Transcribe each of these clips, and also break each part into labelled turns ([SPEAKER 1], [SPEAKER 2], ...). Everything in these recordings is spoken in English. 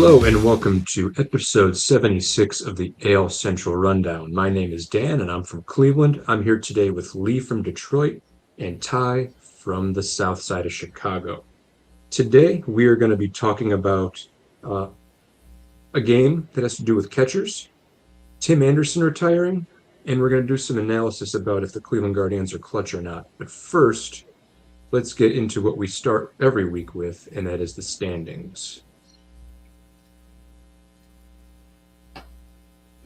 [SPEAKER 1] Hello and welcome to episode 76 of the AL Central Rundown. My name is Dan and I'm from Cleveland. I'm here today with Lee from Detroit and Ty from the south side of Chicago. Today we are going to be talking about uh, a game that has to do with catchers, Tim Anderson retiring, and we're going to do some analysis about if the Cleveland Guardians are clutch or not. But first, let's get into what we start every week with, and that is the standings.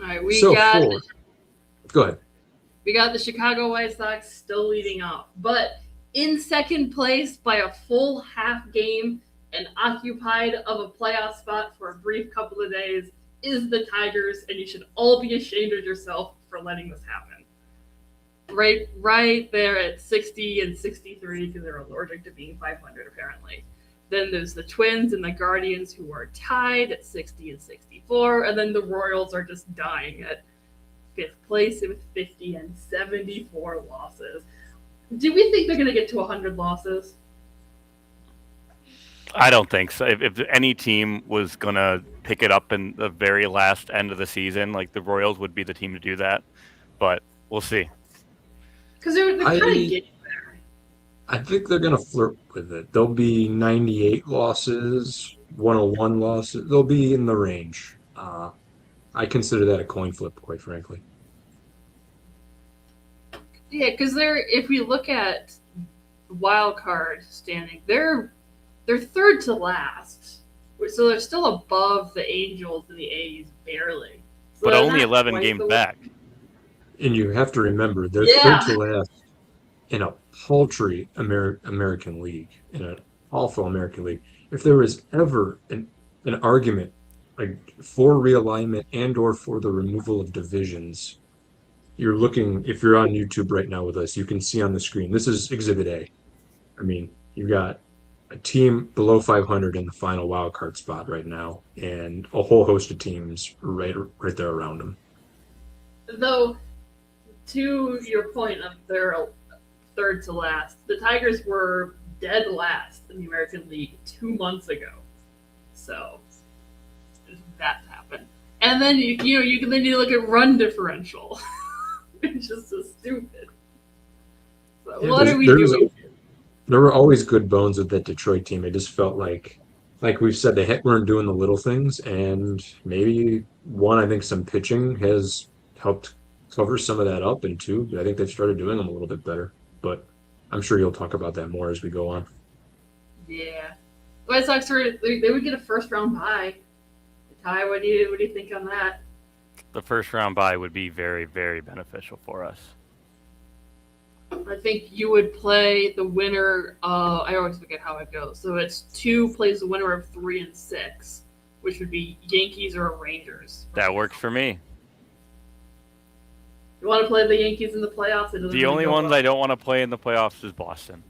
[SPEAKER 2] All right, go
[SPEAKER 1] ahead.
[SPEAKER 2] We got the Chicago White Sox still leading off, but in second place by a full half game and occupied of a playoff spot for a brief couple of days is the Tigers, and you should all be ashamed of yourself for letting this happen. Right there at 60 and 63 because they're allergic to being 500 apparently. Then there's the Twins and the Guardians who are tied at 60 and 64. And then the Royals are just dying at fifth place with 50 and 74 losses. Do we think they're going to get to 100 losses?
[SPEAKER 3] I don't think so. If any team was going to pick it up in the very last end of the season, like the Royals would be the team to do that. But we'll see.
[SPEAKER 2] Because they're kind of getting there.
[SPEAKER 1] I think they're going to flirt with it. There'll be 98 losses, 101 losses. They'll be in the range. I consider that a coin flip, quite frankly.
[SPEAKER 2] Yeah, because if we look at wild card standing, they're third to last. So they're still above the Angels and the A's barely. So
[SPEAKER 3] but only 11 games back.
[SPEAKER 1] And you have to remember, they're third to last in a paltry American League, in an awful American League. If there was ever an argument like for realignment and or for the removal of divisions, you're looking, if you're on YouTube right now with us, you can see on the screen, this is Exhibit A. I mean, you've got a team below 500 in the final wild card spot right now, and a whole host of teams right there around them.
[SPEAKER 2] Though, to your point of their third to last, the Tigers were dead last in the American League 2 months ago. So that happened. And then you look at run differential. It's just so stupid. So yeah, what are we doing?
[SPEAKER 1] There were always good bones with that Detroit team. It just felt like we've said, they weren't doing the little things, and maybe one, I think some pitching has helped cover some of that up, and two, I think they've started doing them a little bit better. But I'm sure you'll talk about that more as we go on.
[SPEAKER 2] Yeah, the White Sox they would get a first round bye. Ty, what do you think on that?
[SPEAKER 3] The first round bye would be very, very beneficial for us.
[SPEAKER 2] I think you would play the winner. I always forget how it goes. So it's 2 plays the winner of 3 and 6, which would be Yankees or Rangers.
[SPEAKER 3] That works for me.
[SPEAKER 2] You want to play the Yankees in the playoffs?
[SPEAKER 3] The only ones I don't want to play in the playoffs is Boston.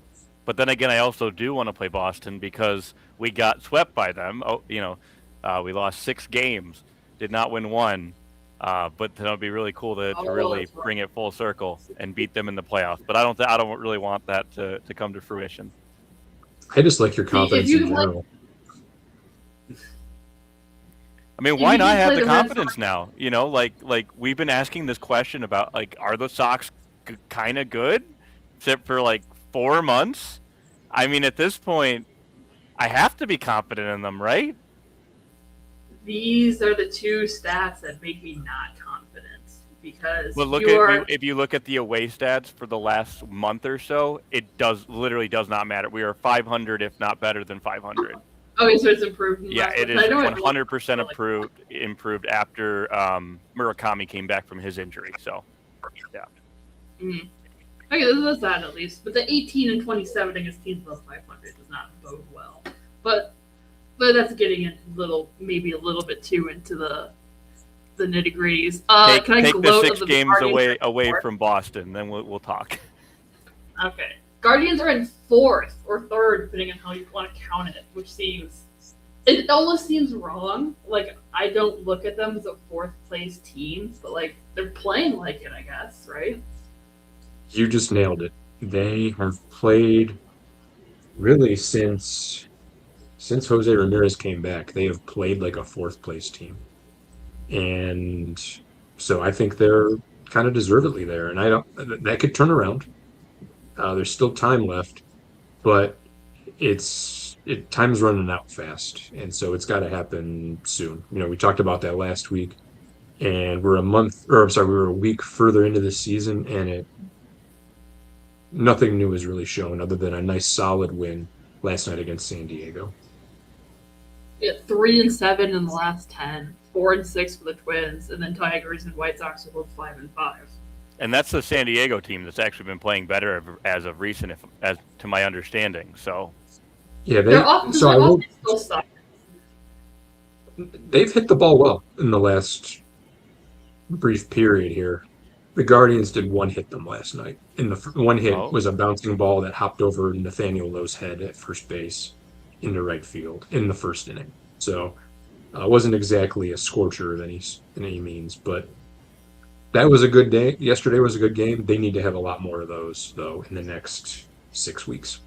[SPEAKER 3] But then again, I also do want to play Boston because we got swept by them. We lost 6 games, did not win 1. But that would be really cool to really bring it full circle and beat them in the playoffs. But I don't really want that to come to fruition.
[SPEAKER 1] I just like your confidence in general.
[SPEAKER 3] I mean, why not have the confidence now? You know, like we've been asking this question about, like, are the Sox kind of good? Except for like 4 months. I mean, at this point, I have to be confident in them, right?
[SPEAKER 2] These are the 2 stats that make me not confident because.
[SPEAKER 3] Well, if you look at the away stats for the last month or so, it literally does not matter. We are 500, if not better than 500.
[SPEAKER 2] Okay, so it's improved.
[SPEAKER 3] Yeah, it is 100% improved after Murakami came back from his injury. So, yeah.
[SPEAKER 2] Mm-hmm. Okay, that's that at least. But the 18 and 27 against teams above 500 does not bode well. But that's getting maybe a little bit too into the nitty-gritties.
[SPEAKER 3] Take the 6 games away from Boston, then we'll talk.
[SPEAKER 2] Okay. Guardians are in 4th or 3rd, depending on how you want to count it, which it almost seems wrong. Like, I don't look at them as a 4th place team, but like they're playing like it, I guess, right?
[SPEAKER 1] You just nailed it. They have played really since since Jose Ramirez came back, they have played like a fourth place team. And so I think they're kind of deservedly there. And I don't, that could turn around. There's still time left, but time's running out fast. And so it's got to happen soon. We talked about that last week, and we were a week further into the season, and nothing new has really shown other than a nice solid win last night against San Diego.
[SPEAKER 2] Yeah, 3-7 in the last 10, 4-6 for the Twins, and then Tigers and White Sox are both 5-5.
[SPEAKER 3] And that's the San Diego team that's actually been playing better as of recent, as to my understanding. So,
[SPEAKER 1] yeah,
[SPEAKER 2] still suck.
[SPEAKER 1] They've hit the ball well in the last brief period here. The Guardians did one hit them last night, and the one hit was a bouncing ball that hopped over Nathaniel Lowe's head at first base into right field in the first inning. So it wasn't exactly a scorcher in any means, but that was a good day. Yesterday was a good game. They need to have a lot more of those, though, in the next 6 weeks.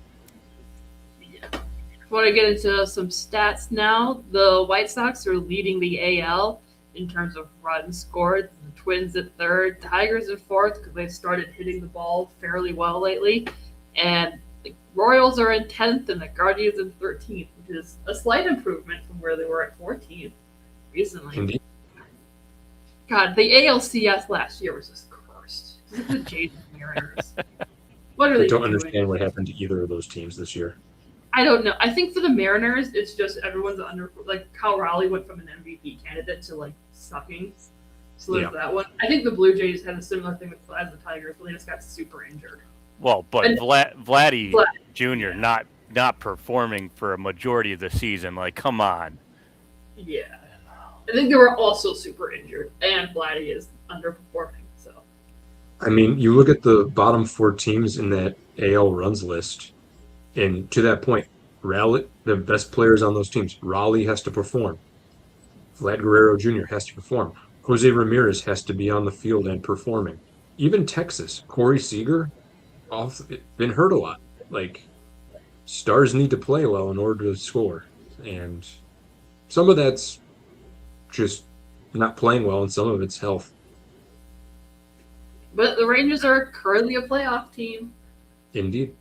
[SPEAKER 2] Yeah. I want to get into some stats now. The White Sox are leading the AL in terms of runs scored. The Twins at third, Tigers at fourth because they've started hitting the ball fairly well lately. And the Royals are in 10th and the Guardians in 13th, which is a slight improvement from where they were at 14th recently.
[SPEAKER 1] Indeed.
[SPEAKER 2] God, the ALCS last year was just cursed. Look at the Jays and Mariners. What are they doing?
[SPEAKER 1] I don't understand what happened to either of those teams this year.
[SPEAKER 2] I don't know. I think for the Mariners, it's just everyone's Kyle Raleigh went from an MVP candidate to sucking. So there's that one. I think the Blue Jays had a similar thing as the Tigers, but they just got super injured.
[SPEAKER 3] Well, but Vladdy Jr. not performing for a majority of the season. Like, come on.
[SPEAKER 2] Yeah. I think they were also super injured, and Vladdy is underperforming. So,
[SPEAKER 1] I mean, you look at the bottom four teams in that AL runs list, and to that point, Raleigh, the best players on those teams, Raleigh has to perform. Vlad Guerrero Jr. has to perform. Jose Ramirez has to be on the field and performing. Even Texas, Corey Seager, been hurt a lot. Stars need to play well in order to score, and some of that's just not playing well, and some of it's health.
[SPEAKER 2] But the Rangers are currently a playoff team.
[SPEAKER 1] Indeed.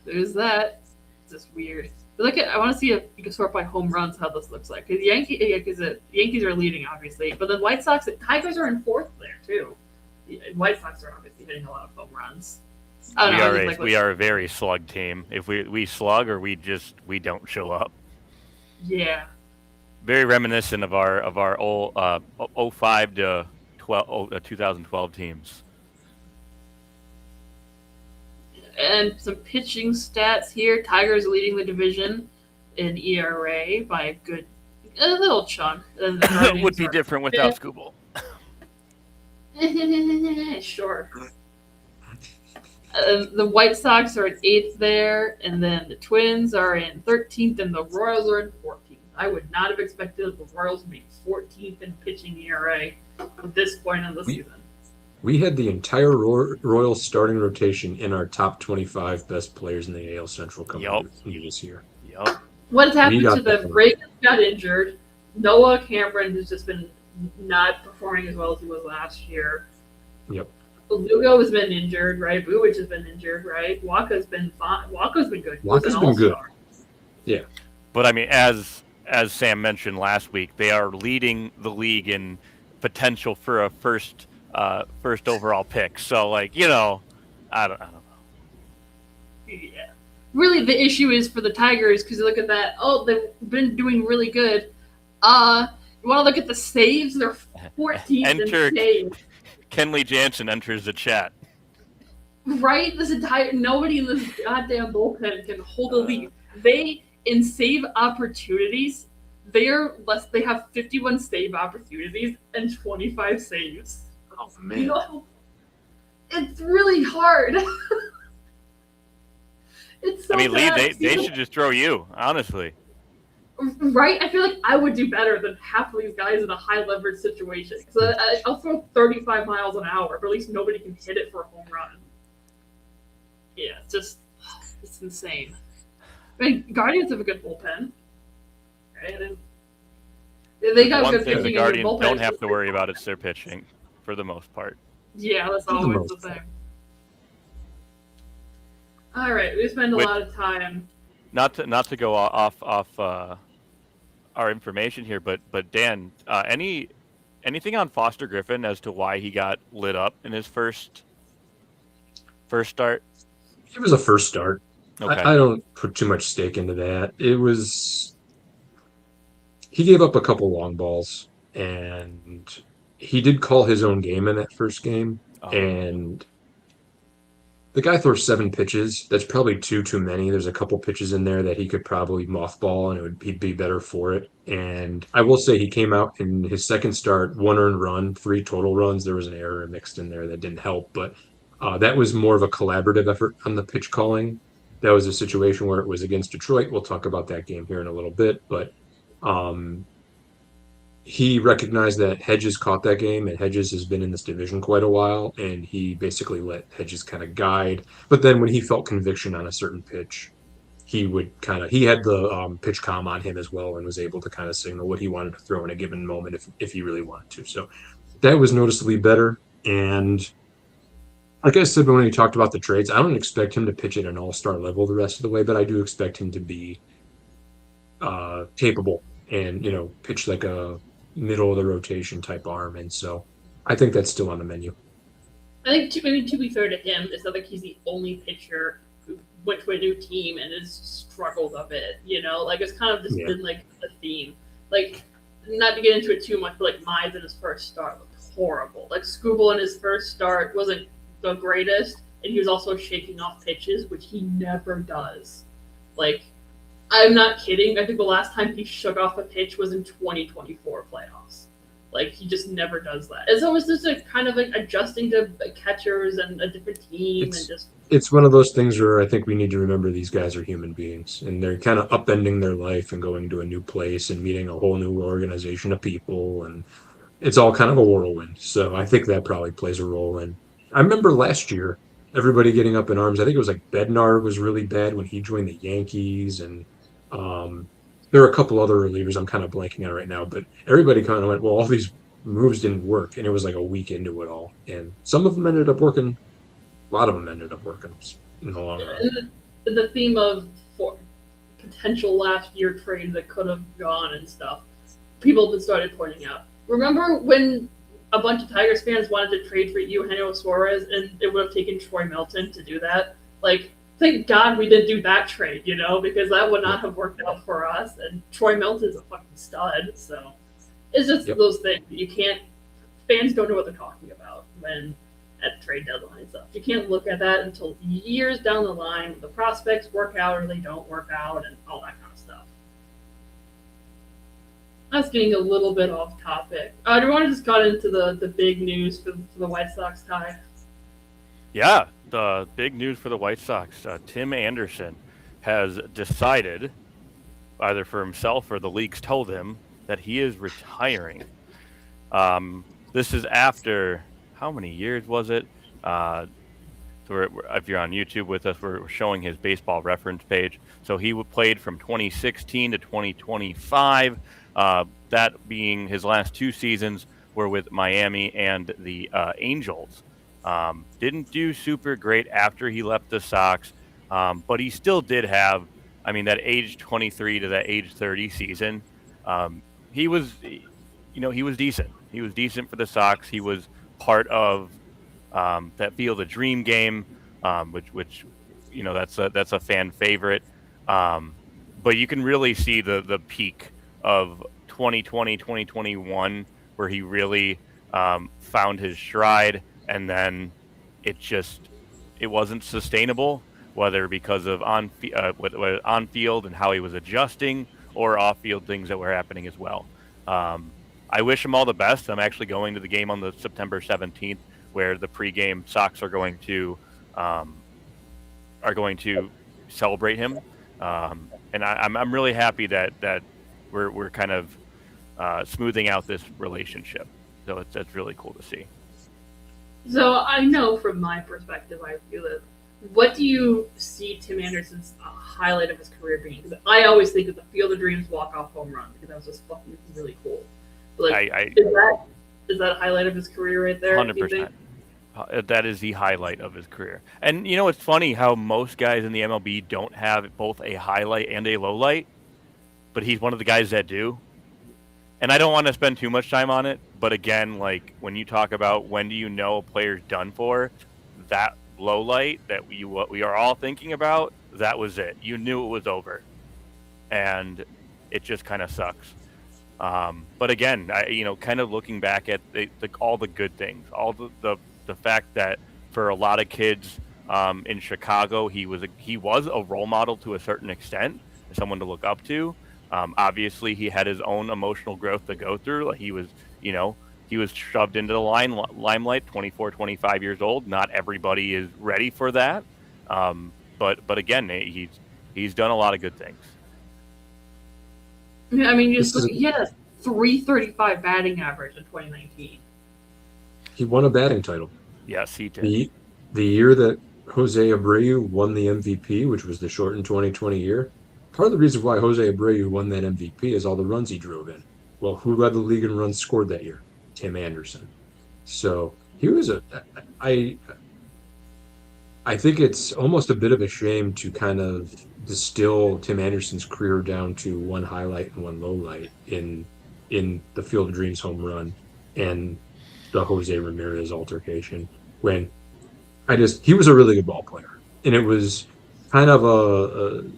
[SPEAKER 2] There's that. It's just weird. I want to see if you can sort by home runs how this looks like. Because the Yankees are leading, obviously. But then White Sox, Tigers are in fourth there, too. White Sox are obviously hitting a lot of home runs.
[SPEAKER 3] We are a very slug team. If we slug or we don't show up.
[SPEAKER 2] Yeah.
[SPEAKER 3] Very reminiscent of our old 05 to 2012 teams.
[SPEAKER 2] And some pitching stats here. Tigers leading the division in ERA by a little chunk.
[SPEAKER 3] It would be different without Scooble.
[SPEAKER 2] Sure. The White Sox are in 8th there, and then the Twins are in 13th, and the Royals are in 14th. I would not have expected the Royals to be 14th in pitching ERA at this point in the season.
[SPEAKER 1] We had the entire Royals starting rotation in our top 25 best players in the AL Central coming this year.
[SPEAKER 3] Yep.
[SPEAKER 2] What has happened to them? Reagan got injured. Noah Cameron has just been not performing as well as he was last year.
[SPEAKER 1] Yep.
[SPEAKER 2] Lugo has been injured, right? Buwich has been injured, right? Waka's been fine. Waka's been good.
[SPEAKER 1] Waka's been good. Yeah.
[SPEAKER 3] But I mean, as Sam mentioned last week, they are leading the league in potential for a first overall pick. So I don't know.
[SPEAKER 2] Yeah. Really, the issue is for the Tigers because you look at that. Oh, they've been doing really good. You want to look at the saves? They're 14th in saves.
[SPEAKER 3] Kenley Jansen enters the chat.
[SPEAKER 2] Right? Nobody in this goddamn bullpen can hold a lead. They, in save opportunities, they have 51 save opportunities and 25 saves.
[SPEAKER 1] Oh, man.
[SPEAKER 2] It's really hard. It's so bad.
[SPEAKER 3] They should just throw you, honestly.
[SPEAKER 2] Right? I feel like I would do better than half of these guys in a high leverage situation. Because I'll throw 35 miles an hour, but at least nobody can hit it for a home run. Yeah, it's insane. I mean, Guardians have a good bullpen, right? And they got
[SPEAKER 3] One
[SPEAKER 2] good
[SPEAKER 3] thing the
[SPEAKER 2] pitching in their
[SPEAKER 3] Guardians
[SPEAKER 2] bullpen.
[SPEAKER 3] don't have to worry about is their pitching, for the most part.
[SPEAKER 2] Yeah, that's
[SPEAKER 1] For the
[SPEAKER 2] always
[SPEAKER 1] most
[SPEAKER 2] the thing. All right, we spend a
[SPEAKER 3] Which-
[SPEAKER 2] lot of time.
[SPEAKER 3] Not to go off our information here, but Dan, anything on Foster Griffin as to why he got lit up in his first start?
[SPEAKER 1] It was a first start.
[SPEAKER 3] Okay.
[SPEAKER 1] I don't put too much stake into that. He gave up a couple long balls, and he did call his own game in that first game.
[SPEAKER 3] Oh.
[SPEAKER 1] And the guy throws 7 pitches. That's probably too many. There's a couple pitches in there that he could probably mothball, and he'd be better for it. And I will say he came out in his second start, 1 earned run, 3 total runs. There was an error mixed in there that didn't help, but that was more of a collaborative effort on the pitch calling. That was a situation where it was against Detroit. We'll talk about that game here in a little bit, but um, he recognized that Hedges caught that game, and Hedges has been in this division quite a while, and he basically let Hedges kind of guide. But then when he felt conviction on a certain pitch, he had the pitch comm on him as well, and was able to kind of signal what he wanted to throw in a given moment if he really wanted to. So that was noticeably better. And like I said when we talked about the trades, I don't expect him to pitch at an all-star level the rest of the way, but I do expect him to be capable and pitch like a middle of the rotation type arm, and so I think that's still on the menu.
[SPEAKER 2] I think to be fair to him, it's not like he's the only pitcher who went to a new team and has struggled a bit. Like it's kind of just been like a theme. Like, not to get into it too much, but like Mize in his first start looked horrible. Like Skubal in his first start wasn't the greatest, and he was also shaking off pitches, which he never does. Like, I'm not kidding. I think the last time he shook off a pitch was in 2024 playoffs. Like, he just never does that. It's always just a kind of like adjusting to catchers and a different team
[SPEAKER 1] It's one of those things where I think we need to remember these guys are human beings, and they're kind of upending their life and going to a new place and meeting a whole new organization of people, and it's all kind of a whirlwind. So I think that probably plays a role in. I remember last year, everybody getting up in arms. I think it was like Bednar was really bad when he joined the Yankees, and there are a couple other relievers I'm kind of blanking on right now, but everybody kind of went, well, all these moves didn't work, and it was like a week into it all. And some of them ended up working. A lot of them ended up working in the long run.
[SPEAKER 2] The theme of potential last year trades that could have gone and stuff, people have started pointing out. Remember when a bunch of Tigers fans wanted to trade for Eugenio Suarez, and it would have taken Troy Melton to do that? Like, thank God we didn't do that trade, because that would not have worked out for us. And Troy Melton's a fucking stud, so it's just those things you can't. Fans don't know what they're talking about when at trade deadline stuff. You can't look at that until years down the line when the prospects work out or they don't work out and all that kind of stuff. That's getting a little bit off topic. Do you want to just got into the big news for the White Sox tie?
[SPEAKER 3] Yeah, the big news for the White Sox. Tim Anderson has decided, either for himself or the league's told him, that he is retiring. This is after, how many years was it? So if you're on YouTube with us, we're showing his baseball reference page. So he played from 2016 to 2025. That being his last 2 seasons were with Miami and the Angels. Didn't do super great after he left the Sox, but he still did have, that age 23 to that age 30 season. He was decent. He was decent for the Sox. He was part of that Field of Dream game, which that's a fan favorite. But you can really see the peak of 2020, 2021, where he really found his stride, and then it wasn't sustainable, whether because of on field and how he was adjusting, or off field things that were happening as well. I wish him all the best. I'm actually going to the game on the September 17th, where the pregame Sox are going to celebrate him, and I'm really happy that we're kind of smoothing out this relationship. So it's really cool to see.
[SPEAKER 2] So I know from my perspective, I feel that What do you see Tim Anderson's highlight of his career being? Because I always think of the Field of Dreams walk-off home run because that was just fucking really cool. But like, is that a highlight of his career right there?
[SPEAKER 3] 100%. That is the highlight of his career. And you know, it's funny how most guys in the MLB don't have both a highlight and a low light, but he's one of the guys that do. And I don't want to spend too much time on it, but again, like when you talk about when do you know a player's done for, that low light that what we are all thinking about, that was it. You knew it was over, and it just kind of sucks. But again, kind of looking back at all the good things, all the fact that for a lot of kids in Chicago, he was a role model to a certain extent, someone to look up to. Obviously, he had his own emotional growth to go through. Like he was shoved into the limelight, 24, 25 years old. Not everybody is ready for that. But again, he's done a lot of good things.
[SPEAKER 2] Yeah, I mean, he had a 335 batting average in 2019.
[SPEAKER 1] He won a batting title.
[SPEAKER 3] Yes, he did.
[SPEAKER 1] The year that Jose Abreu won the MVP, which was the shortened 2020 year, part of the reason why Jose Abreu won that MVP is all the runs he drove in. Well, who led the league in runs scored that year? Tim Anderson. So he was I think it's almost a bit of a shame to kind of distill Tim Anderson's career down to one highlight and one low light in the Field of Dreams home run and the Jose Ramirez altercation, when he was a really good ball player, and it was kind of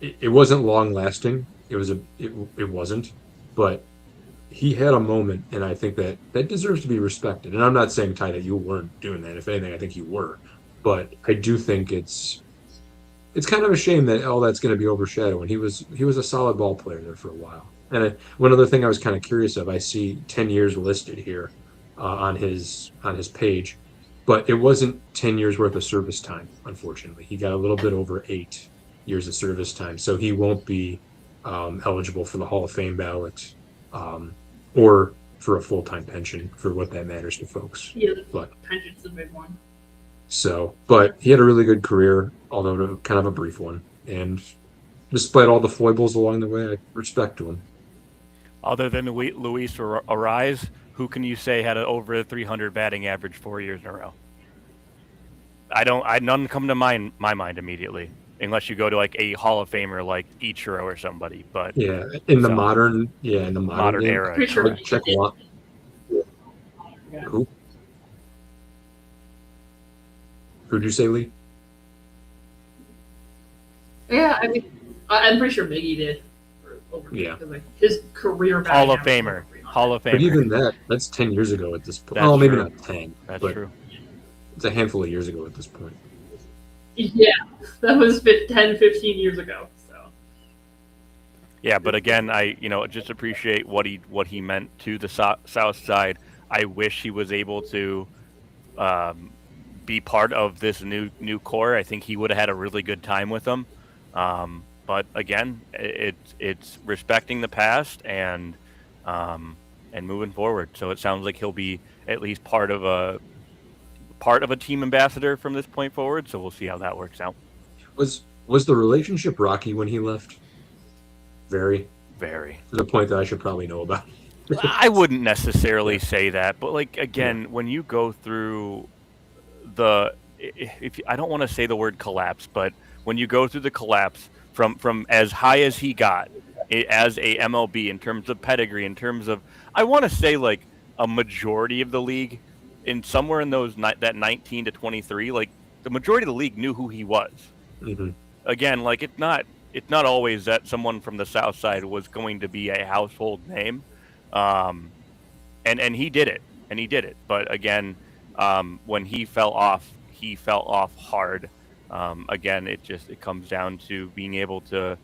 [SPEAKER 1] it wasn't long lasting. It wasn't, but he had a moment, and I think that deserves to be respected. And I'm not saying, Ty, that you weren't doing that. If anything, I think you were, but I do think it's kind of a shame that all that's going to be overshadowed. He was a solid ball player there for a while. And one other thing I was kind of curious of, I see 10 years listed here on his page, but it wasn't 10 years worth of service time. Unfortunately, he got a little bit over 8 years of service time, so he won't be eligible for the Hall of Fame ballot or for a full-time pension, for what that matters to folks.
[SPEAKER 2] Yeah, but pension's the big one.
[SPEAKER 1] So, but he had a really good career, although kind of a brief one, and despite all the foibles along the way, I respect to him.
[SPEAKER 3] Other than Luis Ariz, who can you say had an over 300 batting average 4 years in a row? None come to my mind immediately, unless you go to like a Hall of Famer like Ichiro or somebody. But
[SPEAKER 1] yeah, in the modern
[SPEAKER 3] era,
[SPEAKER 2] sure.
[SPEAKER 1] Check Who? Who'd you say, Lee?
[SPEAKER 2] Yeah, I mean, I'm pretty sure Miggy did.
[SPEAKER 1] Yeah.
[SPEAKER 2] Like, his career
[SPEAKER 3] Hall of Famer.
[SPEAKER 1] But even that's 10 years ago at this point.
[SPEAKER 3] That's
[SPEAKER 1] maybe
[SPEAKER 3] true.
[SPEAKER 1] Not 10.
[SPEAKER 3] That's
[SPEAKER 1] but
[SPEAKER 3] true.
[SPEAKER 1] It's a handful of years ago at this point.
[SPEAKER 2] Yeah, that was 10, 15 years ago. So.
[SPEAKER 3] Yeah, but again, I just appreciate what he meant to the South Side. I wish he was able to be part of this new core. I think he would have had a really good time with them. But again, it's respecting the past and moving forward. So it sounds like he'll be at least part of a team ambassador from this point forward. So we'll see how that works out.
[SPEAKER 1] Was the relationship rocky when he left? Very. To the point that I should probably know about.
[SPEAKER 3] I wouldn't necessarily say that, but like again, when you go through I don't want to say the word collapse, but when you go through the collapse from as high as he got as a MLB in terms of pedigree, in terms of, I want to say like a majority of the league, in somewhere in that 19 to 23, like the majority of the league knew who he was.
[SPEAKER 1] Mm-hmm.
[SPEAKER 3] Again, like it's not always that someone from the South Side was going to be a household name, and he did it. But again, when he fell off hard. Again, it comes down to being able to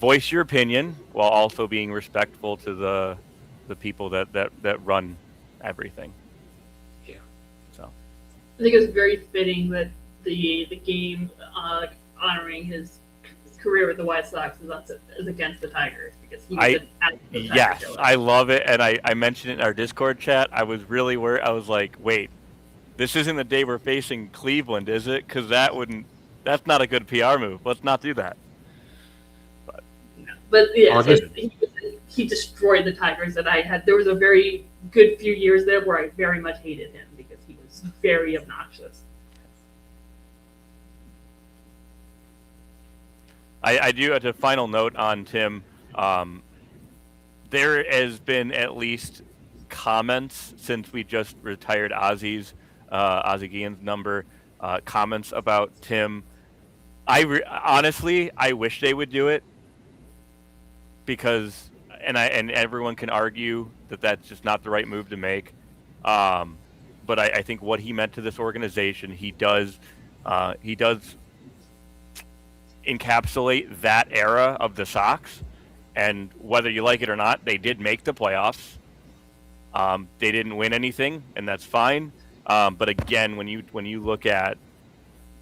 [SPEAKER 3] voice your opinion while also being respectful to the people that run everything.
[SPEAKER 1] Yeah.
[SPEAKER 3] So
[SPEAKER 2] I think it's very fitting that the game honoring his career with the White Sox is against the Tigers, because he was an absolute Tiger killer.
[SPEAKER 3] I love it, and I mentioned it in our Discord chat. I was really worried. I was like, wait, this isn't the day we're facing Cleveland, is it? Because that's not a good PR move. Let's not do that.
[SPEAKER 2] But yeah,
[SPEAKER 1] August.
[SPEAKER 2] he destroyed the Tigers. And there was a very good few years there where I very much hated him because he was very obnoxious.
[SPEAKER 3] I do, as a final note on Tim, there has been at least comments since we just retired Ozzy Guillen's number, comments about Tim. Honestly, I wish they would do it because, and everyone can argue that that's just not the right move to make. But I think what he meant to this organization, he does encapsulate that era of the Sox, and whether you like it or not, they did make the playoffs. They didn't win anything, and that's fine. But again, when you look at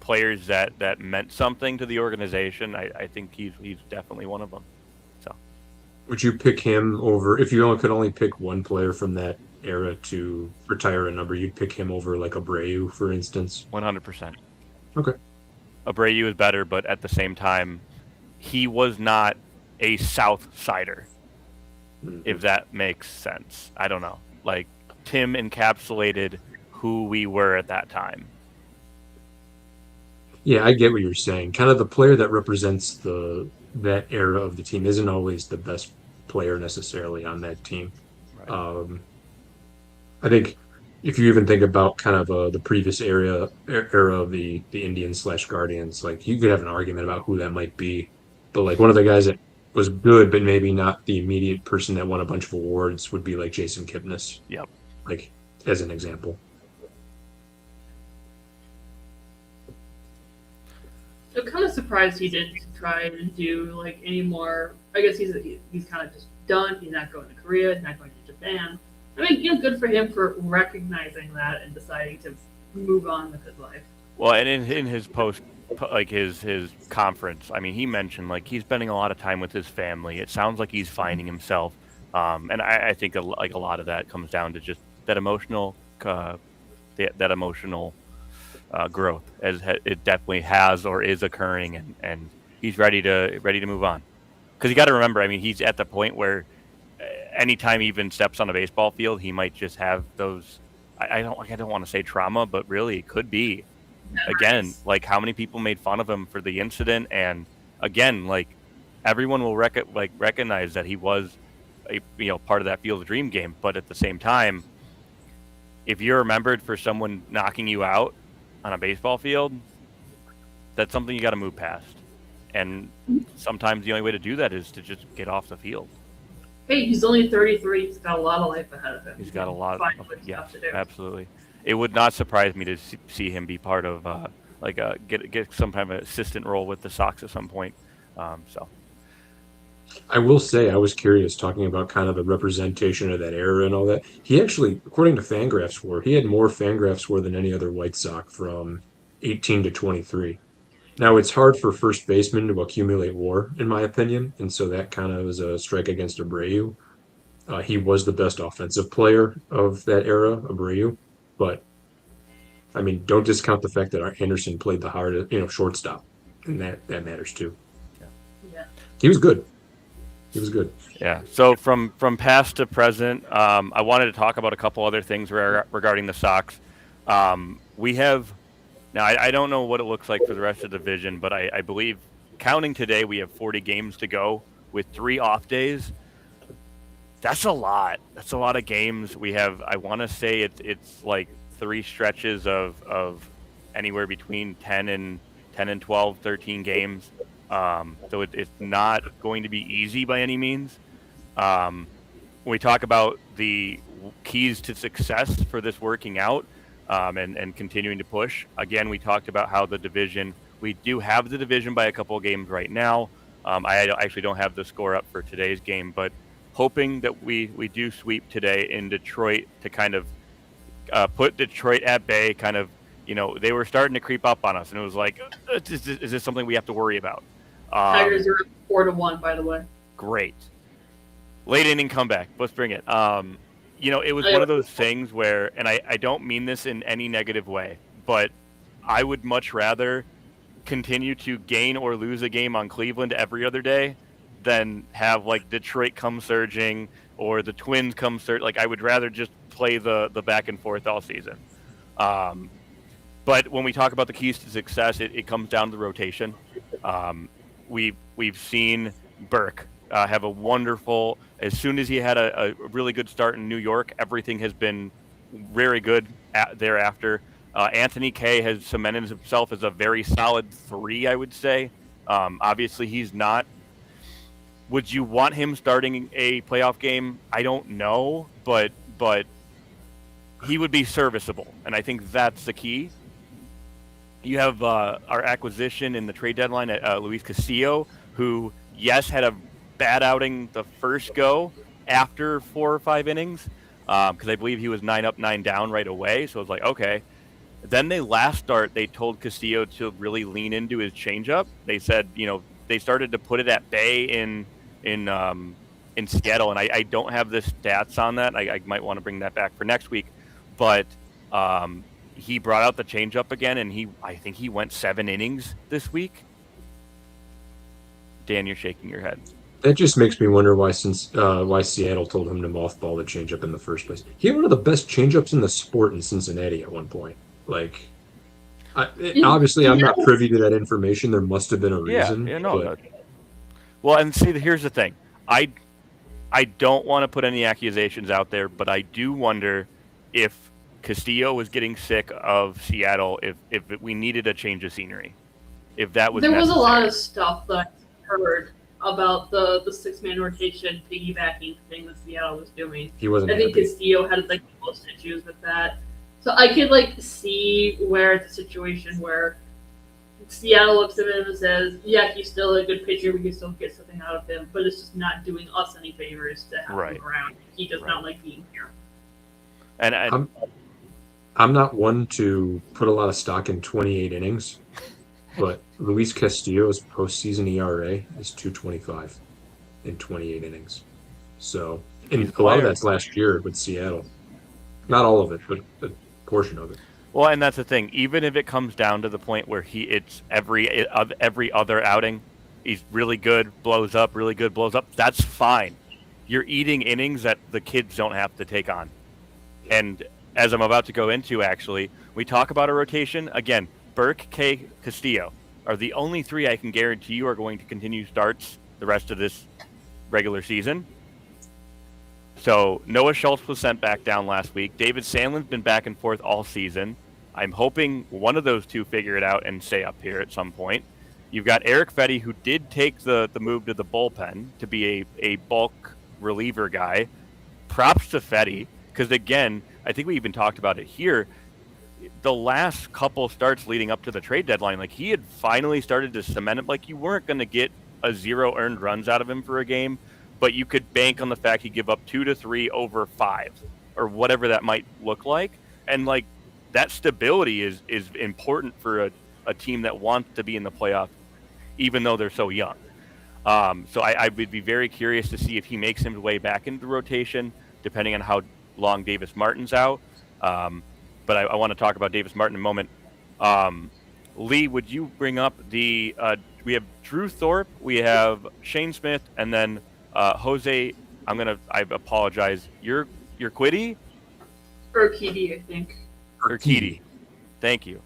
[SPEAKER 3] players that meant something to the organization, I think he's definitely one of them. So,
[SPEAKER 1] Would you pick him over if you could only pick one player from that era to retire a number? You'd pick him over like Abreu, for instance.
[SPEAKER 3] 100%.
[SPEAKER 1] Okay.
[SPEAKER 3] Abreu is better, but at the same time, he was not a South Sider, if that makes sense. I don't know. Like, Tim encapsulated who we were at that time.
[SPEAKER 1] Yeah, I get what you're saying. Kind of the player that represents that era of the team isn't always the best player necessarily on that team.
[SPEAKER 3] Right.
[SPEAKER 1] I think if you even think about kind of the previous era of the Indians / Guardians, like you could have an argument about who that might be, but like one of the guys that was good, but maybe not the immediate person that won a bunch of awards would be like Jason Kipnis.
[SPEAKER 3] Yep.
[SPEAKER 1] Like as an example.
[SPEAKER 2] I'm kind of surprised he didn't try to do like any more. I guess he's kind of just done. He's not going to Korea. He's not going to Japan. I mean, good for him for recognizing that and deciding to move on with his life.
[SPEAKER 3] Well, and in his post, like his conference, I mean, he mentioned like he's spending a lot of time with his family. It sounds like he's finding himself, and I think a lot of that comes down to just that emotional growth, as it definitely has or is occurring, and he's ready to move on. Because you got to remember, I mean, he's at the point where anytime he even steps on a baseball field, he might just have those. I don't want to say trauma, but really it could be. Again, like how many people made fun of him for the incident, and again, like everyone will recognize that he was part of that Field of Dream game. But at the same time, if you're remembered for someone knocking you out on a baseball field, that's something you got to move past. And sometimes the only way to do that is to just get off the field.
[SPEAKER 2] Hey, he's only 33. He's got a lot of life ahead of him.
[SPEAKER 3] He's got a lot
[SPEAKER 2] of
[SPEAKER 3] stuff
[SPEAKER 2] to do.
[SPEAKER 3] Absolutely. It would not surprise me to see him be part of get some kind of assistant role with the Sox at some point. So
[SPEAKER 1] I will say I was curious talking about kind of the representation of that era and all that. He actually, according to Fangraphs WAR, he had more Fangraphs WAR than any other White Sox from 18 to 23. Now, it's hard for first basemen to accumulate WAR, in my opinion, and so that kind of is a strike against Abreu. He was the best offensive player of that era, Abreu, but I mean, don't discount the fact that Anderson played the hardest, shortstop, and that matters too.
[SPEAKER 2] Yeah.
[SPEAKER 1] He was good. He was good.
[SPEAKER 3] Yeah. So from past to present, I wanted to talk about a couple other things regarding the Sox. We have now. I don't know what it looks like for the rest of the division, but I believe counting today, we have 40 games to go with 3 off days. That's a lot. That's a lot of games. We have. I want to say it's like 3 stretches of anywhere between 10 and 12, 13 games. So it's not going to be easy by any means. When we talk about the keys to success for this working out and continuing to push, again, we talked about how the division, we do have the division by a couple of games right now. I actually don't have the score up for today's game, but hoping that we do sweep today in Detroit to kind of put Detroit at bay, kind of, they were starting to creep up on us, and it was like, is this something we have to worry about?
[SPEAKER 2] Tigers are 4-1, by the way.
[SPEAKER 3] Great. Late inning comeback. Let's bring it. it was one of those things where, and I don't mean this in any negative way, but I would much rather continue to gain or lose a game on Cleveland every other day than have like Detroit come surging or the Twins come surge. Like I would rather just play the back and forth all season. But when we talk about the keys to success, it comes down to the rotation. We've seen Burke have a wonderful. As soon as he had a really good start in New York, everything has been very good thereafter. Anthony Kay has cemented himself as a very solid 3, I would say. Obviously, he's not. Would you want him starting a playoff game? I don't know, but he would be serviceable, and I think that's the key. You have our acquisition in the trade deadline at Luis Castillo, who, yes, had a bad outing the first go after 4 or 5 innings, because I believe he was 9 up, 9 down right away. So it was like, okay. Then last start, they told Castillo to really lean into his changeup. They said, they started to put it at bay in Seattle, and I don't have the stats on that. I might want to bring that back for next week, but he brought out the changeup again, and I think he went 7 innings this week. Dan, you're shaking your head.
[SPEAKER 1] That just makes me wonder why Seattle told him to mothball the changeup in the first place. He had one of the best changeups in the sport in Cincinnati at one point. Like, obviously, I'm not privy to that information. There must have been a reason.
[SPEAKER 3] Yeah, no. Well, and see, here's the thing. I don't want to put any accusations out there, but I do wonder if Castillo was getting sick of Seattle, if we needed a change of scenery, if that was necessary.
[SPEAKER 2] Was a lot of stuff that I heard about the 6-man rotation piggybacking thing that Seattle was doing.
[SPEAKER 1] He wasn't.
[SPEAKER 2] I think Castillo had like the most issues with that. So I could see where it's a situation where Seattle looks at him and says, yeah, he's still a good pitcher, we can still get something out of him, but it's just not doing us any favors to have him around. He does not like being here.
[SPEAKER 3] And
[SPEAKER 1] I'm not one to put a lot of stock in 28 innings, but Luis Castillo's postseason ERA is 2.25 in 28 innings. So, and a lot of that's last year with Seattle. Not all of it, but a portion of it.
[SPEAKER 3] Well, and that's the thing. Even if it comes down to the point where it's every other outing, he's really good, blows up, really good, blows up. That's fine. You're eating innings that the kids don't have to take on. And as I'm about to go into, actually, we talk about a rotation. Again, Burke, Kay, Castillo are the only 3 I can guarantee you are going to continue starts the rest of this regular season. So Noah Schultz was sent back down last week. David Sandlin's been back and forth all season. I'm hoping one of those 2 figure it out and stay up here at some point. You've got Eric Fetty, who did take the move to the bullpen to be a bulk reliever guy. Props to Fetty, because again, I think we even talked about it here. The last couple starts leading up to the trade deadline, like he had finally started to cement it. Like you weren't going to get a 0 earned runs out of him for a game, but you could bank on the fact he'd give up 2 to 3 over 5 or whatever that might look like. And like that stability is important for a team that wants to be in the playoff, even though they're so young. So I would be very curious to see if he makes his way back into the rotation, depending on how long Davis Martin's out. But I want to talk about Davis Martin in a moment. Lee, would you bring up we have Drew Thorpe, we have Shane Smith, and then Jose, I apologize. You're Quiddy?
[SPEAKER 2] Urquidy, I think.
[SPEAKER 3] Urquidy. Thank you.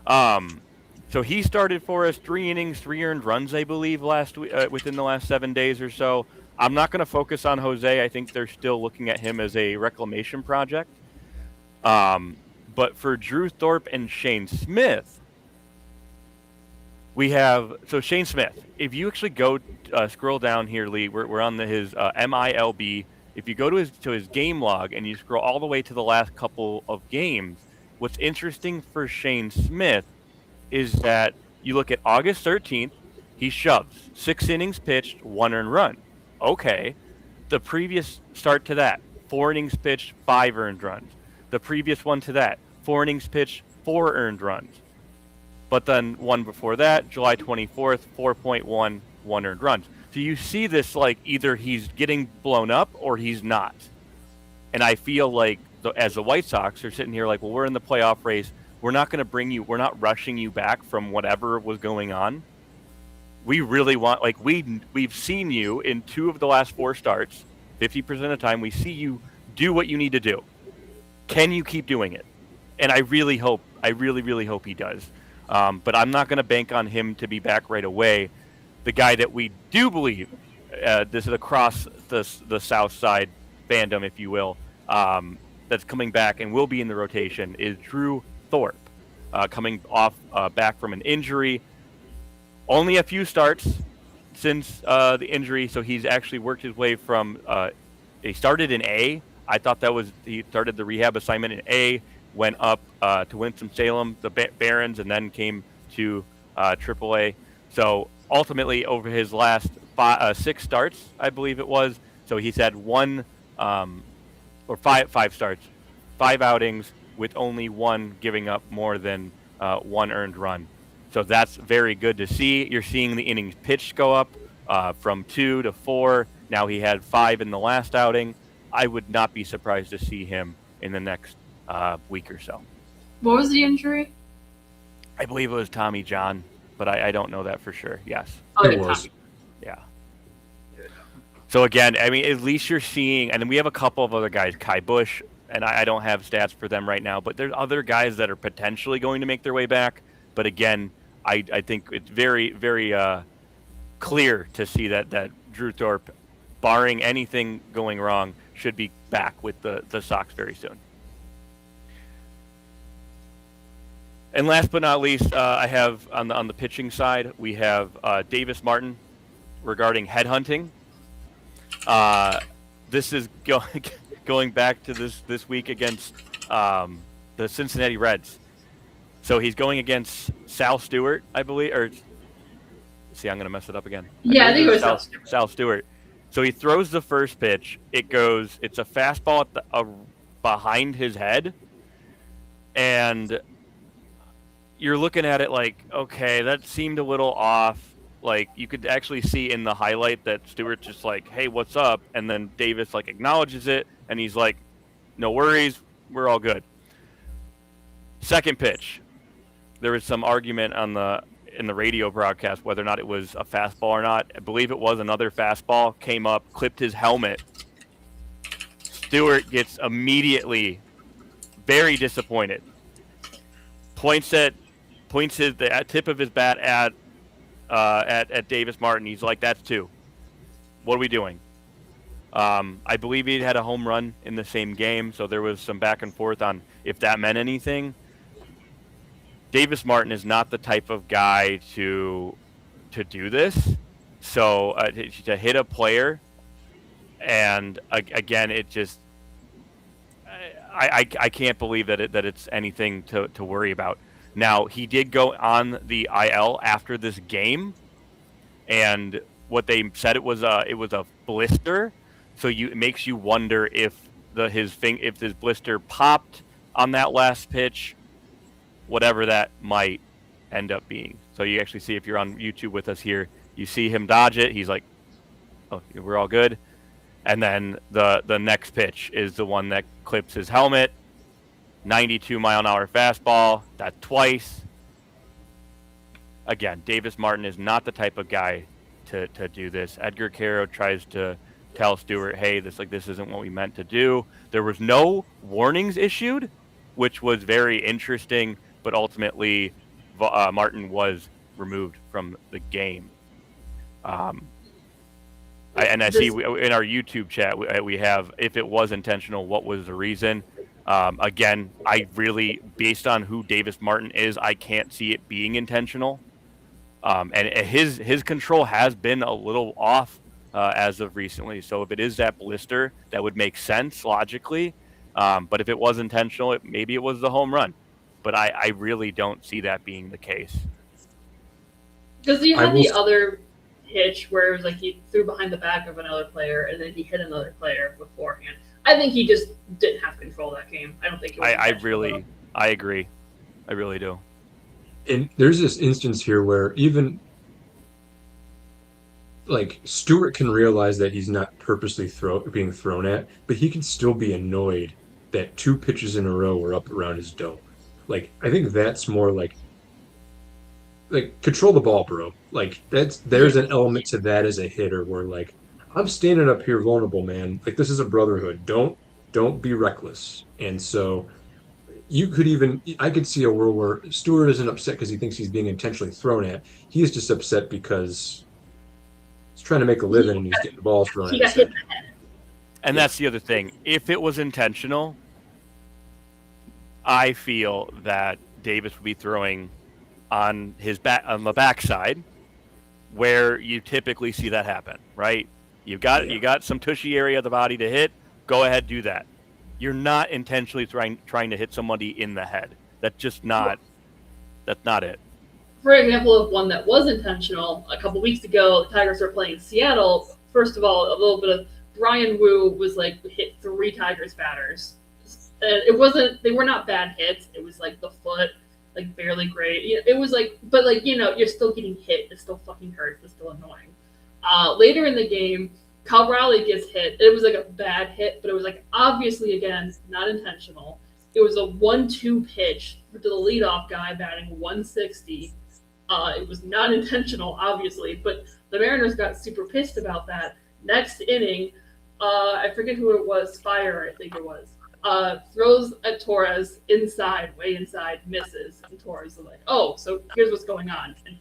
[SPEAKER 3] So he started for us 3 innings, 3 earned runs, I believe, last week, within the last 7 days or so. I'm not going to focus on Jose. I think they're still looking at him as a reclamation project. But for Drew Thorpe and Shane Smith, we have Shane Smith. If you actually go scroll down here, Lee, we're on his MILB. If you go to his game log and you scroll all the way to the last couple of games, what's interesting for Shane Smith is that you look at August 13th, he shoves 6 innings pitched, 1 earned run. Okay. The previous start to that, 4 innings pitched, 5 earned runs. The previous one to that, 4 innings pitched, 4 earned runs. But then one before that, July 24th, 4.1, 1 earned runs. So you see this like either he's getting blown up or he's not. And I feel like as the White Sox are sitting here like, well, we're in the playoff race. We're not going to we're not rushing you back from whatever was going on. We really want, like, we've seen you in 2 of the last 4 starts, 50% of the time. We see you do what you need to do. Can you keep doing it? And I really really hope he does. But I'm not going to bank on him to be back right away. The guy that we do believe, this is across the South Side fandom, if you will, that's coming back and will be in the rotation is Drew Thorpe, coming off back from an injury. Only a few starts since the injury, so he's actually worked his way from. He started in A. I thought he started the rehab assignment in A, went up to Winston-Salem, the Barons, and then came to AAA. So ultimately, over his last 6 starts, I believe it was, so he's had 5 starts, 5 outings with only 1 giving up more than 1 earned run. So that's very good to see. You're seeing the innings pitched go up from 2 to 4. Now he had 5 in the last outing. I would not be surprised to see him in the next week or so.
[SPEAKER 2] What was the injury?
[SPEAKER 3] I believe it was Tommy John, but I don't know that for sure. Yes.
[SPEAKER 2] Oh,
[SPEAKER 1] It was.
[SPEAKER 2] Tommy.
[SPEAKER 3] Yeah. So again, I mean, at least you're seeing, and then we have a couple of other guys, Kai Bush, and I don't have stats for them right now, but there's other guys that are potentially going to make their way back. But again, I think it's very, very clear to see that Drew Thorpe, barring anything going wrong, should be back with the Sox very soon. And last but not least, I have on the pitching side, we have Davis Martin regarding headhunting. This is going back to this week against the Cincinnati Reds. So he's going against Sal Stewart, I believe. Or see, I'm going to mess it up again.
[SPEAKER 2] Yeah, I think it was
[SPEAKER 3] Sal Stewart. So he throws the first pitch. It's a fastball at behind his head, and you're looking at it like, okay, that seemed a little off. Like, you could actually see in the highlight that Stewart's just like, hey, what's up? And then Davis like acknowledges it, and he's like, no worries, we're all good. Second pitch. There was some argument in the radio broadcast whether or not it was a fastball or not. I believe it was another fastball. Came up, clipped his helmet. Stewart gets immediately very disappointed. Points the tip of his bat at Davis Martin. He's like, that's 2. What are we doing? I believe he had a home run in the same game, so there was some back and forth on if that meant anything. Davis Martin is not the type of guy to do this. So to hit a player, and again, it just I can't believe that it's anything to worry about. Now, he did go on the IL after this game, and what they said it was a blister. So it makes you wonder if his blister popped on that last pitch, whatever that might end up being. So you actually see, if you're on YouTube with us here, you see him dodge it. He's like, "Oh, we're all good." And then the next pitch is the one that clips his helmet. 92-mile-an-hour fastball. That twice. Again, Davis Martin is not the type of guy to do this. Edgar Caro tries to tell Stewart, hey, this isn't what we meant to do. There was no warnings issued, which was very interesting, but ultimately Martin was removed from the game. I see in our YouTube chat we have, if it was intentional, what was the reason? Again, based on who Davis Martin is, I can't see it being intentional. And his control has been a little off as of recently. So if it is that blister, that would make sense logically. But if it was intentional, maybe it was the home run. But I really don't see that being the case.
[SPEAKER 2] Because you had the other pitch where it was like he threw behind the back of another player and then he hit another player beforehand. I think he just didn't have control of that game. I don't think it was
[SPEAKER 3] I agree. I really do.
[SPEAKER 1] And there's this instance here where even like Stewart can realize that he's not purposely being thrown at, but he can still be annoyed that two pitches in a row were up around his dome. Like I think that's more like control the ball, bro. Like there's an element to that as a hitter where like I'm standing up here vulnerable, man. Like this is a brotherhood. Don't be reckless. And so you could even I could see a world where Stewart isn't upset because he thinks he's being intentionally thrown at. He's just upset because he's trying to make a living and he's getting balls thrown
[SPEAKER 2] He
[SPEAKER 1] at his
[SPEAKER 2] got hit
[SPEAKER 1] head.
[SPEAKER 2] in the head.
[SPEAKER 3] And that's the other thing. If it was intentional, I feel that Davis would be throwing on his back on the backside, where you typically see that happen, right? You got some tushy area of the body to hit. Go ahead, do that. You're not intentionally trying to hit somebody in the head. That's just not. That's not it.
[SPEAKER 2] For example of one that was intentional, a couple weeks ago, the Tigers were playing Seattle. First of all, a little bit of Brian Wu was like hit 3 Tigers batters. It wasn't; they were not bad hits. It was like the foot, like barely great. It was like, but like you're still getting hit. It still fucking hurts. It's still annoying. Later in the game, Cal Raleigh gets hit. It was like a bad hit, but it was like obviously again not intentional. It was a 1-2 pitch to the leadoff guy batting 160. It was not intentional, obviously, but the Mariners got super pissed about that. Next inning, I forget who it was, Fire, I think it was, throws at Torres inside, way inside, misses, and Torres is like, oh, so here's what's going on. And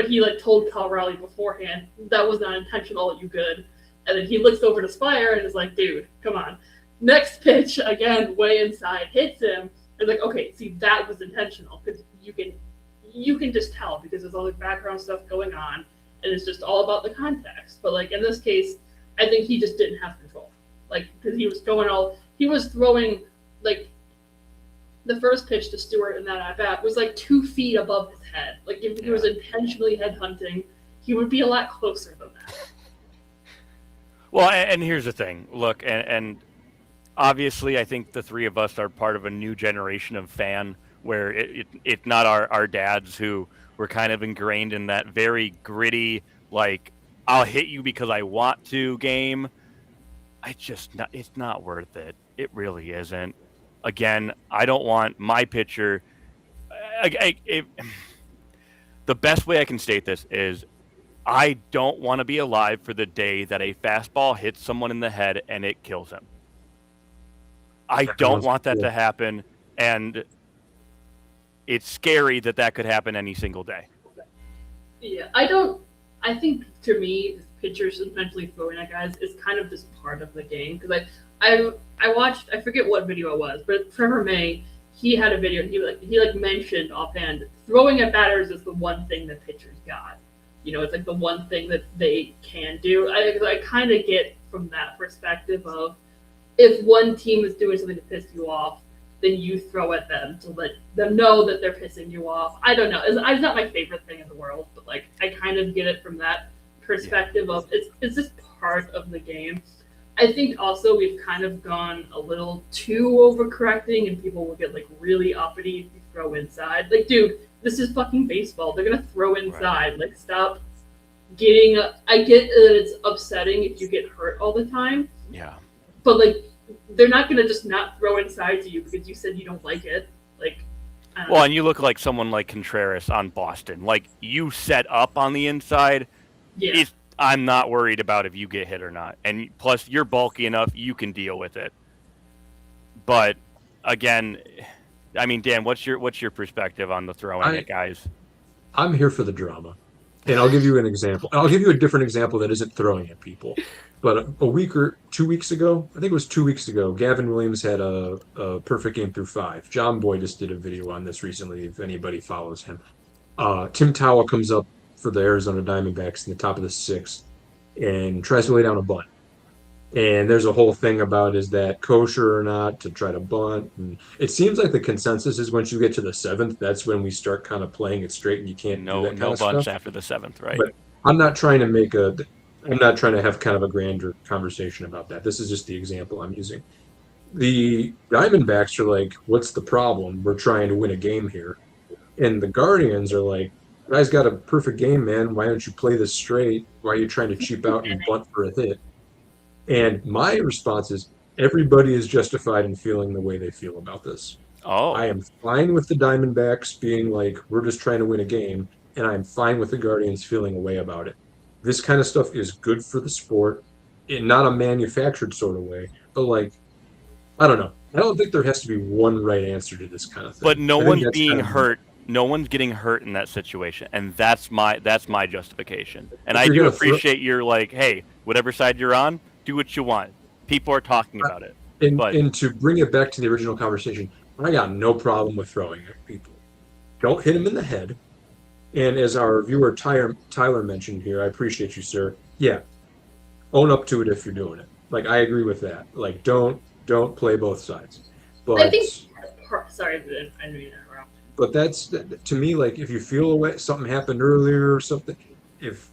[SPEAKER 2] he like told Cal Raleigh beforehand, that was not intentional, you good. And then he looks over to Spire and is like, dude, come on. Next pitch, again, way inside, hits him. And like, okay, see, that was intentional because you can just tell because there's all the background stuff going on, and it's just all about the context. But like in this case, I think he just didn't have control, like because he was throwing like the first pitch to Stewart in that at bat was like 2 feet above his head. Like if he was intentionally head hunting, he would be a lot closer than that.
[SPEAKER 3] Well, and here's the thing. Look, and obviously, I think the three of us are part of a new generation of fan where it's not our dads who were kind of ingrained in that very gritty, like, I'll hit you because I want to game. It's not worth it. It really isn't. Again, I don't want my pitcher. The best way I can state this is I don't want to be alive for the day that a fastball hits someone in the head and it kills him. I don't want that to happen, and it's scary that could happen any single day.
[SPEAKER 2] Yeah, I think to me, pitchers intentionally throwing at guys is kind of just part of the game because I watched, I forget what video it was, but Trevor May, he had a video. He mentioned offhand throwing at batters is the one thing that pitchers got. It's like the one thing that they can do. I kind of get from that perspective of if one team is doing something to piss you off, then you throw at them to let them know that they're pissing you off. I don't know. It's not my favorite thing in the world, but like I kind of get it from that perspective of it's just part of the game. I think also we've kind of gone a little too overcorrecting, and people will get like really uppity if you throw inside. Like, dude, this is fucking baseball. They're gonna throw inside. Right. Like, stop getting. I get that it's upsetting if you get hurt all the time.
[SPEAKER 3] Yeah.
[SPEAKER 2] But like, they're not gonna just not throw inside to you because you said you don't like it. Like.
[SPEAKER 3] Well, and you look like someone like Contreras on Boston. Like, you set up on the inside.
[SPEAKER 2] Yeah.
[SPEAKER 3] I'm not worried about if you get hit or not. And plus, you're bulky enough, you can deal with it. But again, I mean, Dan, what's your perspective on the throwing at guys?
[SPEAKER 1] I'm here for the drama. And I'll give you an example. I'll give you a different example that isn't throwing at people. But a week or 2 weeks ago, I think it was 2 weeks ago, Gavin Williams had a perfect game through 5. John Boy just did a video on this recently, if anybody follows him. Tim Towel comes up for the Arizona Diamondbacks in the top of the 6th and tries to lay down a bunt. And there's a whole thing about is that kosher or not to try to bunt. And it seems like the consensus is once you get to the 7th, that's when we start kind of playing it straight and you can't do that kind of
[SPEAKER 3] bunts
[SPEAKER 1] stuff.
[SPEAKER 3] After the 7th, right?
[SPEAKER 1] But I'm not trying to have kind of a grander conversation about that. This is just the example I'm using. The Diamondbacks are like, what's the problem? We're trying to win a game here. And the Guardians are like, Guy's got a perfect game, man. Why don't you play this straight? Why are you trying to cheap out and bunt for a hit? And my response is everybody is justified in feeling the way they feel about this. I
[SPEAKER 3] Oh,
[SPEAKER 1] am fine with the Diamondbacks being like, we're just trying to win a game, and I'm fine with the Guardians feeling a way about it. This kind of stuff is good for the sport in not a manufactured sort of way, but like, I don't know. I don't think there has to be one right answer to this kind of
[SPEAKER 3] but
[SPEAKER 1] thing.
[SPEAKER 3] no
[SPEAKER 1] I think
[SPEAKER 3] one's
[SPEAKER 1] that's
[SPEAKER 3] being
[SPEAKER 1] kind of
[SPEAKER 3] hurt. No one's getting hurt in that situation, and that's my justification. And
[SPEAKER 1] if
[SPEAKER 3] I
[SPEAKER 1] you're
[SPEAKER 3] do
[SPEAKER 1] gonna throw
[SPEAKER 3] appreciate your like, hey, whatever side you're on, do what you want. People are talking about it, but
[SPEAKER 1] and to bring it back to the original conversation, I got no problem with throwing at people. Don't hit them in the head. And as our viewer Tyler mentioned here, I appreciate you, sir. Yeah, own up to it if you're doing it. Like I agree with that. Like don't play both sides.
[SPEAKER 2] I
[SPEAKER 1] But
[SPEAKER 2] think. Sorry, I knew you interrupt.
[SPEAKER 1] that's to me like if you feel away something happened earlier or something, if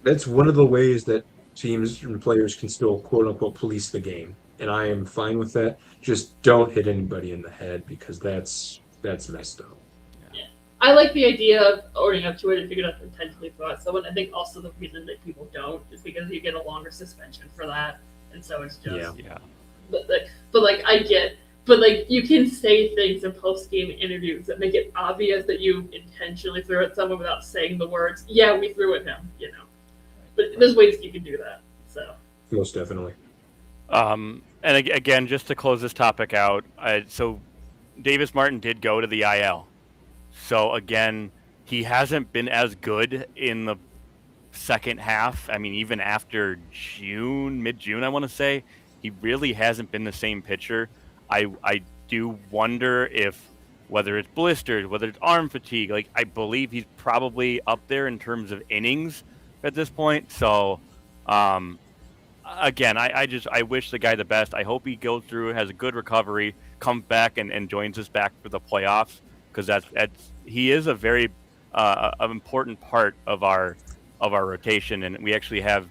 [SPEAKER 1] that's one of the ways that teams and players can still quote unquote police the game. And I am fine with that. Just don't hit anybody in the head because that's messed up.
[SPEAKER 2] Yeah. I like the idea of owning up to it if you're gonna intentionally throw at someone. I think also the reason that people don't is because you get a longer suspension for that, and so it's just.
[SPEAKER 1] Yeah.
[SPEAKER 3] yeah.
[SPEAKER 2] But like I get, but like you can say things in post game interviews that make it obvious that you intentionally threw at someone without saying the words. Yeah, we threw at him. You know, but there's ways you can do that. So.
[SPEAKER 1] Most definitely.
[SPEAKER 3] And again, just to close this topic out, so Davis Martin did go to the IL. So again, he hasn't been as good in the second half. I mean, even after June, mid-June, I want to say, he really hasn't been the same pitcher. I do wonder if whether it's blisters, whether it's arm fatigue. Like I believe he's probably up there in terms of innings at this point. So again, I wish the guy the best. I hope he goes through, has a good recovery, comes back and joins us back for the playoffs because that's he is a very an important part of our rotation, and we actually have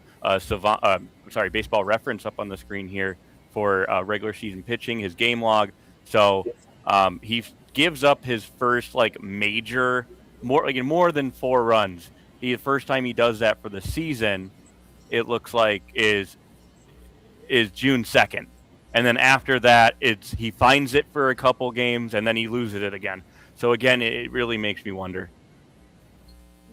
[SPEAKER 3] Baseball Reference up on the screen here for regular season pitching, his game log. So he gives up his first like major more than 4 runs. The first time he does that for the season, it looks like is June 2nd. And then after that, he finds it for a couple games and then he loses it again. So again, it really makes me wonder.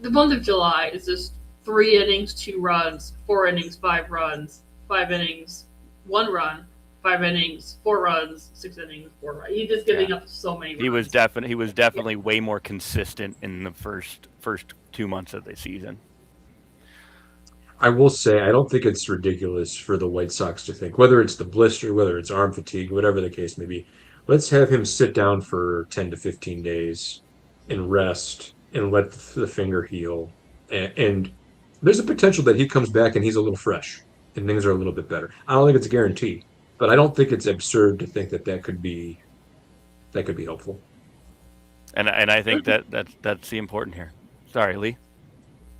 [SPEAKER 2] The month of July is just 3 innings, 2 runs, 4 innings, 5 runs, 5 innings, 1 run, 5 innings, 4 runs, 6 innings, 4 runs. He's just giving up so many runs.
[SPEAKER 3] He was definitely way more consistent in the first 2 months of the season.
[SPEAKER 1] I will say I don't think it's ridiculous for the White Sox to think, whether it's the blister, whether it's arm fatigue, whatever the case may be, let's have him sit down for 10 to 15 days and rest and let the finger heal. And there's a potential that he comes back and he's a little fresh and things are a little bit better. I don't think it's a guarantee, but I don't think it's absurd to think that could be helpful.
[SPEAKER 3] And I think that's the important here. Sorry, Lee.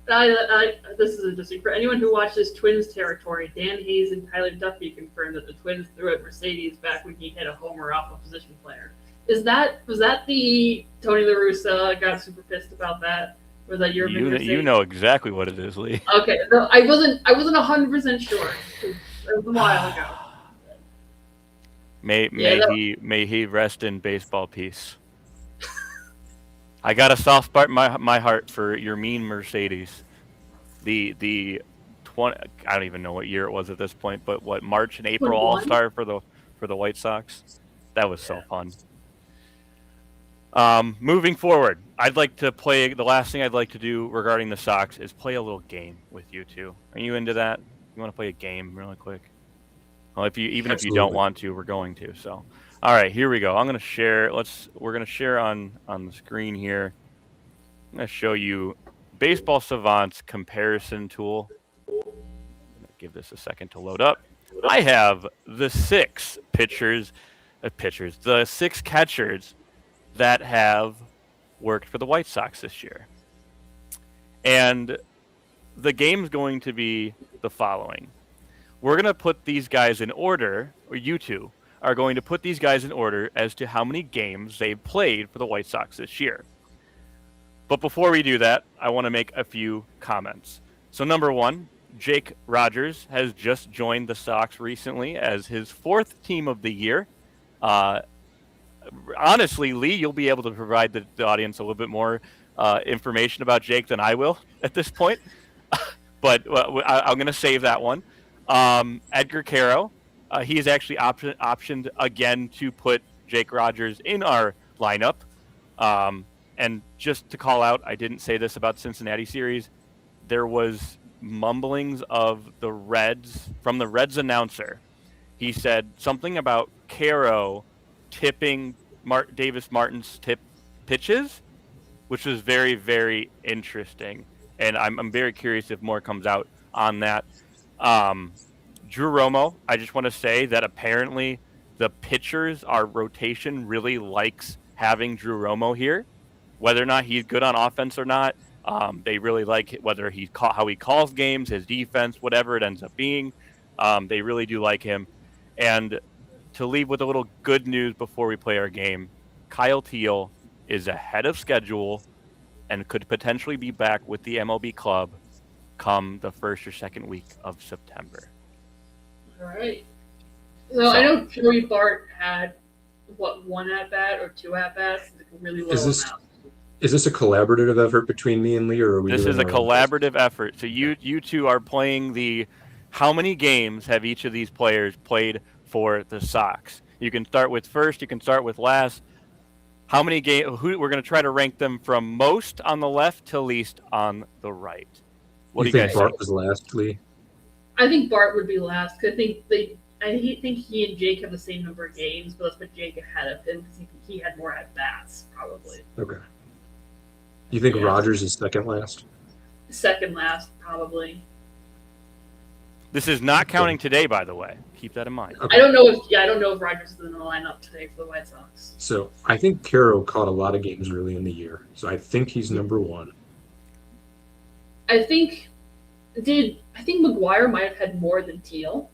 [SPEAKER 2] This is interesting. For anyone who watches Twins territory, Dan Hayes and Tyler Duffy confirmed that the Twins threw at Mercedes back when he hit a homer off a position player. Was that the Tony La Russa got super pissed about that? Was that your
[SPEAKER 3] you know exactly what it is, Lee.
[SPEAKER 2] Okay, no, I wasn't 100% sure. It was a while ago.
[SPEAKER 3] May he rest in baseball peace. I got a soft spot in my heart for your mean Mercedes. The 20, I don't even know what year it was at this point, but what March and April
[SPEAKER 2] 21?
[SPEAKER 3] All-Star for the White Sox. That was so fun. Moving forward, I'd like to play. The last thing I'd like to do regarding the Sox is play a little game with you two. Are you into that? You want to play a game really quick? Well, if you don't want to, we're going to. So, all right, here we go. I'm going to share. We're going to share on the screen here. I'm going to show you Baseball Savant's comparison tool. I'm going to give this a second to load up. I have the 6 the 6 catchers that have worked for the White Sox this year. And the game's going to be the following. We're going to put these guys in order, or you two are going to put these guys in order as to how many games they've played for the White Sox this year. But before we do that, I want to make a few comments. So number one, Jake Rogers has just joined the Sox recently as his 4th team of the year. Uh, Honestly, Lee, you'll be able to provide the audience a little bit more information about Jake than I will at this point. But I'm going to save that one. Edgar Caro, he is actually optioned again to put Jake Rogers in our lineup. And just to call out, I didn't say this about Cincinnati series. There was mumblings of the Reds from the Reds announcer. He said something about Caro tipping Davis Martin's pitches, which was very, very interesting. And I'm very curious if more comes out on that. Drew Romo, I just want to say that apparently the pitchers, our rotation really likes having Drew Romo here. Whether or not he's good on offense or not, they really like it, whether how he calls games, his defense, whatever it ends up being. They really do like him. And to leave with a little good news before we play our game, Kyle Teal is ahead of schedule and could potentially be back with the MLB club come the 1st or 2nd week of September.
[SPEAKER 2] All right. So I know Joey Bart had, 1 at-bat or 2 at-bats? Really low amount.
[SPEAKER 1] Is this a collaborative effort between me and Lee, or are we?
[SPEAKER 3] This is a collaborative effort. So you two are playing the how many games have each of these players played for the Sox? You can start with first. You can start with last. How many games? We're going to try to rank them from most on the left to least on the right. What do you guys think?
[SPEAKER 1] Bart was last, Lee?
[SPEAKER 2] I think Bart would be last because I think he and Jake have the same number of games, but let's put Jake ahead of him because he had more at bats probably.
[SPEAKER 1] Okay. You think Rogers is second last?
[SPEAKER 2] Second last, probably.
[SPEAKER 3] This is not counting today, by the way. Keep that in mind.
[SPEAKER 2] Okay. I don't know if Rogers is in the lineup today for the White Sox.
[SPEAKER 1] So I think Caro caught a lot of games early in the year, so I think he's number 1.
[SPEAKER 2] I think McGuire might have had more than Teal.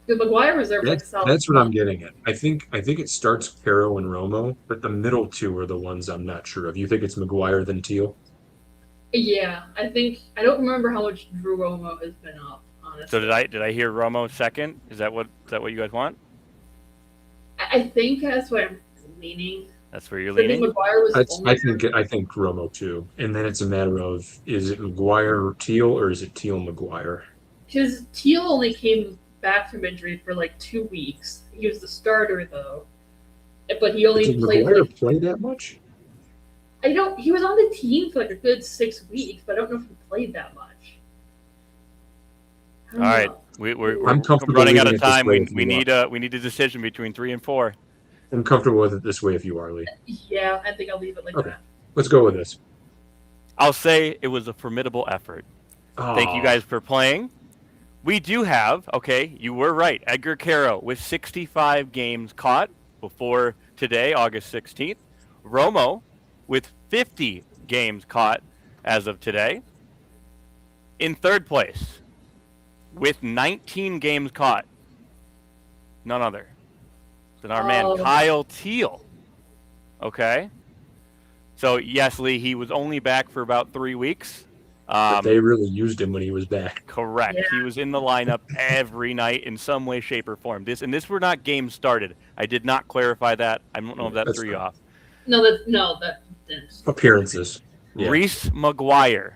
[SPEAKER 2] Because McGuire was there for solid.
[SPEAKER 1] That's what I'm getting at. I think it starts Caro and Romo, but the middle 2 are the ones I'm not sure of. You think it's McGuire then Teal?
[SPEAKER 2] Yeah, I don't remember how much Drew Romo has been up, honestly.
[SPEAKER 3] So did I hear Romo second? Is that what you guys want?
[SPEAKER 2] I think that's what I'm leaning.
[SPEAKER 3] That's where you're leaning.
[SPEAKER 1] I think Romo too, and then it's a matter of is it McGuire or Teal, or is it Teal McGuire?
[SPEAKER 2] Because Teal only came back from injury for 2 weeks. He was the starter though, but he only played.
[SPEAKER 1] Did McGuire play that much?
[SPEAKER 2] He was on the team for a good 6 weeks, but I don't know if he played that much.
[SPEAKER 3] All right, we're running out of time. We need a decision between 3 and 4.
[SPEAKER 1] I'm comfortable with it this way if you are, Lee.
[SPEAKER 2] Yeah, I think I'll leave it like that.
[SPEAKER 1] Let's go with this.
[SPEAKER 3] I'll say it was a formidable effort. Thank you guys for playing. We do have, you were right, Edgar Caro with 65 games caught before today, August 16th. Romo with 50 games caught as of today. In 3rd place with 19 games caught, none other than our man Kyle Teal. Okay? So, yes, Lee, he was only back for about 3 weeks.
[SPEAKER 1] But they really used him when he was back.
[SPEAKER 3] Correct. Yeah. He was in the lineup every night in some way, shape, or form. This were not games started. I did not clarify that. I don't know if that threw you off.
[SPEAKER 2] No, that didn't.
[SPEAKER 1] Appearances.
[SPEAKER 3] Yeah. Reese McGuire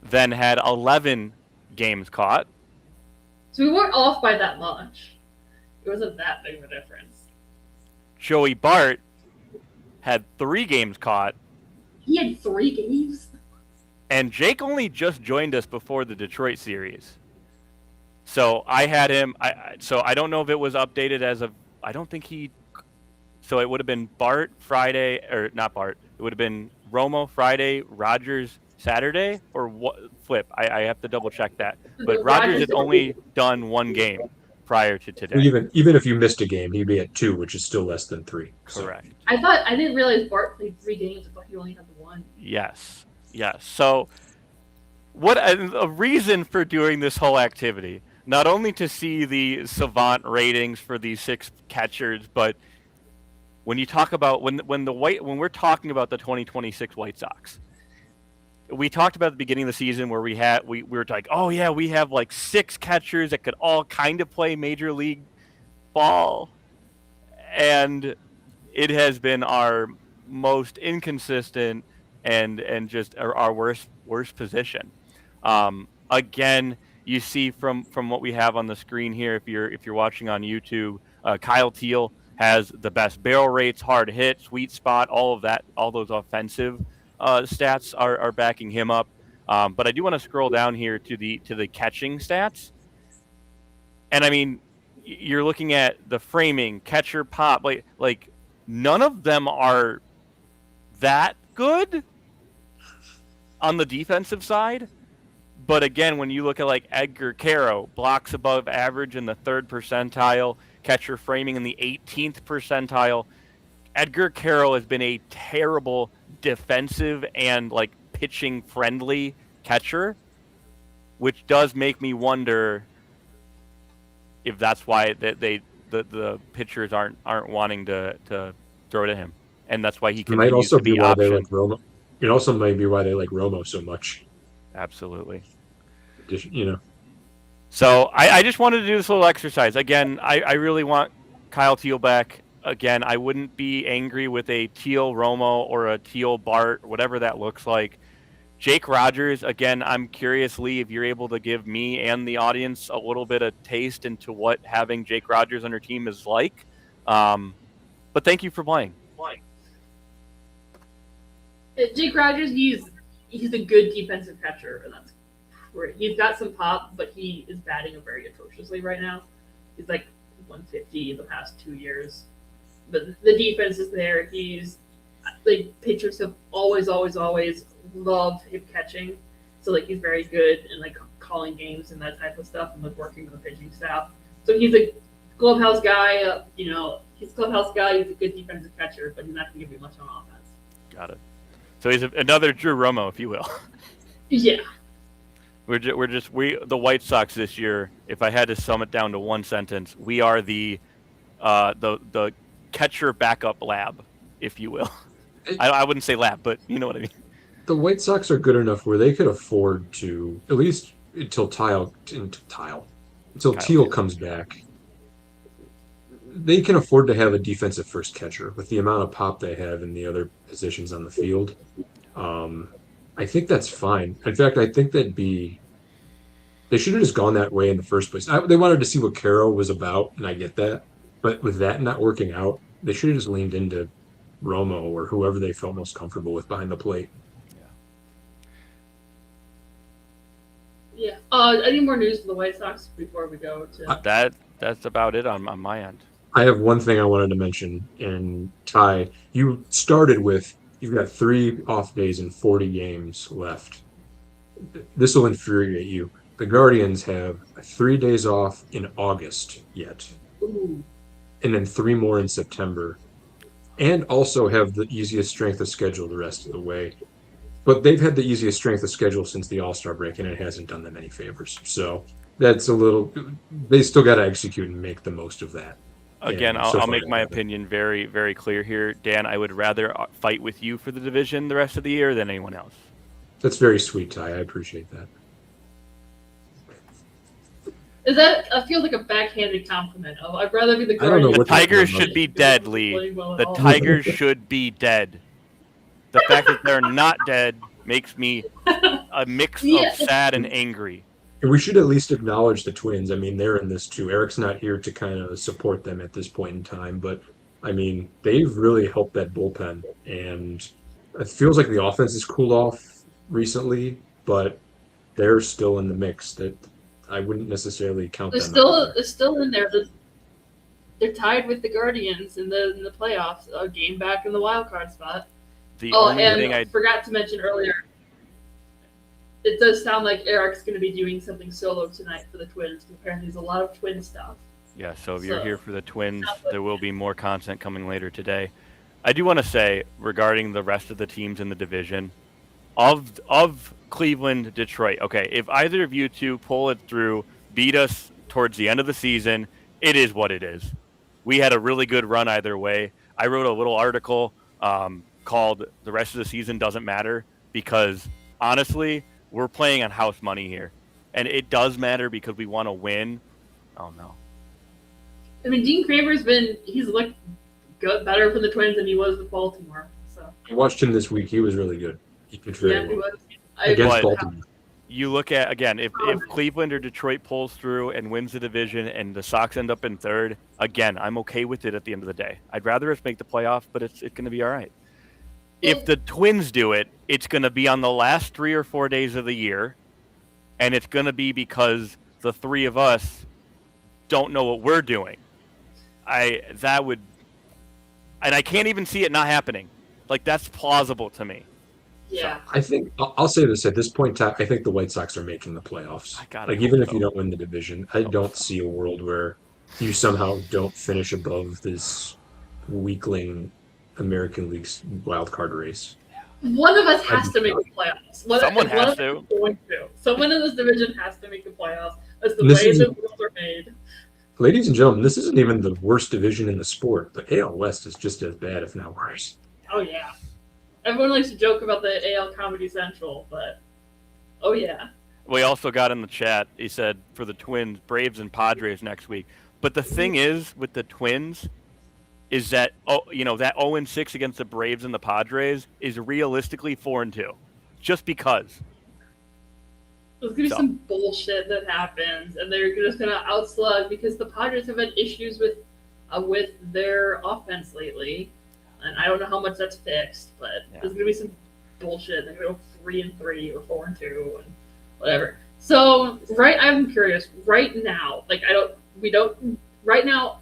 [SPEAKER 3] then had 11 games caught.
[SPEAKER 2] So we weren't off by that much. It wasn't that big of a difference.
[SPEAKER 3] Joey Bart had 3 games caught.
[SPEAKER 2] He had 3 games?
[SPEAKER 3] And Jake only just joined us before the Detroit series. So I had him. So I don't know if it was updated as of. I don't think he. So it would have been Bart Friday, or not Bart. It would have been Romo Friday, Rogers Saturday, or what? Flip. I have to double check that. But Rogers had only done 1 game prior to today.
[SPEAKER 1] Even if you missed a game, he'd be at 2, which is still less than 3.
[SPEAKER 3] Correct.
[SPEAKER 2] So. I didn't realize Bart played 3 games. I thought he only had the 1.
[SPEAKER 3] Yes. Yes. So, what a reason for doing this whole activity? Not only to see the savant ratings for these 6 catchers, but when you talk about when we're talking about the 2026 White Sox, we talked about at the beginning of the season where we were like, oh yeah, we have like 6 catchers that could all kind of play major league ball, and it has been our most inconsistent and just our worst position. Again, you see from what we have on the screen here, if you're watching on YouTube, Kyle Teal has the best barrel rates, hard hit, sweet spot, all of that, all those offensive stats are backing him up. But I do want to scroll down here to the catching stats, and I mean, you're looking at the framing, catcher pop, like none of them are that good on the defensive side. But again, when you look at like Edgar Caro, blocks above average in the 3rd percentile, catcher framing in the 18th percentile. Edgar Caro has been a terrible defensive and like pitching friendly catcher, which does make me wonder if that's why the pitchers aren't wanting to throw to him, and that's why he
[SPEAKER 1] It might
[SPEAKER 3] continues
[SPEAKER 1] also
[SPEAKER 3] to
[SPEAKER 1] be
[SPEAKER 3] be
[SPEAKER 1] why they
[SPEAKER 3] option.
[SPEAKER 1] like Romo. It also might be why they like Romo so much.
[SPEAKER 3] Absolutely.
[SPEAKER 1] You know,
[SPEAKER 3] So I just wanted to do this little exercise. Again, I really want Kyle Teal back. Again, I wouldn't be angry with a Teal Romo or a Teal Bart, whatever that looks like. Jake Rogers, again, I'm curious, Lee, if you're able to give me and the audience a little bit of taste into what having Jake Rogers on your team is like. But thank you for playing.
[SPEAKER 2] Jake Rogers, he's a good defensive catcher, and that's great. He's got some pop, but he is batting very atrociously right now. He's like 150 in the past 2 years, but the defense is there. He's like pitchers have always loved him catching, so like he's very good in like calling games and that type of stuff, and like working with the pitching staff. So he's a clubhouse guy. He's a clubhouse guy. He's a good defensive catcher, but he's not going to give you much on offense.
[SPEAKER 3] Got it. So he's another Drew Romo, if you will.
[SPEAKER 2] Yeah.
[SPEAKER 3] We the White Sox this year. If I had to sum it down to one sentence, we are the catcher backup lab, if you will. I wouldn't say lab, but you know what I mean.
[SPEAKER 1] the White Sox are good enough where they could afford to, at least until Teal comes back. They can afford to have a defensive first catcher with the amount of pop they have in the other positions on the field. I think that's fine. In fact, I think they should have just gone that way in the first place. They wanted to see what Caro was about, and I get that. But with that not working out, they should have just leaned into Romo or whoever they felt most comfortable with behind the plate.
[SPEAKER 2] Yeah. Any more news for the White Sox before we go to
[SPEAKER 3] That's about it on my end.
[SPEAKER 1] I have one thing I wanted to mention. And Ty, you started with you've got 3 off days and 40 games left. This will infuriate you. The Guardians have 3 days off in August yet,
[SPEAKER 2] Ooh.
[SPEAKER 1] and then 3 more in September, and also have the easiest strength of schedule the rest of the way. But they've had the easiest strength of schedule since the All-Star break, and it hasn't done them any favors. So that's a little. They still got to execute and make the most of that.
[SPEAKER 3] Again,
[SPEAKER 1] And so
[SPEAKER 3] I'll
[SPEAKER 1] far
[SPEAKER 3] make
[SPEAKER 1] they
[SPEAKER 3] my
[SPEAKER 1] haven't.
[SPEAKER 3] opinion very, very clear here. Dan, I would rather fight with you for the division the rest of the year than anyone else.
[SPEAKER 1] That's very sweet, Ty. I appreciate that.
[SPEAKER 2] I feel like a backhanded compliment. I'd rather be the
[SPEAKER 1] I don't know
[SPEAKER 2] Guardians.
[SPEAKER 3] The
[SPEAKER 1] what that's
[SPEAKER 3] Tigers
[SPEAKER 1] about.
[SPEAKER 3] should be dead, Lee.
[SPEAKER 2] Playing well at
[SPEAKER 3] The
[SPEAKER 2] all.
[SPEAKER 3] Tigers should be dead. The fact that they're not dead makes me a mix
[SPEAKER 2] Yeah.
[SPEAKER 3] of sad and angry.
[SPEAKER 1] And we should at least acknowledge the Twins. I mean, they're in this too. Eric's not here to kind of support them at this point in time, but I mean, they've really helped that bullpen. And it feels like the offense has cooled off recently, but they're still in the mix. That I wouldn't necessarily count
[SPEAKER 2] They're
[SPEAKER 1] them
[SPEAKER 2] still
[SPEAKER 1] out.
[SPEAKER 2] they're still in there. They're tied with the Guardians in the playoffs. A game back in the wild card spot.
[SPEAKER 3] The
[SPEAKER 2] Oh,
[SPEAKER 3] only
[SPEAKER 2] and
[SPEAKER 3] thing
[SPEAKER 2] I forgot to mention earlier. It does sound like Eric's going to be doing something solo tonight for the Twins. Apparently, there's a lot of Twin stuff.
[SPEAKER 3] Yeah, so if you're
[SPEAKER 2] So-
[SPEAKER 3] here for the Twins, there will be more content coming later today. I do want to say regarding the rest of the teams in the division of Cleveland, Detroit. Okay, if either of you two pull it through, beat us towards the end of the season, it is what it is. We had a really good run either way. I wrote a little article called "The Rest of the Season Doesn't Matter" because honestly, we're playing on house money here, and it does matter because we want to win. Oh no.
[SPEAKER 2] I mean, Dean Kramer's he's looked good, better for the Twins than he was with Baltimore. So
[SPEAKER 1] I watched him this week. He was really good. He pitched
[SPEAKER 2] yeah,
[SPEAKER 1] very
[SPEAKER 2] he
[SPEAKER 1] well
[SPEAKER 2] was.
[SPEAKER 1] against
[SPEAKER 3] But
[SPEAKER 1] Baltimore.
[SPEAKER 3] you look at again if Cleveland or Detroit pulls through and wins the division and the Sox end up in third, again, I'm okay with it at the end of the day. I'd rather us make the playoffs, but it's going to be all right. If the Twins do it, it's going to be on the last 3 or 4 days of the year, and it's going to be because the three of us don't know what we're doing. And I can't even see it not happening. Like, that's plausible to me.
[SPEAKER 2] Yeah.
[SPEAKER 1] I think I'll say this at this point in time. I think the White Sox are making the playoffs. Like even if you don't win the division, I don't see a world where you somehow don't finish above this weakling American League's wild card race.
[SPEAKER 2] One of us has to make the playoffs.
[SPEAKER 3] Someone has to.
[SPEAKER 2] Someone in this division has to make the playoffs. That's the way the rules are made.
[SPEAKER 1] Ladies and gentlemen, this isn't even the worst division in the sport. The AL West is just as bad, if not worse.
[SPEAKER 2] Oh yeah. Everyone likes to joke about the AL Comedy Central, but oh yeah.
[SPEAKER 3] We also got in the chat, he said, for the Twins, Braves and Padres next week. But the thing is, with the Twins, is that, that 0-6 against the Braves and the Padres is realistically 4-2. Just because.
[SPEAKER 2] There's going to be some bullshit that happens, and they're just going to outslug because the Padres have had issues with their offense lately. And I don't know how much that's fixed, but there's going to be some bullshit. They're going to go 3-3 or 4-2 and whatever. So, I'm curious. Right now, right now,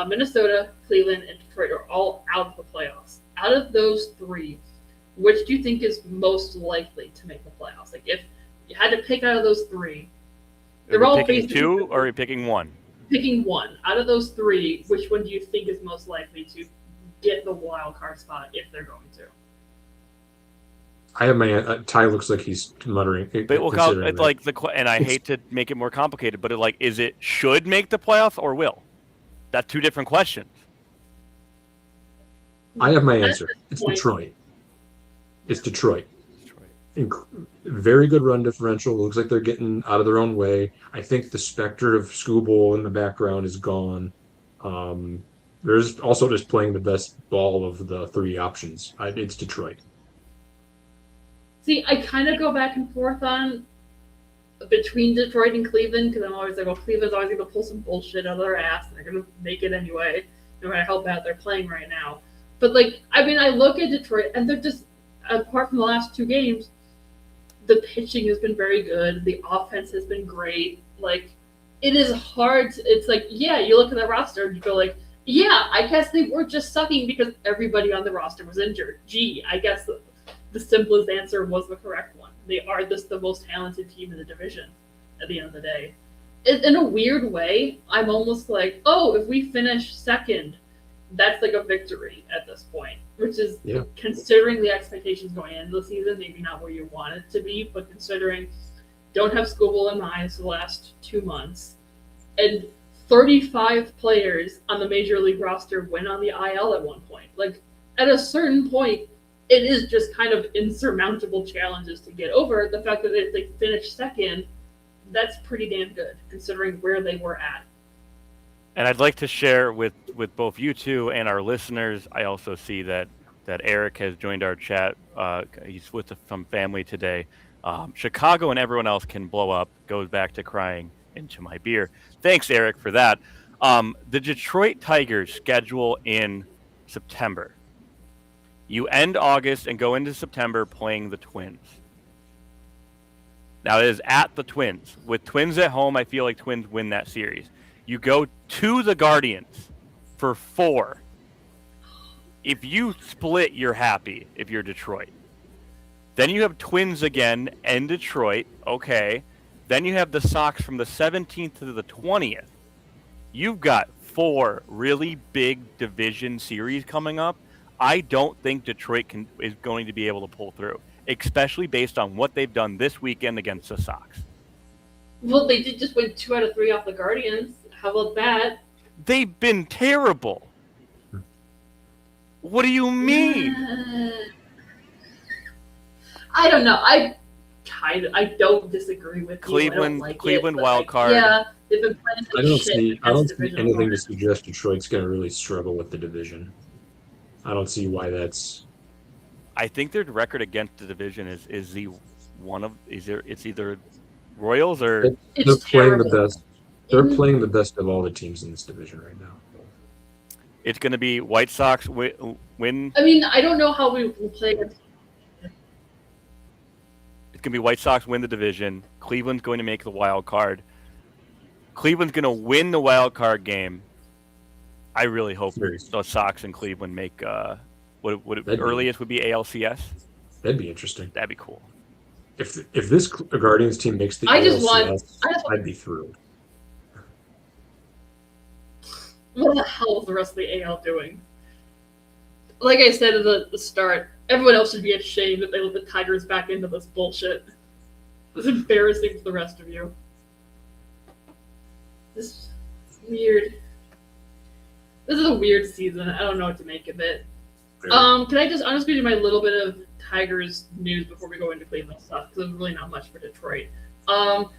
[SPEAKER 2] Minnesota, Cleveland, and Detroit are all out of the playoffs. Out of those three, which do you think is most likely to make the playoffs? Like, if you had to pick out of those three, they're all
[SPEAKER 3] picking two, or are you picking one?
[SPEAKER 2] Picking one. Out of those three, which one do you think is most likely to get the wild card spot if they're going to?
[SPEAKER 1] I have my Ty looks like he's muttering.
[SPEAKER 3] But it's like and I hate to make it more complicated, but is it should make the playoffs or will? That's two different questions.
[SPEAKER 1] I have my answer. It's Detroit. It's Detroit. Very good run differential. Looks like they're getting out of their own way. I think the specter of Skubal in the background is gone. There's also just playing the best ball of the three options. It's Detroit.
[SPEAKER 2] See, I kind of go back and forth on between Detroit and Cleveland because I'm always like, well, Cleveland's always going to pull some bullshit out of their ass and they're going to make it anyway, no matter how bad they're playing right now. But, I look at Detroit and they're just, apart from the last two games, the pitching has been very good. The offense has been great. It is hard. It's you look at the roster and you go yeah, I guess they were just sucking because everybody on the roster was injured. Gee, I guess the simplest answer was the correct one. They are the most talented team in the division at the end of the day. In a weird way, I'm almost if we finish second, that's a victory at this point, which is considering the expectations going into the season, maybe not where you want it to be, but considering don't have Skubal and Mize the last 2 months, and 35 players on the major league roster went on the IL at one point. At a certain point, it is just kind of insurmountable challenges to get over. The fact that they finished second, that's pretty damn good considering where they were at.
[SPEAKER 3] And I'd like to share with both you two and our listeners, I also see that Eric has joined our chat. He's with some family today. Chicago and everyone else can blow up, goes back to crying into my beer. Thanks, Eric, for that. The Detroit Tigers schedule in September. You end August and go into September playing the Twins. Now, it is at the Twins. With Twins at home, I feel like Twins win that series. You go to the Guardians for 4. If you split, you're happy if you're Detroit. Then you have Twins again and Detroit. Okay. Then you have the Sox from the 17th to the 20th. You've got 4 really big division series coming up. I don't think Detroit is going to be able to pull through, especially based on what they've done this weekend against the Sox.
[SPEAKER 2] Well, they did just win 2 out of 3 off the Guardians. How about that?
[SPEAKER 3] They've been terrible. What do you mean?
[SPEAKER 2] I don't know. I don't disagree with you. I don't
[SPEAKER 3] Cleveland,
[SPEAKER 2] like
[SPEAKER 3] Cleveland
[SPEAKER 2] it,
[SPEAKER 3] wild card.
[SPEAKER 2] Yeah, they've been playing like shit
[SPEAKER 1] I
[SPEAKER 2] against
[SPEAKER 1] don't see
[SPEAKER 2] division
[SPEAKER 1] anything to
[SPEAKER 2] opponents.
[SPEAKER 1] suggest Detroit's going to really struggle with the division. I don't see why that's.
[SPEAKER 3] I think their record against the division is it's either Royals or
[SPEAKER 1] They're
[SPEAKER 2] It's
[SPEAKER 1] playing the
[SPEAKER 2] terrible.
[SPEAKER 1] best. They're playing the best of all the teams in this division right now.
[SPEAKER 3] it's going to be White Sox win.
[SPEAKER 2] I mean, I don't know how we will play against.
[SPEAKER 3] It's going to be White Sox win the division. Cleveland's going to make the wild card. Cleveland's going to win the wild card game. I really hope the Sox and Cleveland make what earliest would be ALCS.
[SPEAKER 1] That'd be interesting.
[SPEAKER 3] That'd be cool.
[SPEAKER 1] If this Guardians team makes the ALCS, I'd be thrilled.
[SPEAKER 2] What the hell is the rest of the AL doing? Like I said at the start, everyone else should be ashamed that they let the Tigers back into this bullshit. It's embarrassing for the rest of you. This is weird. This is a weird season. I don't know what to make of it. Can I just honestly do my little bit of Tigers news before we go into Cleveland stuff? Because there's really not much for Detroit.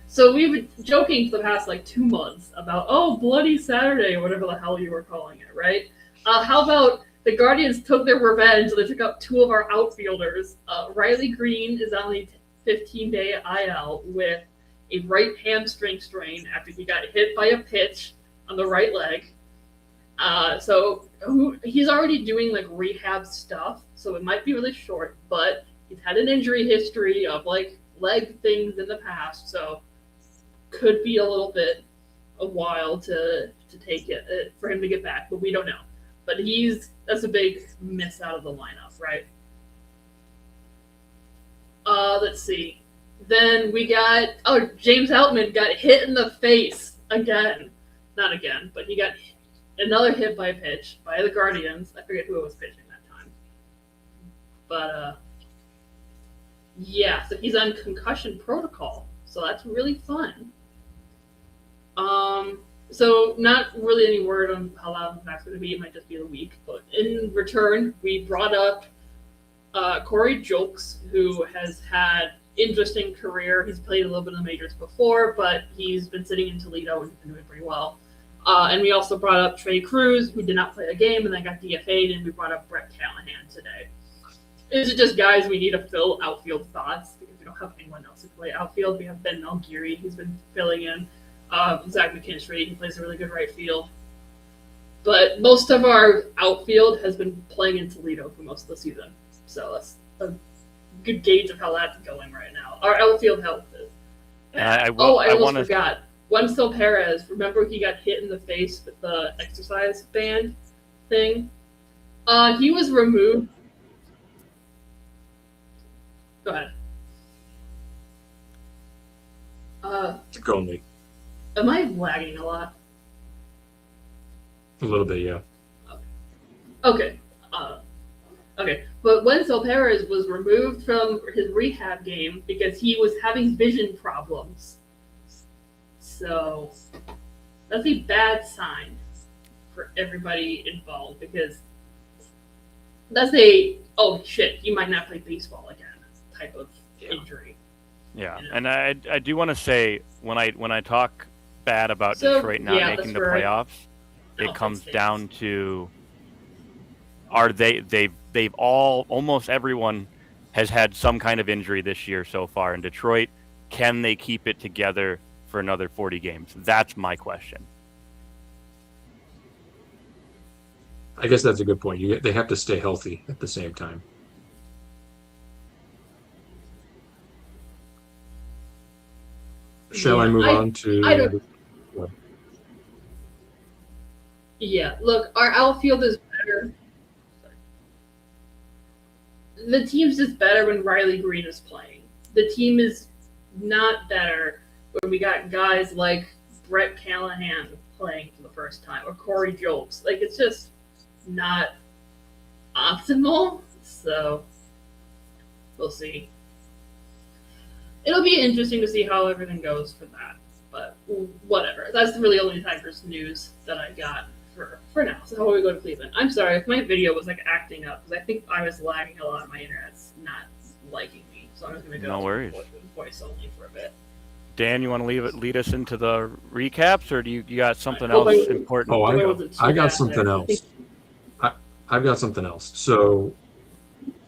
[SPEAKER 2] So we've been joking for the past 2 months about Bloody Saturday or whatever the hell you were calling it, right? How about the Guardians took their revenge? They took out 2 of our outfielders. Riley Green is on the 15-day IL with a right hamstring strain after he got hit by a pitch on the right leg. So he's already doing rehab stuff, so it might be really short, but he's had an injury history of leg things in the past, so could be a little bit a while to take it for him to get back, but we don't know. But that's a big miss out of the lineup, right? Let's see. Then we got James Outman got hit in the face again. Not again, but he got another hit by a pitch by the Guardians. I forget who it was pitching that time. But yeah, so he's on concussion protocol. So that's really fun. So not really any word on how long that's going to be. It might just be a week. But in return, we brought up Corey Julks, who has had interesting career. He's played a little bit in the majors before, but he's been sitting in Toledo and been doing pretty well. And we also brought up Trey Cruz, who did not play a game and then got DFA'd, and we brought up Brett Callahan today. Is it just guys we need to fill outfield spots because we don't have anyone else to play outfield? We have Ben Malgiri, who's been filling in. Zach McKinstry, he plays a really good right field. But most of our outfield has been playing in Toledo for most of the season. So that's a good gauge of how that's going right now. Our outfield health is. I almost forgot. Wenzel Perez, remember he got hit in the face with the exercise band thing? He was removed. Go ahead.
[SPEAKER 1] Go on, Lee.
[SPEAKER 2] Am I lagging a lot?
[SPEAKER 1] A little bit, yeah.
[SPEAKER 2] Okay. Okay. But Wenzel Perez was removed from his rehab game because he was having vision problems. So that's a bad sign for everybody involved because that's oh shit, he might not play baseball again type of injury.
[SPEAKER 3] Yeah, you know? And I do want to say when I talk bad about Detroit not making the playoffs, it comes down to they've almost everyone has had some kind of injury this year so far in Detroit. Can they keep it together for another 40 games? That's my question.
[SPEAKER 1] I guess that's a good point. They have to stay healthy at the same time. Shall I move on to?
[SPEAKER 2] Yeah, look, our outfield is better. The team's just better when Riley Green is playing. The team is not better when we got guys like Brett Callahan playing for the first time or Corey Julks. It's just not optimal. So we'll see. It'll be interesting to see how everything goes for that. But whatever. That's really only Tigers news that I got for now. So how will we go to Cleveland? I'm sorry if my video was acting up because I think I was lagging a lot. My internet's not liking me. so I'm just going to
[SPEAKER 3] No
[SPEAKER 2] go
[SPEAKER 3] worries.
[SPEAKER 2] voice only for a bit.
[SPEAKER 3] Dan, you want to lead us into the recaps, or do you got something
[SPEAKER 2] Hope
[SPEAKER 3] else
[SPEAKER 2] I-
[SPEAKER 3] important?
[SPEAKER 1] Oh,
[SPEAKER 2] hope
[SPEAKER 1] I
[SPEAKER 2] wasn't too
[SPEAKER 1] I got
[SPEAKER 2] bad
[SPEAKER 1] something
[SPEAKER 2] there.
[SPEAKER 1] else. I've got something else. So,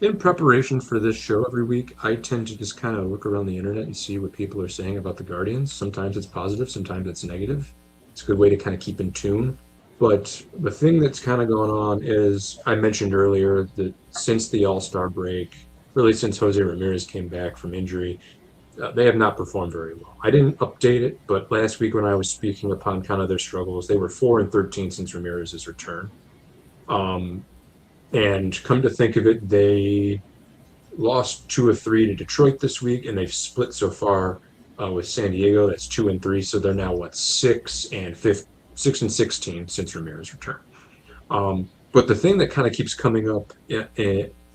[SPEAKER 1] in preparation for this show every week, I tend to just kind of look around the internet and see what people are saying about the Guardians. Sometimes it's positive, sometimes it's negative. It's a good way to kind of keep in tune. But the thing that's kind of going on is I mentioned earlier that since the All-Star break, really since Jose Ramirez came back from injury, they have not performed very well. I didn't update it, but last week when I was speaking upon kind of their struggles, they were 4-13 since Ramirez's return. Um, and come to think of it, they lost 2 of 3 to Detroit this week, and they've split so far with San Diego. That's 2-3, so they're now what 6-16 since Ramirez's return. But the thing that kind of keeps coming up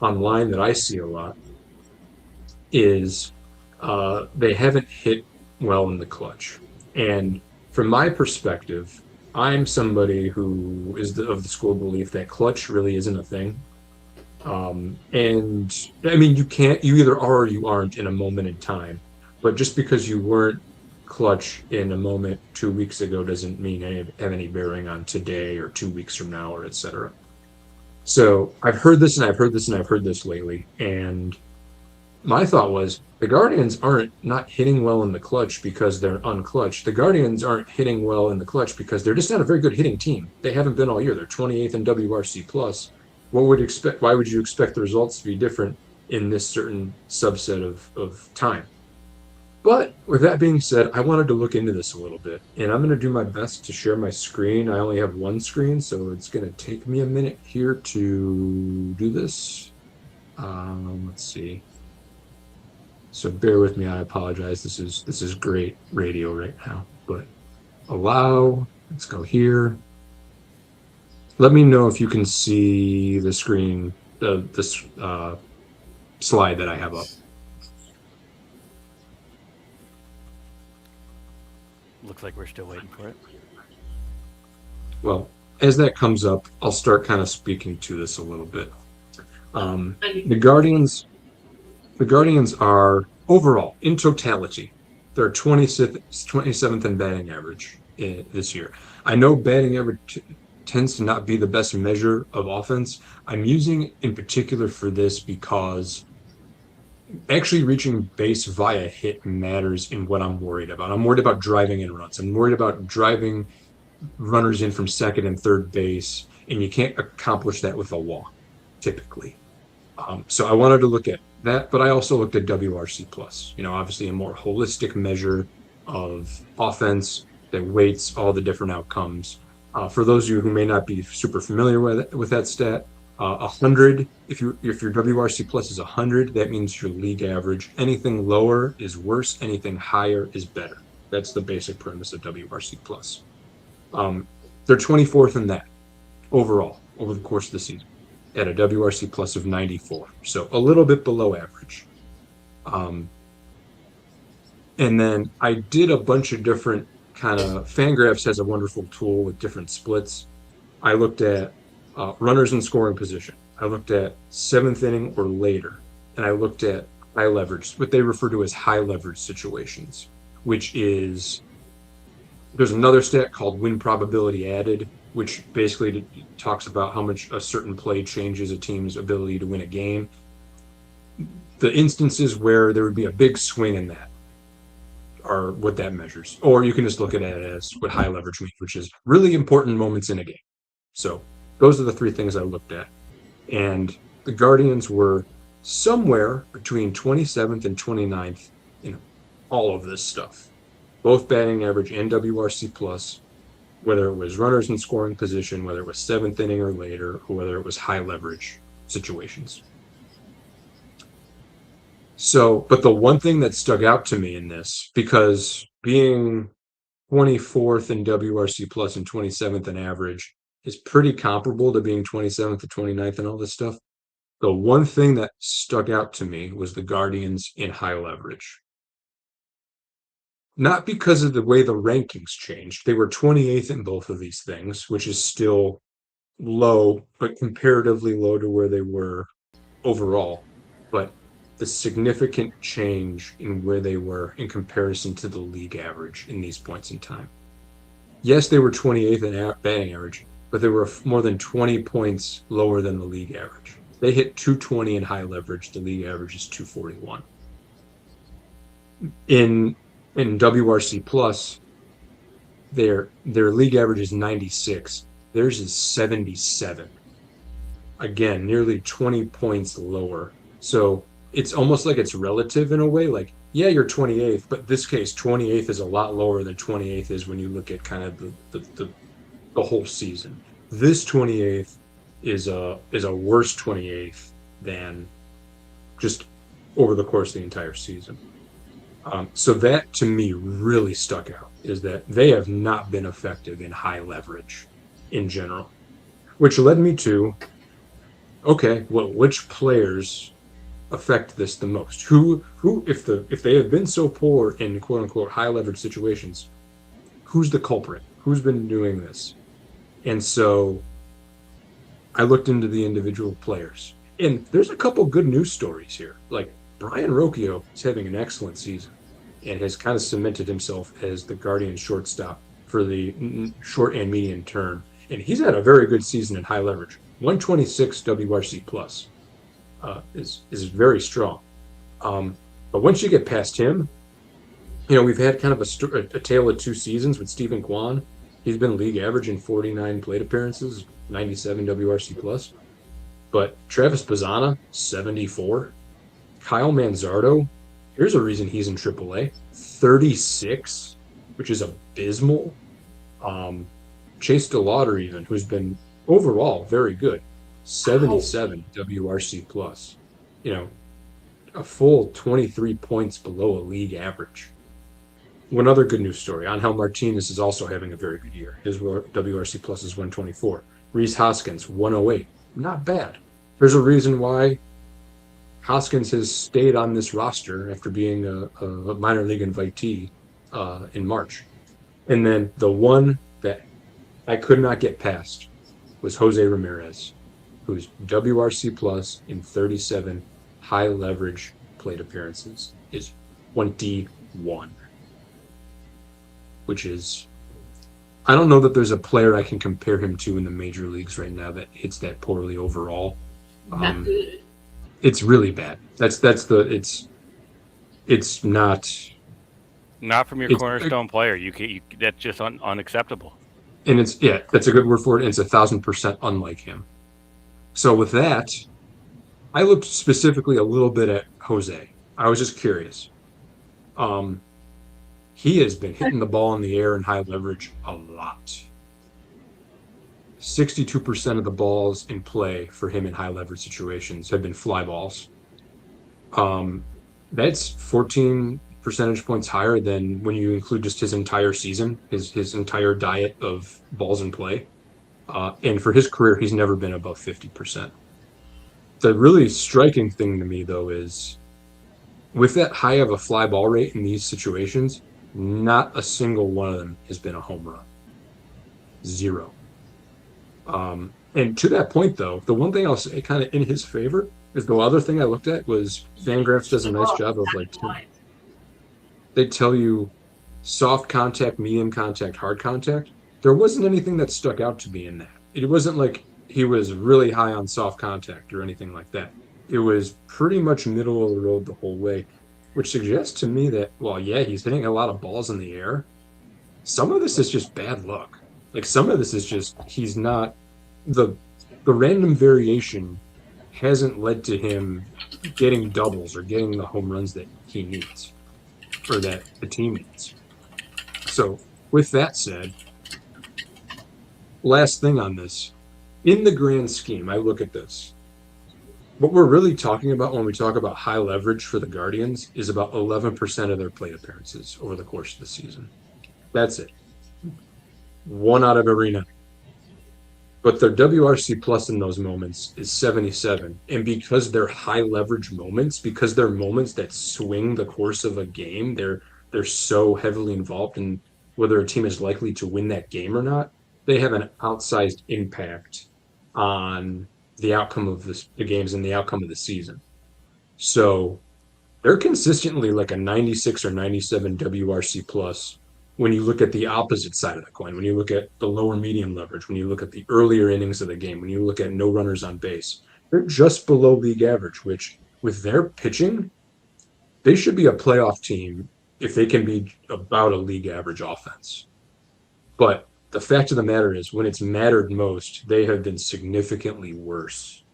[SPEAKER 1] online that I see a lot is they haven't hit well in the clutch. And from my perspective, I'm somebody who is of the school belief that clutch really isn't a thing. And I mean, you either are or you aren't in a moment in time. But just because you weren't clutch in a moment 2 weeks ago doesn't mean have any bearing on today or 2 weeks from now or etc. So I've heard this and I've heard this and I've heard this lately. And my thought was the Guardians aren't not hitting well in the clutch because they're unclutched. The Guardians aren't hitting well in the clutch because they're just not a very good hitting team. They haven't been all year. They're 28th in WRC plus. What would you expect? Why would you expect the results to be different in this certain subset of time? But with that being said, I wanted to look into this a little bit, and I'm going to do my best to share my screen. I only have one screen, so it's going to take me a minute here to do this. Let's see. So bear with me. I apologize. This is great radio right now, but allow. Let's go here. Let me know if you can see the screen, this slide that I have up.
[SPEAKER 3] Looks like we're still waiting for it.
[SPEAKER 1] Well, as that comes up, I'll start kind of speaking to this a little bit. The Guardians are overall, in totality, they're 27th in batting average this year. I know batting average tends to not be the best measure of offense. I'm using in particular for this because actually reaching base via hit matters in what I'm worried about. I'm worried about driving in runs. I'm worried about driving runners in from second and third base, and you can't accomplish that with a walk, typically. So I wanted to look at that, but I also looked at WRC plus, obviously a more holistic measure of offense that weights all the different outcomes. For those of you who may not be super familiar with that stat, 100, if your WRC plus is 100, that means your league average. Anything lower is worse, anything higher is better. That's the basic premise of WRC plus. They're 24th in that overall over the course of the season at a WRC plus of 94. So a little bit below average. And then I did a bunch of different Fangraphs has a wonderful tool with different splits. I looked at runners in scoring position. I looked at seventh inning or later. And I looked at high leverage, what they refer to as high leverage situations, which is there's another stat called win probability added, which basically talks about how much a certain play changes a team's ability to win a game. The instances where there would be a big swing in that are what that measures. Or you can just look at it as what high leverage means, which is really important moments in a game. So those are the three things I looked at. And the Guardians were somewhere between 27th and 29th in all of this stuff, both batting average and WRC plus, whether it was runners in scoring position, whether it was seventh inning or later, or whether it was high leverage situations. So, but the one thing that stuck out to me in this, because being 24th in WRC plus and 27th in average is pretty comparable to being 27th to 29th and all this stuff. The one thing that stuck out to me was the Guardians in high leverage. Not because of the way the rankings changed. They were 28th in both of these things, which is still low, but comparatively low to where they were overall. But the significant change in where they were in comparison to the league average in these points in time. Yes, they were 28th in batting average, but they were more than 20 points lower than the league average. They hit 220 in high leverage. The league average is 241. In WRC plus, their league average is 96. Theirs is 77. Again, nearly 20 points lower. So it's almost like it's relative in a way. Like, yeah, you're 28th, but this case, 28th is a lot lower than 28th is when you look at kind of the whole season. This 28th is a worse 28th than just over the course of the entire season. So that to me really stuck out, is that they have not been effective in high leverage in general, which led me to, okay, well, which players affect this the most? Who if they have been so poor in quote unquote high leverage situations, who's the culprit? Who's been doing this? And so I looked into the individual players, and there's a couple good news stories here. Like Brian Rocchio is having an excellent season and has kind of cemented himself as the Guardians shortstop for the short and medium term. And he's had a very good season in high leverage. 126 WRC plus is very strong. But once you get past him, we've had kind of a tale of two seasons with Stephen Kwan. He's been league average in 49 plate appearances, 97 WRC plus. But Travis Bazzana, 74. Kyle Manzardo, here's a reason he's in AAA, 36, which is abysmal. Chase DeLauder even, who's been overall very good, 77 WRC plus. A full 23 points below a league average. One other good news story, Angel Martinez is also having a very good year. His WRC plus is 124. Rhys Hoskins, 108. Not bad. There's a reason why Hoskins has stayed on this roster after being a minor league invitee in March. And then the one that I could not get past was Jose Ramirez, who's WRC plus in 37 high leverage plate appearances, is 21. Which is, I don't know that there's a player I can compare him to in the major leagues right now that hits that poorly overall.
[SPEAKER 2] Not good.
[SPEAKER 1] It's really bad. It's not
[SPEAKER 3] from your cornerstone player. That's just unacceptable.
[SPEAKER 1] And that's a good word for it. And it's 1,000% unlike him. So with that, I looked specifically a little bit at Jose. I was just curious. He has been hitting the ball in the air in high leverage a lot. 62% of the balls in play for him in high leverage situations have been fly balls. That's 14 percentage points higher than when you include just his entire season, his entire diet of balls in play. And for his career, he's never been above 50%. The really striking thing to me, though, is with that high of a fly ball rate in these situations, not a single one of them has been a home run. Zero. And to that point, though, the one thing I'll say kind of in his favor is the other thing I looked at was Fangraphs does a nice job of they tell you soft contact, medium contact, hard contact. There wasn't anything that stuck out to me in that. It wasn't like he was really high on soft contact or anything like that. It was pretty much middle of the road the whole way, which suggests to me that, well, yeah, he's hitting a lot of balls in the air. Some of this is just bad luck. Like some of this is just he's not the random variation hasn't led to him getting doubles or getting the home runs that he needs or that the team needs. So with that said, last thing on this, in the grand scheme, I look at this. What we're really talking about when we talk about high leverage for the Guardians is about 11% of their plate appearances over the course of the season. That's it. One out of every 9. But their WRC plus in those moments is 77. And because they're high leverage moments, because they're moments that swing the course of a game, they're so heavily involved in whether a team is likely to win that game or not, they have an outsized impact on the outcome of the games and the outcome of the season. So they're consistently like a 96 or 97 WRC plus when you look at the opposite side of the coin, when you look at the lower medium leverage, when you look at the earlier innings of the game, when you look at no runners on base. They're just below league average, which with their pitching, they should be a playoff team if they can be about a league average offense. But the fact of the matter is, when it's mattered most, they have been significantly worse.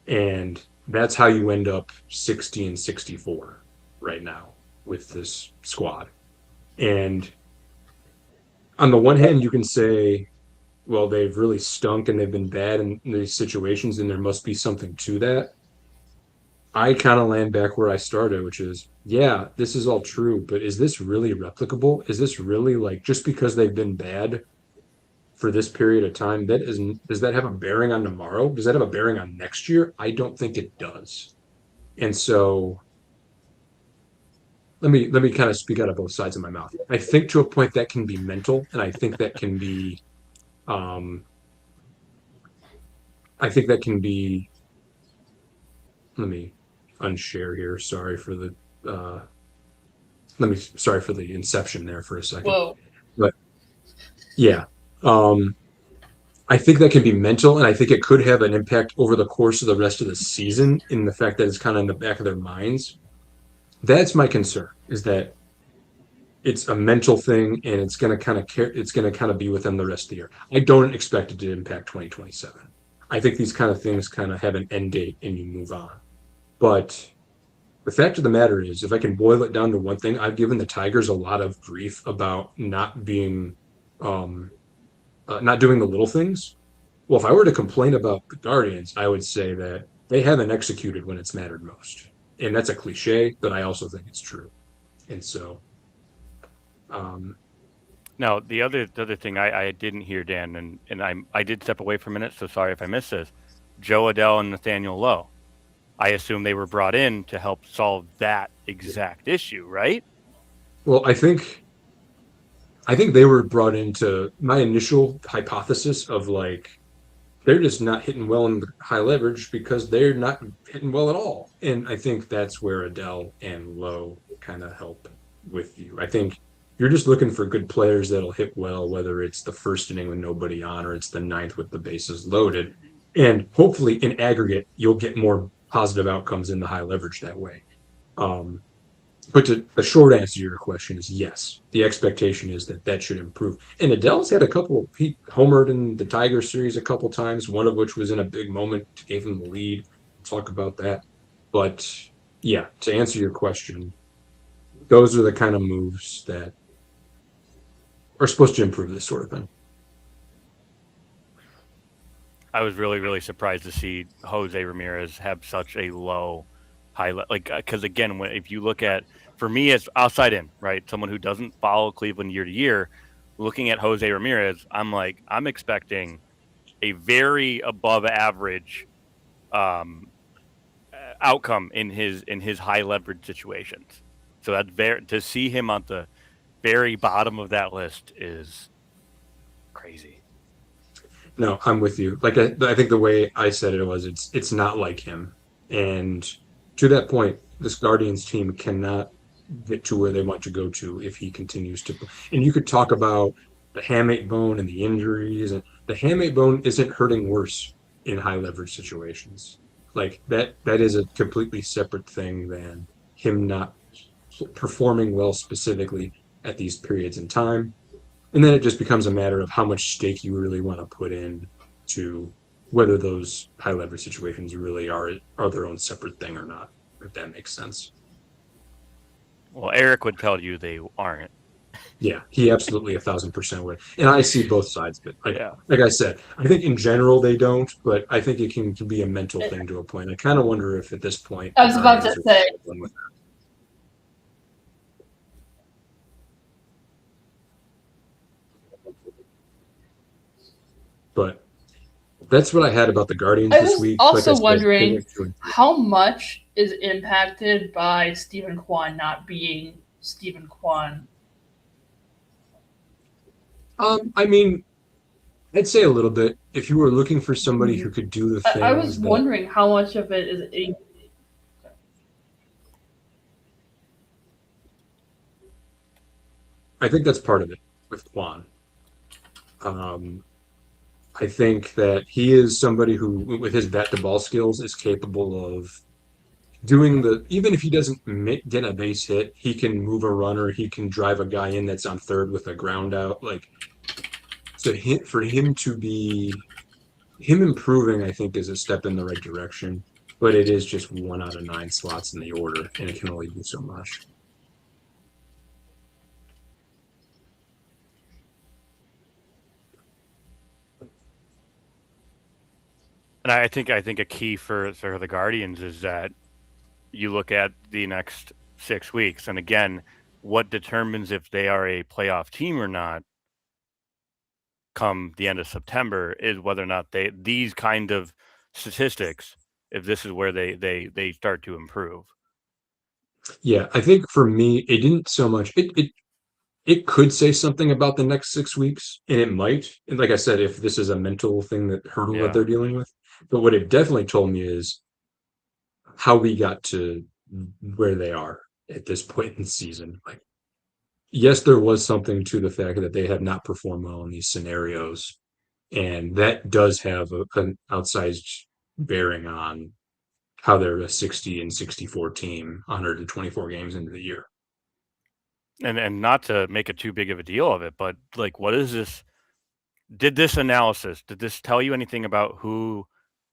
[SPEAKER 1] And that's how you end up 60 and 64 right now with this squad. And on the one hand, you can say, well, they've really stunk and they've been bad in these situations, and there must be something to that. I kind of land back where I started, which is, yeah, this is all true, but is this really replicable? Is this really like just because they've been bad for this period of time, that isn't, does that have a bearing on tomorrow? Does that have a bearing on next year? I don't think it does. And so let me kind of speak out of both sides of my mouth. I think to a point that can be mental, and I think that can be um I think that can be let me unshare here. Sorry for the inception there for a second.
[SPEAKER 2] Whoa.
[SPEAKER 1] But yeah. I think that can be mental, and I think it could have an impact over the course of the rest of the season in the fact that it's kind of in the back of their minds. That's my concern, is that it's a mental thing and it's going to kind of be within the rest of the year. I don't expect it to impact 2027. I think these kind of things kind of have an end date and you move on. But the fact of the matter is, if I can boil it down to one thing, I've given the Tigers a lot of grief about not being not doing the little things. Well, if I were to complain about the Guardians, I would say that they haven't executed when it's mattered most. And that's a cliche, but I also think it's true. And so,
[SPEAKER 3] Now, the other thing I didn't hear, Dan, and I did step away for a minute, so sorry if I missed this. Joe Adell and Nathaniel Lowe. I assume they were brought in to help solve that exact issue, right?
[SPEAKER 1] well, I think they were brought into my initial hypothesis of like they're just not hitting well in the high leverage because they're not hitting well at all. And I think that's where Adele and Lowe kind of help with you. I think you're just looking for good players that'll hit well, whether it's the first inning with nobody on or it's the ninth with the bases loaded. And hopefully in aggregate, you'll get more positive outcomes in the high leverage that way. Um, but the short answer to your question is yes. The expectation is that that should improve. And Adele's had a couple. He homered in the Tigers series a couple times. One of which was in a big moment, gave him the lead. We'll talk about that. But yeah, to answer your question, those are the kind of moves that are supposed to improve this sort of thing.
[SPEAKER 3] I was really, really surprised to see Jose Ramirez have such a low highlight. Like, because again, if you look at, for me, as outside in, right, someone who doesn't follow Cleveland year to year, looking at Jose Ramirez, I'm like, I'm expecting a very above average outcome in his high leverage situations. So that's very, to see him on the very bottom of that list is crazy.
[SPEAKER 1] No, I'm with you. Like I think the way I said it was, it's not like him. And to that point, this Guardians team cannot get to where they want to go to if he continues to. And you could talk about the hamate bone and the injuries, and the hamate bone isn't hurting worse in high leverage situations. Like that is a completely separate thing than him not performing well specifically at these periods in time. And then it just becomes a matter of how much stake you really want to put in to whether those high leverage situations really are their own separate thing or not, if that makes sense.
[SPEAKER 3] Well, Eric would tell you they aren't.
[SPEAKER 1] Yeah, he absolutely 1,000% would. And I see both sides of it.
[SPEAKER 3] Yeah.
[SPEAKER 1] Like I said, I think in general they don't, but I think it can be a mental thing to a point. I kind of wonder if at this point
[SPEAKER 2] I was about to say.
[SPEAKER 1] But that's what I had about the Guardians
[SPEAKER 2] I
[SPEAKER 1] this
[SPEAKER 2] was
[SPEAKER 1] week.
[SPEAKER 2] also
[SPEAKER 1] Like I said,
[SPEAKER 2] wondering how much is impacted by Stephen Kwan not being Stephen Kwan.
[SPEAKER 1] I mean, I'd say a little bit. If you were looking for somebody who could do the things
[SPEAKER 2] I was
[SPEAKER 1] that,
[SPEAKER 2] wondering how much of it is.
[SPEAKER 1] I think that's part of it with Quan. Um, I think that he is somebody who, with his bat to ball skills, is capable of doing even if he doesn't get a base hit, he can move a runner, he can drive a guy in that's on third with a ground out. Like, so for him to be him improving, I think, is a step in the right direction, but it is just 1 out of 9 slots in the order, and it can only do so much.
[SPEAKER 3] And I think a key for the Guardians is that you look at the next 6 weeks, and again, what determines if they are a playoff team or not come the end of September is whether or not these kind of statistics, if this is where they start to improve.
[SPEAKER 1] Yeah, I think for me, it didn't so much. It could say something about the next 6 weeks, and it might. And like I said, if this is a mental thing that hurdle that
[SPEAKER 3] Yeah.
[SPEAKER 1] they're dealing with, but what it definitely told me is how we got to where they are at this point in the season. Like, yes, there was something to the fact that they had not performed well in these scenarios, and that does have an outsized bearing on how they're a 60 and 64 team, 124 games into the year.
[SPEAKER 3] And not to make it too big of a deal of it, but like, what is this? Did this tell you anything about who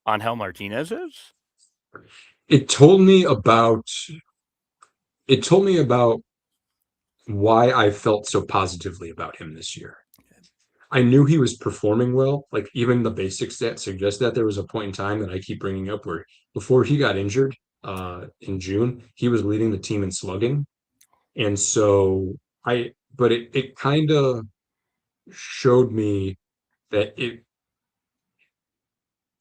[SPEAKER 3] Angel Martinez is?
[SPEAKER 1] It told me about it told me about why I felt so positively about him this year. I knew he was performing well. Like, even the basic stats suggest that. There was a point in time that I keep bringing up where before he got injured in June, he was leading the team in slugging. And so but it kind of showed me that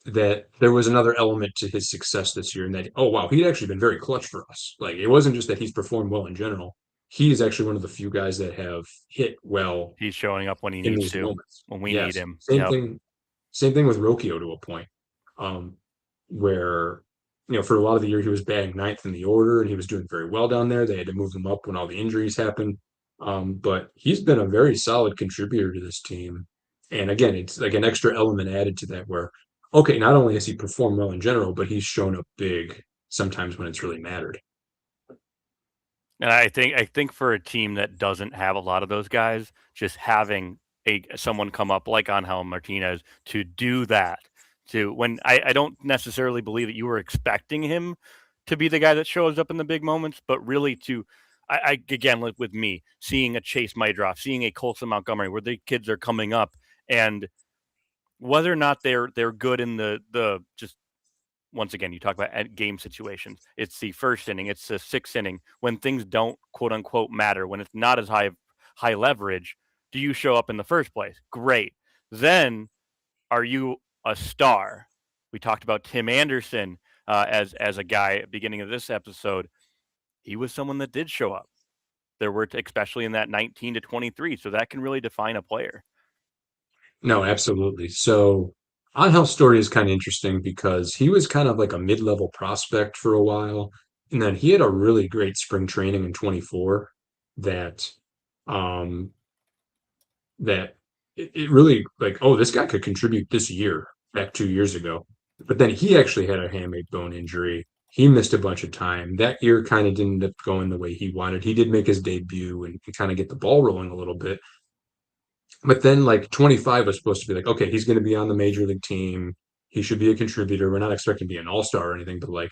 [SPEAKER 1] that there was another element to his success this year, and that, oh wow, he'd actually been very clutch for us. Like, it wasn't just that he's performed well in general. He's actually one of the few guys that have hit well
[SPEAKER 3] He's showing up when he
[SPEAKER 1] in
[SPEAKER 3] needs
[SPEAKER 1] these
[SPEAKER 3] to,
[SPEAKER 1] moments.
[SPEAKER 3] when we need
[SPEAKER 1] Yes.
[SPEAKER 3] him.
[SPEAKER 1] Same
[SPEAKER 3] Yep.
[SPEAKER 1] thing. Same thing with Rocchio to a point, um, where for a lot of the year he was batting ninth in the order and he was doing very well down there. They had to move him up when all the injuries happened, but he's been a very solid contributor to this team. And again, it's like an extra element added to that where, okay, not only has he performed well in general, but he's shown up big sometimes when it's really mattered.
[SPEAKER 3] And I think for a team that doesn't have a lot of those guys, just having someone come up like Angel Martinez to do that, to when I don't necessarily believe that you were expecting him to be the guy that shows up in the big moments, but really to I again, like with me, seeing a Chase Maidroff, seeing a Colson Montgomery, where the kids are coming up, and whether or not they're good in the just once again, you talk about game situations. It's the first inning, it's the sixth inning when things don't quote unquote matter, when it's not as high leverage. Do you show up in the first place? Great. Then are you a star? We talked about Tim Anderson as a guy at the beginning of this episode. He was someone that did show up. There were especially in that 19 to 23, so that can really define a player.
[SPEAKER 1] No, absolutely. So Angel's story is kind of interesting because he was kind of like a mid-level prospect for a while, and then he had a really great spring training in 24 that um that it really, like, oh, this guy could contribute this year back 2 years ago. But then he actually had a hamate bone injury. He missed a bunch of time. That year kind of didn't end up going the way he wanted. He did make his debut and kind of get the ball rolling a little bit. But then, like, 25 was supposed to be like, okay, he's going to be on the major league team. He should be a contributor. We're not expecting to be an all-star or anything, but like,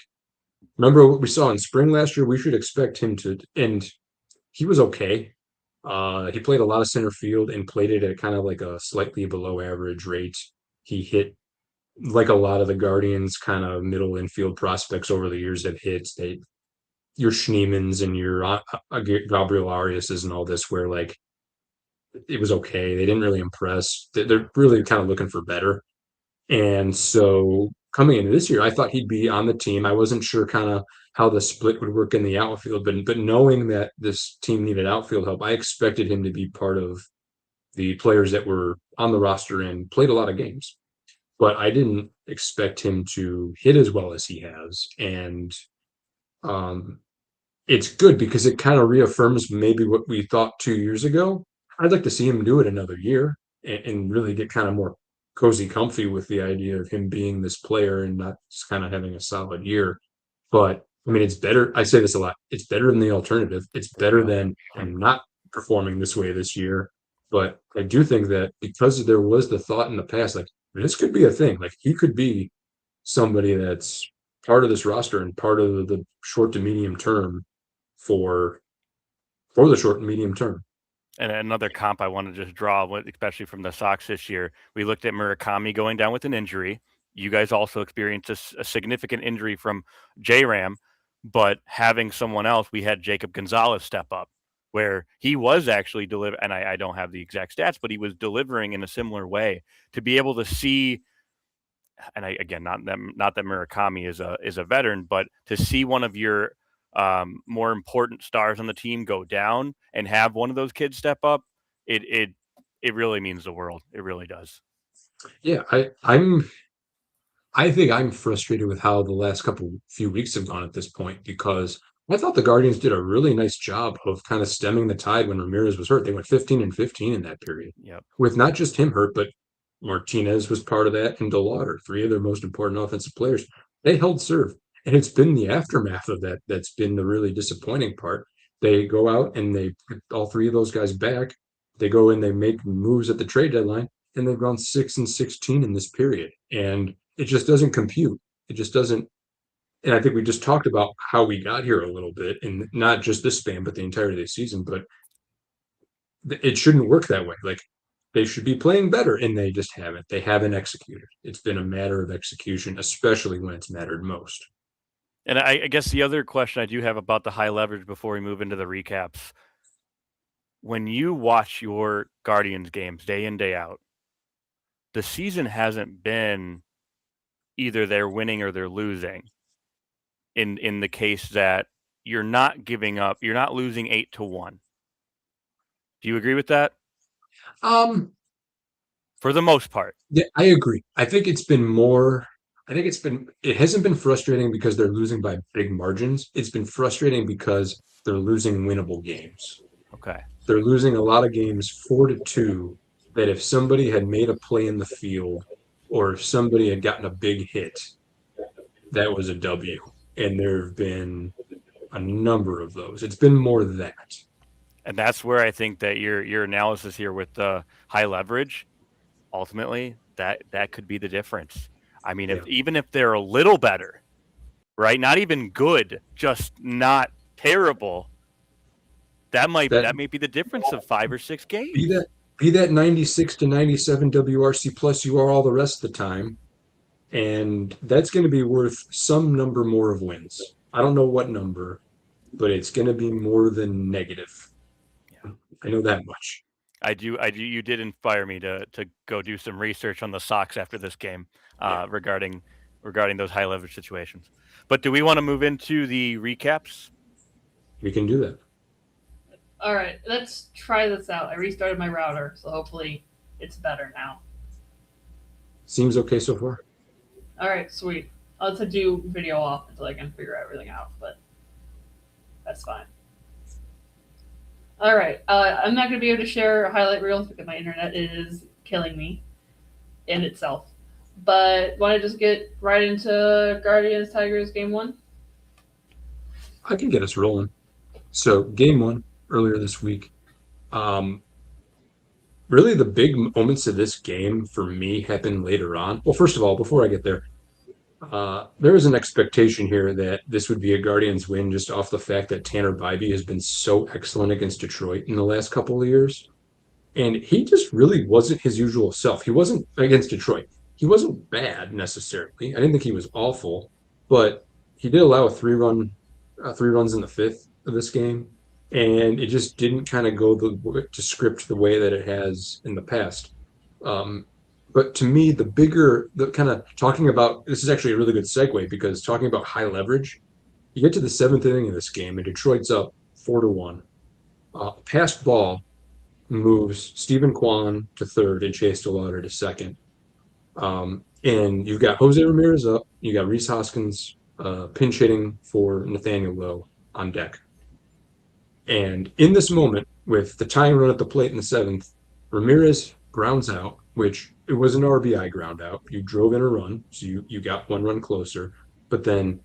[SPEAKER 1] remember what we saw in spring last year? We should expect him to, and he was okay. He played a lot of center field and played it at kind of like a slightly below average rate. He hit like a lot of the Guardians kind of middle infield prospects over the years have hit. Your Schneemans and your Gabriel Arias's and all this, where like it was okay. They didn't really impress. They're really kind of looking for better. And so coming into this year, I thought he'd be on the team. I wasn't sure kind of how the split would work in the outfield, but knowing that this team needed outfield help, I expected him to be part of the players that were on the roster and played a lot of games. But I didn't expect him to hit as well as he has. And um, it's good because it kind of reaffirms maybe what we thought 2 years ago. I'd like to see him do it another year and really get kind of more cozy, comfy with the idea of him being this player and not just kind of having a solid year. But I mean, it's better. I say this a lot. It's better than the alternative. It's better
[SPEAKER 3] Yeah.
[SPEAKER 1] than him not performing this way this year. But I do think that because there was the thought in the past, like this could be a thing. Like he could be somebody that's part of this roster and part of the short to medium term for the short and medium term.
[SPEAKER 3] And another comp I want to just draw, especially from the Sox this year, we looked at Murakami going down with an injury. You guys also experienced a significant injury from J-Ram, but having someone else, we had Jacob Gonzalez step up, where he was actually delivering, and I don't have the exact stats, but he was delivering in a similar way. To be able to see, and again, not that Murakami is a veteran, but to see one of your more important stars on the team go down and have one of those kids step up, it really means the world. It really does.
[SPEAKER 1] Yeah, I think I'm frustrated with how the last couple few weeks have gone at this point because I thought the Guardians did a really nice job of kind of stemming the tide when Ramirez was hurt. They went 15 and 15 in that period,
[SPEAKER 3] Yep.
[SPEAKER 1] with not just him hurt, but Martinez was part of that and DeLauder, three of their most important offensive players. They held serve. And it's been the aftermath of that that's been the really disappointing part. They go out and they put all three of those guys back. They go and they make moves at the trade deadline, and they've gone 6 and 16 in this period. And it just doesn't compute. It just doesn't. And I think we just talked about how we got here a little bit, and not just this span, but the entirety of the season. But it shouldn't work that way. Like they should be playing better, and they just haven't. They haven't executed. It's been a matter of execution, especially when it's mattered most.
[SPEAKER 3] And I guess the other question I do have about the high leverage before we move into the recaps, when you watch your Guardians games day in, day out, the season hasn't been either they're winning or they're losing. In the case that you're not giving up, you're not losing 8-1. Do you agree with that?
[SPEAKER 1] Um,
[SPEAKER 3] For the most part.
[SPEAKER 1] yeah, I agree. I think it's been more. I think it hasn't been frustrating because they're losing by big margins. It's been frustrating because they're losing winnable games.
[SPEAKER 3] Okay.
[SPEAKER 1] They're losing a lot of games 4-2 that if somebody had made a play in the field or if somebody had gotten a big hit, that was a W. And there have been a number of those. It's been more that.
[SPEAKER 3] And that's where I think that your analysis here with the high leverage, ultimately, that could be the difference. I mean,
[SPEAKER 1] Yeah.
[SPEAKER 3] even if they're a little better, right? Not even good, just not terrible. That may be the difference of 5 or 6
[SPEAKER 1] Be
[SPEAKER 3] games.
[SPEAKER 1] that be that 96 to 97 WRC plus you are all the rest of the time. And that's going to be worth some number more of wins. I don't know what number, but it's going to be more than negative.
[SPEAKER 3] Yeah.
[SPEAKER 1] I know that much.
[SPEAKER 3] I do. You did inspire me to go do some research on the Sox after this game,
[SPEAKER 1] Yeah.
[SPEAKER 3] regarding those high leverage situations. But do we want to move into the recaps?
[SPEAKER 1] We can do that.
[SPEAKER 2] All right, let's try this out. I restarted my router, so hopefully it's better now.
[SPEAKER 1] Seems okay so far.
[SPEAKER 2] All right, sweet. I'll have to do video off until I can figure everything out, but that's fine. All right, I'm not going to be able to share highlight reels because my internet is killing me in itself. But want to just get right into Guardians Tigers game one?
[SPEAKER 1] I can get us rolling. So, game one earlier this week. Really, the big moments of this game for me happened later on. Well, first of all, before I get there, there was an expectation here that this would be a Guardians win just off the fact that Tanner Bybee has been so excellent against Detroit in the last couple of years. And he just really wasn't his usual self. He wasn't against Detroit. He wasn't bad necessarily. I didn't think he was awful, but he did allow three runs in the fifth of this game, and it just didn't kind of go to script the way that it has in the past. But to me, the kind of talking about this is actually a really good segue because talking about high leverage, you get to the seventh inning of this game, and Detroit's up 4-1. Passed ball moves Stephen Kwan to third and Chase DeLauder to second. And you've got Jose Ramirez up, you got Reese Hoskins pinch hitting for Nathaniel Lowe on deck. And in this moment, with the tying run at the plate in the seventh, Ramirez grounds out, which it was an RBI ground out. You drove in a run, so you got one run closer. But then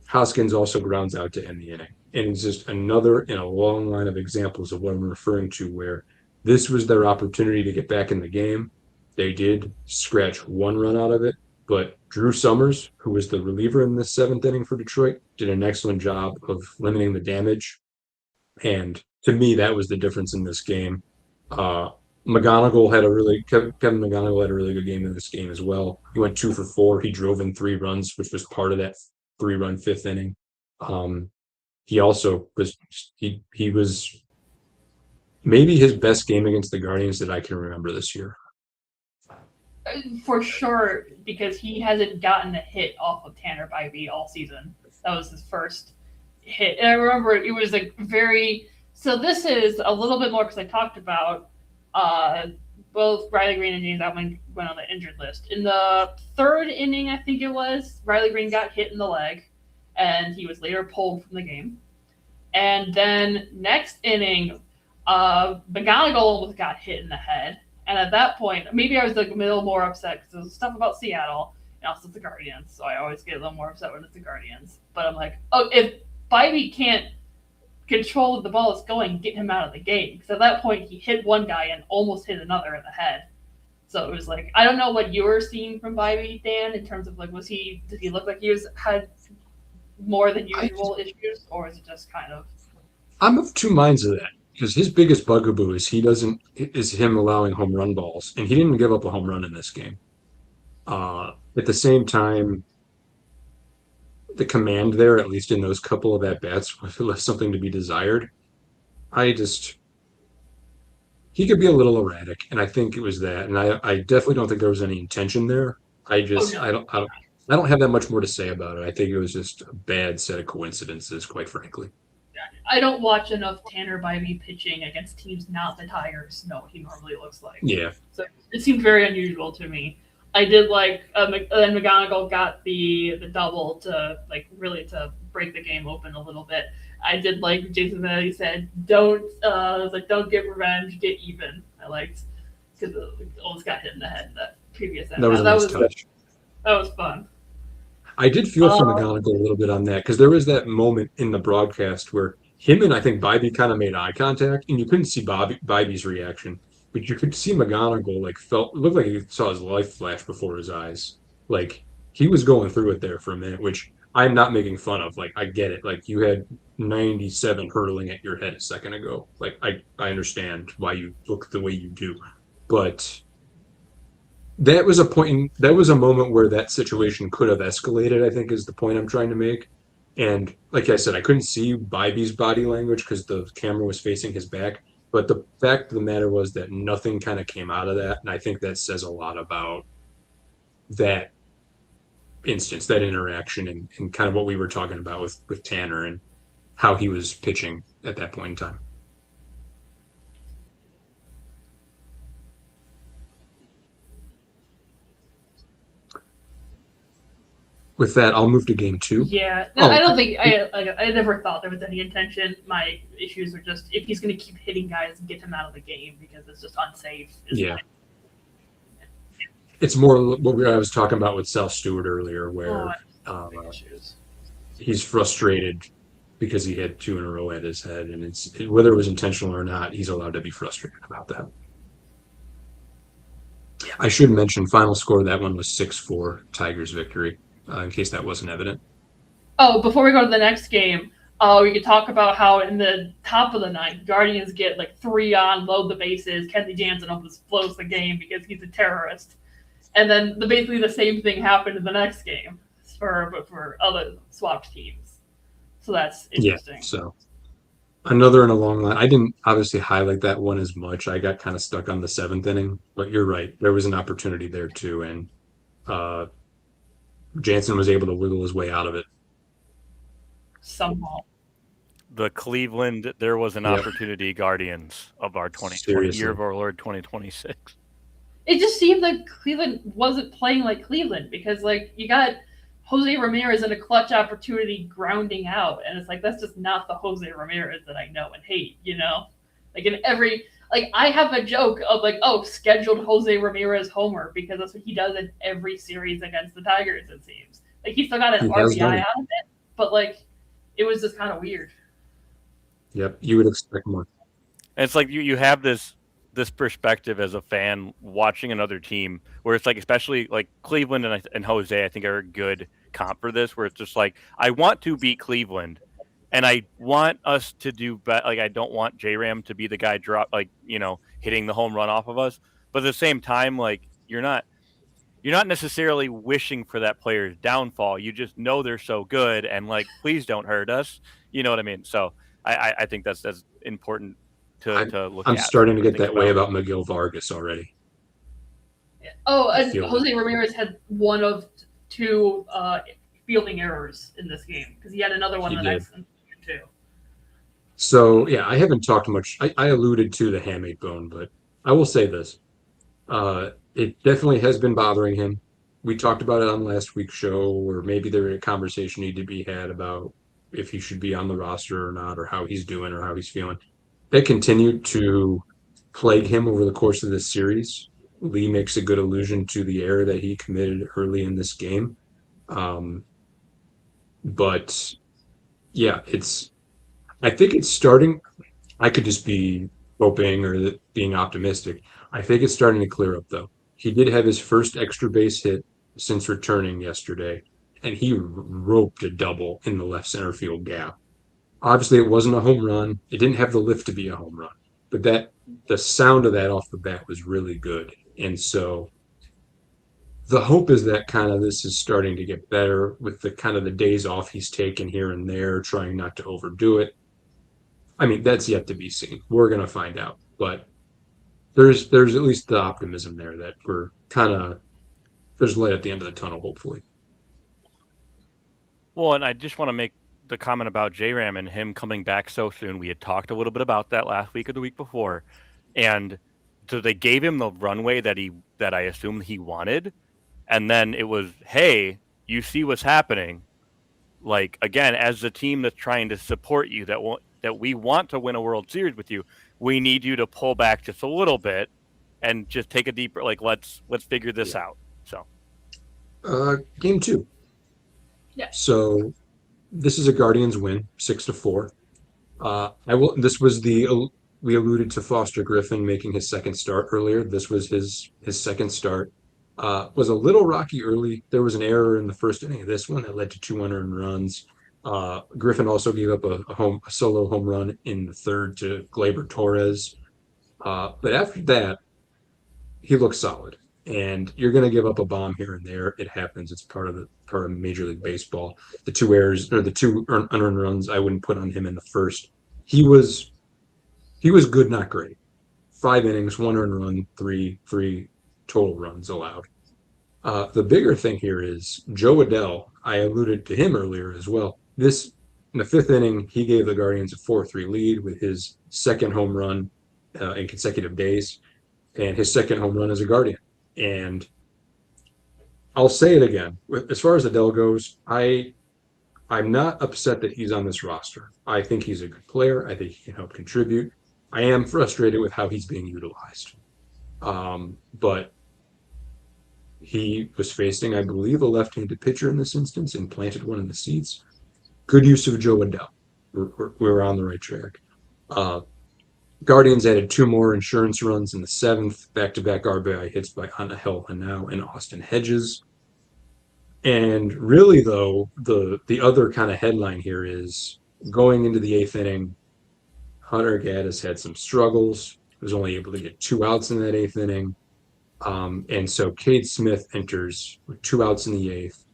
[SPEAKER 1] Hoskins also grounds out to end the inning. And it's just another in a long line of examples of what I'm referring to, where this was their opportunity to get back in the game. They did scratch one run out of it, but Drew Summers, who was the reliever in the seventh inning for Detroit, did an excellent job of limiting the damage. And to me, that was the difference in this game. Uh, Kevin McGonigal had a really good game in this game as well. He went 2 for 4. He drove in 3 runs, which was part of that 3-run fifth inning. He also he was maybe his best game against the Guardians that I can remember this year.
[SPEAKER 2] For sure, because he hasn't gotten a hit off of Tanner Bybee all season. That was his first hit. And I remember it was like very. So this is a little bit more because I talked about both Riley Green and James Outman went on the injured list. In the third inning, I think it was, Riley Green got hit in the leg, and he was later pulled from the game. And then next inning, McGonigal almost got hit in the head. And at that point, maybe I was like a little more upset because there was stuff about Seattle and also the Guardians. So I always get a little more upset when it's the Guardians. But I'm like, oh, if Bybee can't control the ball is going, get him out of the game. Because at that point, he hit one guy and almost hit another in the head. So it was like, I don't know what you were seeing from Bybee, Dan, in terms of like, did he look like he had more than usual issues, or is it just kind of?
[SPEAKER 1] I'm of two minds of that, because his biggest bugaboo is him allowing home run balls, and he didn't give up a home run in this game. At the same time, the command there, at least in those couple of at bats, left something to be desired. He could be a little erratic, and I think it was that. And I definitely don't think there was any intention there. I don't have that much more to say about it. I think it was just a bad set of coincidences, quite frankly.
[SPEAKER 2] I don't watch enough Tanner Bybee pitching against teams not the Tigers know what he normally looks like.
[SPEAKER 1] Yeah.
[SPEAKER 2] So it seemed very unusual to me. I did like, then McGonigal got the double to like really to break the game open a little bit. I did like Jason Vanelli said, don't get revenge, get even. I liked because it almost got hit in the head in that previous end.
[SPEAKER 1] That was a nice touch.
[SPEAKER 2] That was fun.
[SPEAKER 1] I did feel for McGonigal a little bit on that, because there was that moment in the broadcast where him and I think Bybee kind of made eye contact, and you couldn't see Bybee's reaction, but you could see McGonigal looked like he saw his life flash before his eyes. Like he was going through it there for a minute, which I'm not making fun of. Like I get it. Like you had 97 hurtling at your head a second ago. Like I understand why you look the way you do, but that was a moment where that situation could have escalated, I think, is the point I'm trying to make. And like I said, I couldn't see Bybee's body language because the camera was facing his back. But the fact of the matter was that nothing kind of came out of that. And I think that says a lot about that instance, that interaction, and kind of what we were talking about with Tanner and how he was pitching at that point in time. With that, I'll move to game 2.
[SPEAKER 2] Yeah, no, I don't think I never thought there was any intention. My issues are just if he's going to keep hitting guys and get him out of the game because it's just unsafe.
[SPEAKER 1] Yeah, it's more what I was talking about with Sal Stewart earlier, where he's frustrated because he had 2 in a row at his head, and it's whether it was intentional or not, he's allowed to be frustrated about that. I should mention final score of that one was 6-4 Tigers victory. In case that wasn't evident.
[SPEAKER 2] Oh, before we go to the next game, we could talk about how in the top of the ninth, Guardians get like 3 on, load the bases. Kenley Jansen almost blows the game because he's a terrorist. And then basically the same thing happened in the next game for other swapped teams. So that's interesting.
[SPEAKER 1] Yeah, so another in a long line. I didn't obviously highlight that one as much. I got kind of stuck on the 7th inning, but you're right. There was an opportunity there too, and Jansen was able to wiggle his way out of it.
[SPEAKER 2] Somehow.
[SPEAKER 3] The Cleveland, there was an opportunity Guardians of our 2020 year of our Lord 2026.
[SPEAKER 2] It just seemed like Cleveland wasn't playing like Cleveland because like you got Jose Ramirez in a clutch opportunity grounding out, and it's like that's just not the Jose Ramirez that I know and hate, you know. Like in every like I have a joke of like, oh, scheduled Jose Ramirez homer because that's what he does in every series against the Tigers. It seems like he still got an
[SPEAKER 1] He has done
[SPEAKER 2] RBI
[SPEAKER 1] it.
[SPEAKER 2] out of it, but like it was just kind of weird.
[SPEAKER 1] Yep, you would expect more.
[SPEAKER 3] And it's like you have this perspective as a fan watching another team where it's like, especially like Cleveland and Jose, I think are a good comp for this, where it's just like, I want to beat Cleveland and I want us to do better. Like, I don't want J-Ram to be the guy hitting the home run off of us. But at the same time, like, you're not necessarily wishing for that player's downfall. You just know they're so good and like, please don't hurt us. You know what I mean? So I think that's important
[SPEAKER 1] I'm
[SPEAKER 3] to look
[SPEAKER 1] I'm
[SPEAKER 3] at
[SPEAKER 1] starting to
[SPEAKER 3] or
[SPEAKER 1] get
[SPEAKER 3] think
[SPEAKER 1] that way
[SPEAKER 3] about.
[SPEAKER 1] about Miguel Vargas already.
[SPEAKER 2] Oh,
[SPEAKER 1] I
[SPEAKER 2] and
[SPEAKER 1] feel that.
[SPEAKER 2] Jose Ramirez had one of two fielding errors in this game because he had another one
[SPEAKER 1] He
[SPEAKER 2] the
[SPEAKER 1] did.
[SPEAKER 2] next one too.
[SPEAKER 1] So yeah, I haven't talked much. I alluded to the hamate bone, but I will say this. It definitely has been bothering him. We talked about it on last week's show, or maybe there a conversation need to be had about if he should be on the roster or not, or how he's doing or how he's feeling. That continued to plague him over the course of this series. Lee makes a good allusion to the error that he committed early in this game. Um, but yeah, I think it's starting. I could just be hoping or being optimistic. I think it's starting to clear up, though. He did have his first extra base hit since returning yesterday, and he roped a double in the left center field gap. Obviously, it wasn't a home run. It didn't have the lift to be a home run, but the sound of that off the bat was really good. And so the hope is that kind of this is starting to get better with the kind of the days off he's taken here and there, trying not to overdo it. I mean, that's yet to be seen. We're going to find out, but there's at least the optimism there that we're kind of there's light at the end of the tunnel, hopefully.
[SPEAKER 3] Well, and I just want to make the comment about J-Ram and him coming back so soon. We had talked a little bit about that last week or the week before, and so they gave him the runway that I assumed he wanted, and then it was, hey, you see what's happening. Like, again, as the team that's trying to support you, that we want to win a World Series with you, we need you to pull back just a little bit and just take a deeper, like, let's figure this
[SPEAKER 1] Yeah.
[SPEAKER 3] out. So
[SPEAKER 1] Game two.
[SPEAKER 2] Yeah.
[SPEAKER 1] So this is a Guardians win, 6-4. I will. This was we alluded to Foster Griffin making his second start earlier. This was his second start. Was a little rocky early. There was an error in the first inning of this one that led to 2 runs. Griffin also gave up a solo home run in the third to Gleyber Torres. But after that, he looks solid. And you're going to give up a bomb here and there. It happens. It's part of Major League Baseball. The two errors or the two unearned runs, I wouldn't put on him in the first. He was good, not great. 5 innings, 1 earned run, three total runs allowed. The bigger thing here is Joe Adell. I alluded to him earlier as well. This in the fifth inning, he gave the Guardians a 4-3 lead with his second home run in consecutive days, and his second home run as a Guardian. And I'll say it again. As far as Adele goes, I'm not upset that he's on this roster. I think he's a good player. I think he can help contribute. I am frustrated with how he's being utilized. But he was facing, I believe, a left-handed pitcher in this instance and planted one in the seats. Good use of Joe Adele. We're on the right track. Guardians added 2 more insurance runs in the seventh, back-to-back RBI hits by Angel Hanau and Austin Hedges. And really, though, the other kind of headline here is going into the eighth inning, Hunter Gaddis had some struggles. He was only able to get 2 outs in that eighth inning. And so Cade Smith enters with 2 outs in the eighth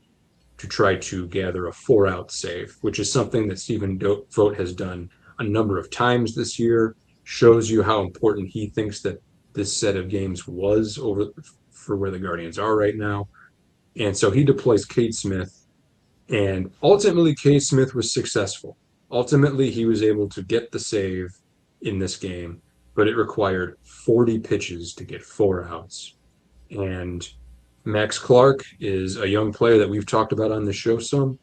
[SPEAKER 1] to try to gather a 4-out save, which is something that Stephen Vogt has done a number of times this year. Shows you how important he thinks that this set of games was over for where the Guardians are right now. And so he deploys Cade Smith, and ultimately Cade Smith was successful. Ultimately, he was able to get the save in this game, but it required 40 pitches to get 4 outs. And Max Clark is a young player that we've talked about on the show some.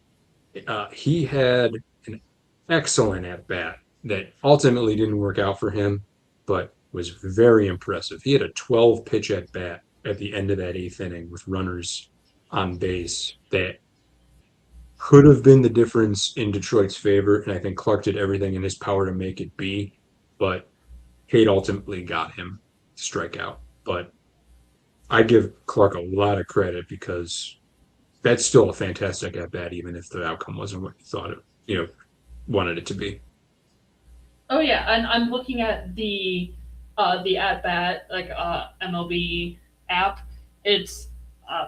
[SPEAKER 1] He had an excellent at bat that ultimately didn't work out for him, but was very impressive. He had a 12 pitch at bat at the end of that eighth inning with runners on base that could have been the difference in Detroit's favor. And I think Clark did everything in his power to make it be, but Cade ultimately got him to strike out. But I give Clark a lot of credit because that's still a fantastic at bat, even if the outcome wasn't what you thought it, wanted it to be.
[SPEAKER 2] Oh yeah, and I'm looking at the at bat like MLB app. It's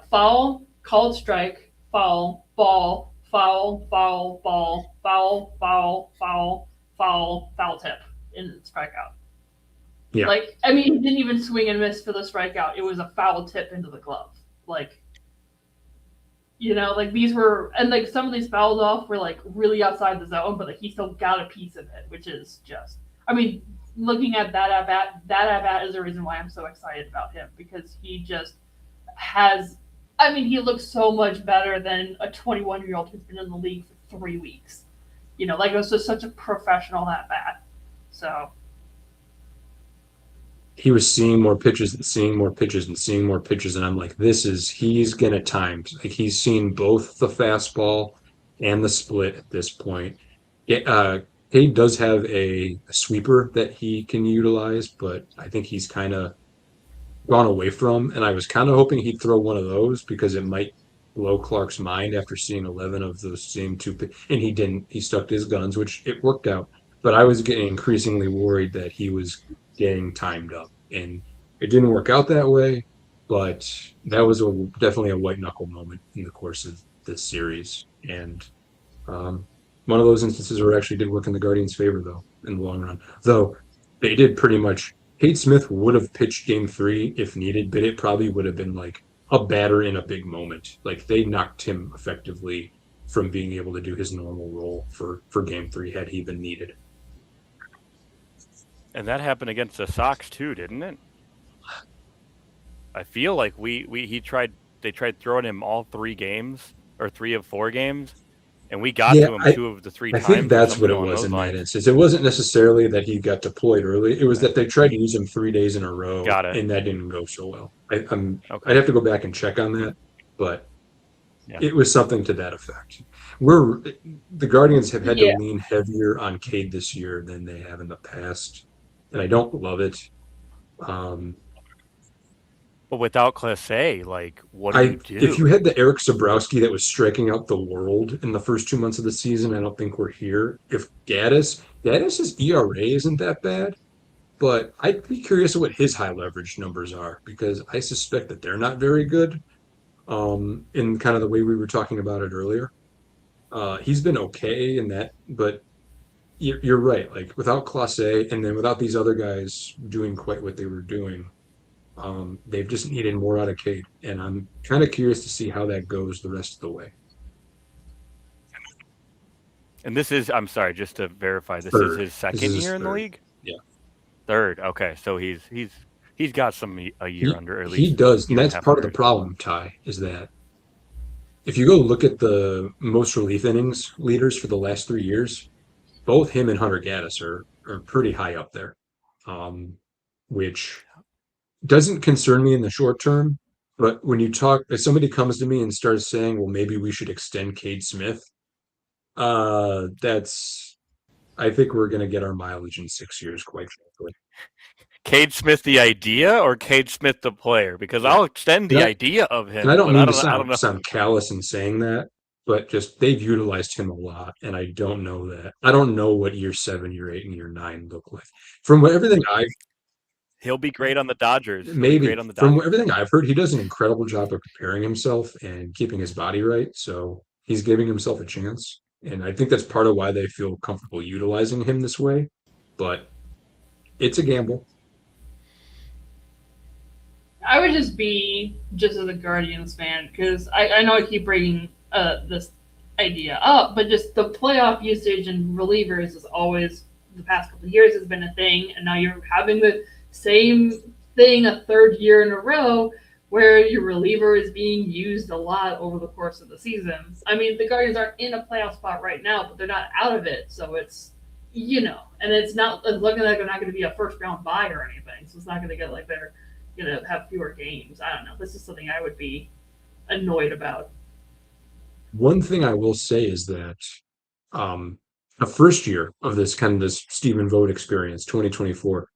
[SPEAKER 2] foul, called strike, foul, ball, foul, foul, ball, foul, foul, foul, foul, foul tip in strikeout.
[SPEAKER 1] Yeah.
[SPEAKER 2] Like, I mean, he didn't even swing and miss for the strikeout. It was a foul tip into the glove. Like, like these were, and like some of these fouls off were like really outside the zone, but like he still got a piece of it, which is just, I mean, looking at that at bat is the reason why I'm so excited about him because he just has, I mean, he looks so much better than a 21-year-old who's been in the league for 3 weeks. Like it was just such a professional at bat. So
[SPEAKER 1] he was seeing more pitches and seeing more pitches and seeing more pitches. And I'm like, he's going to time. Like he's seen both the fastball and the split at this point. Cade does have a sweeper that he can utilize, but I think he's kind of gone away from. And I was kind of hoping he'd throw one of those because it might blow Clark's mind after seeing 11 of those same two. And he didn't. He stuck to his guns, which it worked out. But I was getting increasingly worried that he was getting timed up. And it didn't work out that way, but that was definitely a white knuckle moment in the course of this series. And one of those instances where it actually did work in the Guardians' favor, though, in the long run. Though they did pretty much. Cade Smith would have pitched game 3 if needed, but it probably would have been like a batter in a big moment. Like they knocked him effectively from being able to do his normal role for game 3 had he been needed.
[SPEAKER 3] And that happened against the Sox too, didn't it? I feel like they tried throwing him all 3 games or 3 of 4 games, and we got to him 2 of the 3 times.
[SPEAKER 1] I think that's what it was in that instance. It wasn't necessarily that he got deployed early. It was that they tried to use him 3 days in a row, and that didn't go so well. I'd have to go back and check on that, but it was something to that effect. The Guardians have had to lean heavier on Cade this year than they have in the past. And I don't love it.
[SPEAKER 3] But without Clase, like, what do you do?
[SPEAKER 1] If you had the Eric Zabrowski that was striking out the world in the first 2 months of the season, I don't think we're here. If Gaddis's ERA isn't that bad, but I'd be curious what his high leverage numbers are because I suspect that they're not very good. In kind of the way we were talking about it earlier, he's been okay in that, but. You're right. Like without Clase and then without these other guys doing quite what they were doing, they've just needed more out of Cade. And I'm kind of curious to see how that goes the rest of the way.
[SPEAKER 3] And I'm sorry, just to verify, this is his second year in the league?
[SPEAKER 1] Yeah.
[SPEAKER 3] 3rd. Okay. So he's got a year under at least.
[SPEAKER 1] He does. And that's part of the problem, Ty, is that if you go look at the most relief innings leaders for the last 3 years, both him and Hunter Gaddis are pretty high up there, which doesn't concern me in the short term. But when if somebody comes to me and starts saying, well, maybe we should extend Cade Smith, I think we're going to get our mileage in 6 years, quite frankly.
[SPEAKER 3] Cade Smith the idea or Cade Smith the player? Because I'll extend the idea of him.
[SPEAKER 1] And I don't mean to sound callous in saying that. But just they've utilized him a lot, and I don't know that. I don't know what year 7, year 8, and year 9 look like.
[SPEAKER 3] He'll be great on the Dodgers.
[SPEAKER 1] Maybe from everything I've heard, he does an incredible job of preparing himself and keeping his body right. So he's giving himself a chance, and I think that's part of why they feel comfortable utilizing him this way. But it's a gamble.
[SPEAKER 2] I would just as a Guardians fan because I know I keep bringing this idea up, but just the playoff usage and relievers is always the past couple of years has been a thing, and now you're having the same thing a 3rd year in a row where your reliever is being used a lot over the course of the season. I mean, the Guardians aren't in a playoff spot right now, but they're not out of it, so it's and it's looking like they're not going to be a first round bye or anything. So it's not going to get like they're going to have fewer games. I don't know. This is something I would be annoyed about.
[SPEAKER 1] One thing I will say is that um, the first year of this Stephen Vogt experience, 2024,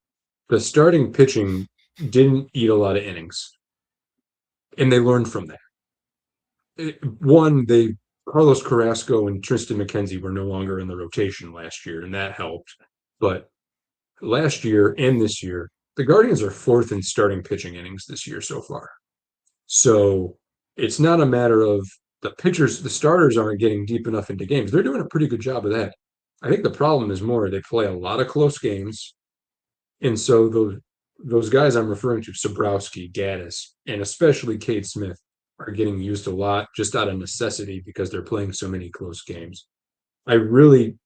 [SPEAKER 1] the starting pitching didn't eat a lot of innings, and they learned from that. One, they Carlos Carrasco and Tristan McKenzie were no longer in the rotation last year, and that helped. But last year and this year, the Guardians are fourth in starting pitching innings this year so far. So it's not a matter of the starters aren't getting deep enough into games. They're doing a pretty good job of that. I think the problem is more they play a lot of close games. And so those guys I'm referring to, Sobrowski, Gaddis, and especially Cade Smith, are getting used a lot just out of necessity because they're playing so many close games. I really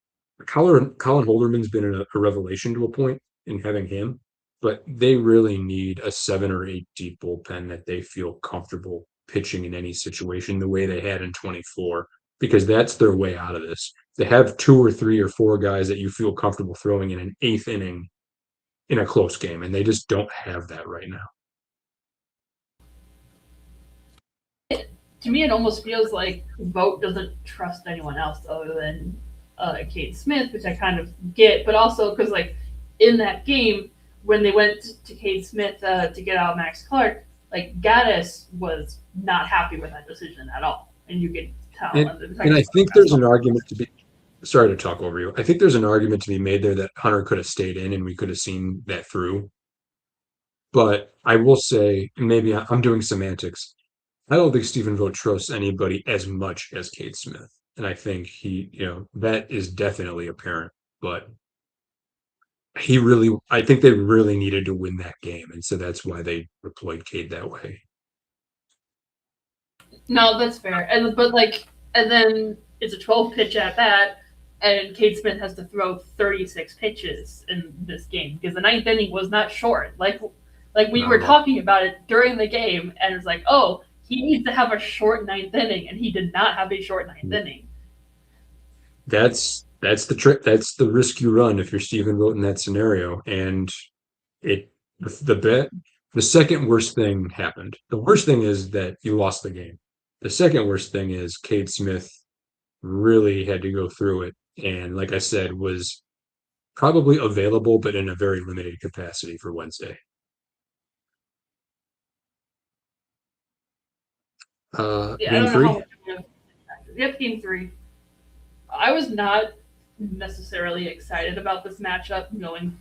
[SPEAKER 1] Colin Holderman's been a revelation to a point in having him, but they really need a 7 or 8 deep bullpen that they feel comfortable pitching in any situation the way they had in 24, because that's their way out of this. They have 2 or 3 or 4 guys that you feel comfortable throwing in an eighth inning in a close game, and they just don't have that right now.
[SPEAKER 2] To me, it almost feels like Vogt doesn't trust anyone else other than Cade Smith, which I kind of get, but also because like in that game when they went to Cade Smith to get out Max Clark, like Gaddis was not happy with that decision at all, and you could tell.
[SPEAKER 1] And I think there's an argument to be. Sorry to talk over you. I think there's an argument to be made there that Hunter could have stayed in and we could have seen that through. But I will say, and maybe I'm doing semantics. I don't think Stephen Vogt trusts anybody as much as Cade Smith. And I think that is definitely apparent. But I think they really needed to win that game. And so that's why they deployed Cade that way.
[SPEAKER 2] No, that's fair. And then it's a 12 pitch at bat, and Cade Smith has to throw 36 pitches in this game because the ninth inning was not short. Like we were talking about it during the game, and it's like, oh, he needs to have a short ninth inning, and he did not have a short ninth inning.
[SPEAKER 1] That's the trick. That's the risk you run if you're Stephen Vogt in that scenario. And the second worst thing happened. The worst thing is that you lost the game. The second worst thing is Cade Smith really had to go through it, and like I said, was probably available, but in a very limited capacity for Wednesday. Game 3?
[SPEAKER 2] Yep, game 3. I was not necessarily excited about this matchup going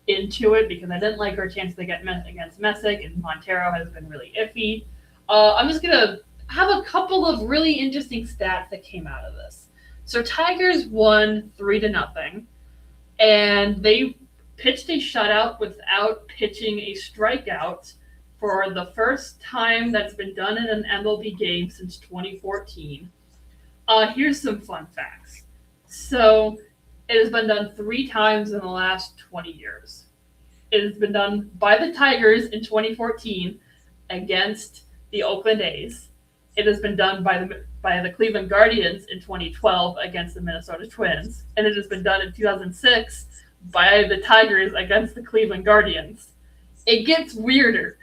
[SPEAKER 2] into it because I didn't like our chance to get against Messick, and Montero has been really iffy. I'm just going to have a couple of really interesting stats that came out of this. So Tigers won 3-0, and they pitched a shutout without pitching a strikeout for the first time that's been done in an MLB game since 2014. Here's some fun facts. So it has been done 3 times in the last 20 years. It has been done by the Tigers in 2014 against the Oakland A's. It has been done by the Cleveland Guardians in 2012 against the Minnesota Twins. And it has been done in 2006 by the Tigers against the Cleveland Guardians. It gets weirder.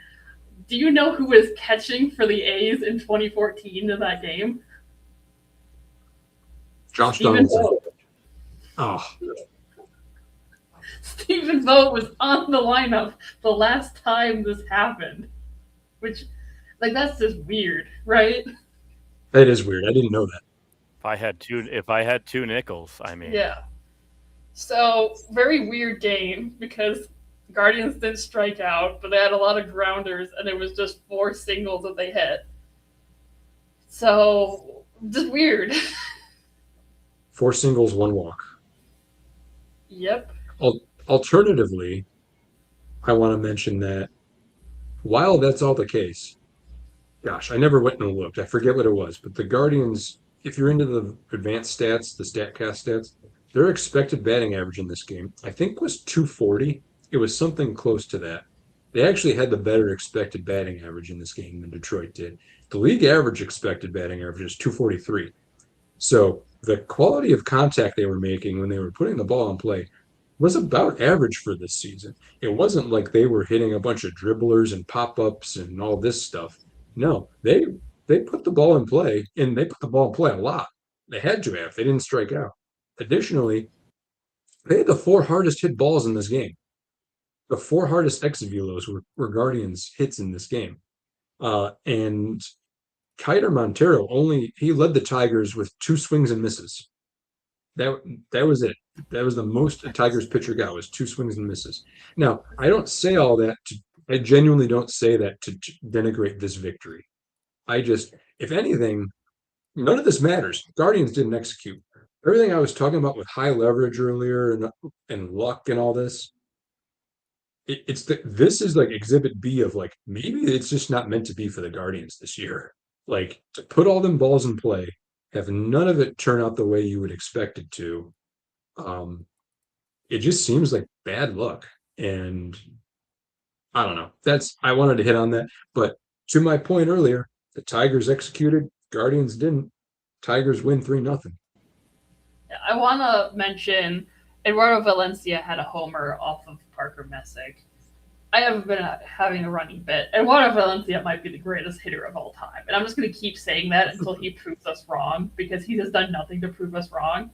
[SPEAKER 2] Do you know who was catching for the A's in 2014 in that game?
[SPEAKER 1] Josh Donaldson. Oh.
[SPEAKER 2] Stephen Vogt was on the lineup the last time this happened. Which, that's just weird, right?
[SPEAKER 1] That is weird. I didn't know that.
[SPEAKER 3] If I had two nickels, I mean.
[SPEAKER 2] Yeah. So, very weird game because Guardians didn't strike out, but they had a lot of grounders, and it was just 4 singles that they hit. So, just weird.
[SPEAKER 1] 4 singles, 1 walk.
[SPEAKER 2] Yep.
[SPEAKER 1] Alternatively, I want to mention that while that's all the case, gosh, I never went and looked. I forget what it was, but the Guardians, if you're into the advanced stats, the StatCast stats, their expected batting average in this game, I think, was 240. It was something close to that. They actually had the better expected batting average in this game than Detroit did. The league average expected batting average is 243. So the quality of contact they were making when they were putting the ball in play was about average for this season. It wasn't like they were hitting a bunch of dribblers and pop-ups and all this stuff. No, they put the ball in play, and they put the ball in play a lot. They had to have. They didn't strike out. Additionally, they had the four hardest hit balls in this game. The four hardest exit velos were Guardians hits in this game. And Kiter Montero he led the Tigers with two swings and misses. That that was it. That was the most a Tigers pitcher got, was two swings and misses. Now, I genuinely don't say that to denigrate this victory. If anything, none of this matters. Guardians didn't execute. Everything I was talking about with high leverage earlier and luck and all this, this is like exhibit B of like maybe it's just not meant to be for the Guardians this year. Like to put all them balls in play, have none of it turn out the way you would expect it to. Um, it just seems like bad luck. And I don't know. I wanted to hit on that. But to my point earlier, the Tigers executed, Guardians didn't. Tigers win 3-0.
[SPEAKER 2] I want to mention Eduardo Valencia had a homer off of Parker Messick. I have been having a running bit. Eduardo Valencia might be the greatest hitter of all time. And I'm just going to keep saying that until he proves us wrong, because he has done nothing to prove us wrong.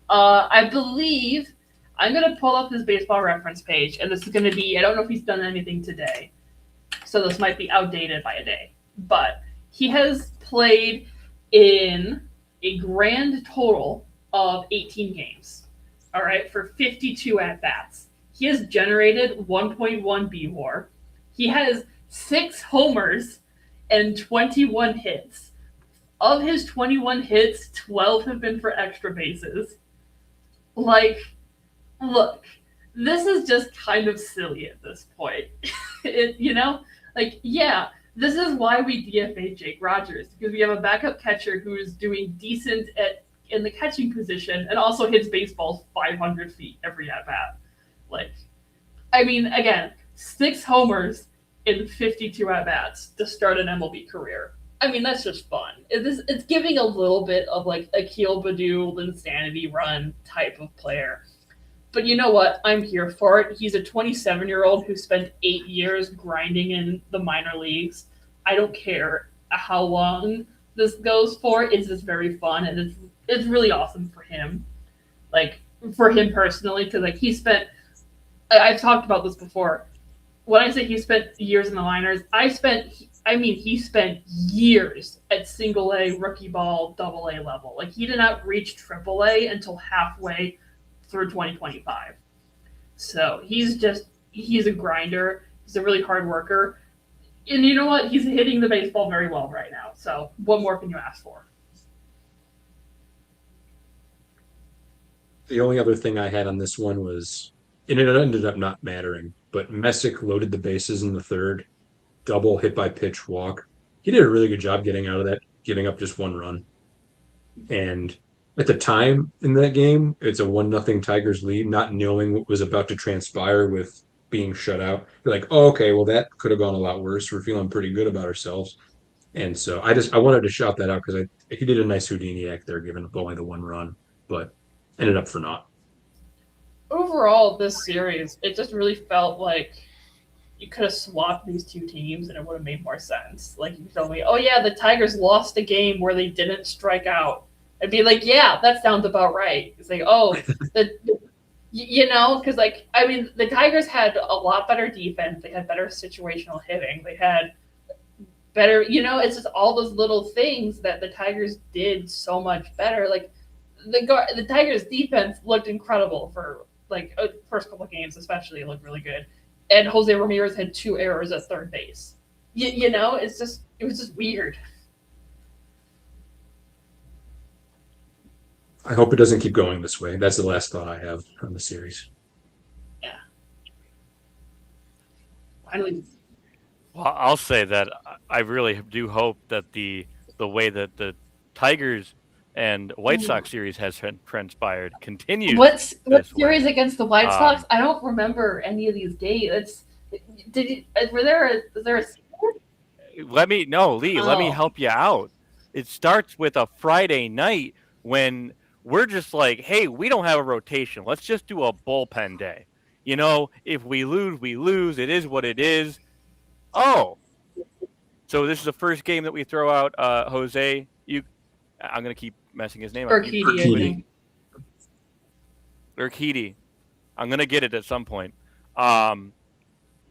[SPEAKER 2] I believe I'm going to pull up his baseball reference page, and this is going to be, I don't know if he's done anything today, so this might be outdated by a day, but he has played in a grand total of 18 games, all right, for 52 at-bats. He has generated 1.1 B-WAR. He has 6 homers and 21 hits. Of his 21 hits, 12 have been for extra bases. Like, look, this is just kind of silly at this point. Yeah, this is why we DFA Jake Rogers, because we have a backup catcher who is doing decent in the catching position and also hits baseballs 500 feet every at bat. Like, I mean, again, 6 homers in 52 at bats to start an MLB career. I mean, that's just fun. It's giving a little bit of like Akil Baddoo, Insanity Run type of player. But you know what? I'm here for it. He's a 27-year-old who spent 8 years grinding in the minor leagues. I don't care how long this goes for. It's just very fun, and it's really awesome for him. Like, for him personally, because like I've talked about this before. When I say he spent years in the minors, he spent years at single A, rookie ball, double A level. Like, he did not reach triple A until halfway through 2025. So he's a grinder. He's a really hard worker. And you know what? He's hitting the baseball very well right now. So what more can you ask for?
[SPEAKER 1] The only other thing I had on this one was, and it ended up not mattering, but Messick loaded the bases in the third, double hit by pitch walk. He did a really good job getting out of that, giving up just 1 run. And at the time in that game, it's a 1-0 Tigers lead, not knowing what was about to transpire with being shut out. You're like, oh, okay, well, that could have gone a lot worse. We're feeling pretty good about ourselves. And so I wanted to shout that out because he did a nice Houdini act there, giving up only the 1 run, but ended up for naught.
[SPEAKER 2] Overall, this series, it just really felt like you could have swapped these two teams and it would have made more sense. Like, you told me, oh yeah, the Tigers lost a game where they didn't strike out. I'd be like, yeah, that sounds about right. It's like, oh, because like, I mean, the Tigers had a lot better defense. They had better situational hitting. They had better, it's just all those little things that the Tigers did so much better. Like, the Tigers defense looked incredible for like first couple of games, especially. It looked really good. And Jose Ramirez had 2 errors at third base. It was just weird.
[SPEAKER 1] I hope it doesn't keep going this way. That's the last thought I have on the series.
[SPEAKER 2] Yeah. Finally.
[SPEAKER 3] Well, I'll say that I really do hope that the way that the Tigers and White Sox series has transpired continues.
[SPEAKER 2] What series against the White Sox? I don't remember any of these games. Did you? Is there a sequel?
[SPEAKER 3] Let me
[SPEAKER 2] Oh,
[SPEAKER 3] help you out. It starts with a Friday night when we're just like, hey, we don't have a rotation. Let's just do a bullpen day. If we lose, we lose. It is what it is. Oh, so this is the first game that we throw out. Jose, I'm gonna keep messing his name up.
[SPEAKER 2] Urquidy, I
[SPEAKER 1] Urquidy.
[SPEAKER 2] think.
[SPEAKER 3] Urquidy. I'm gonna get it at some point. Um,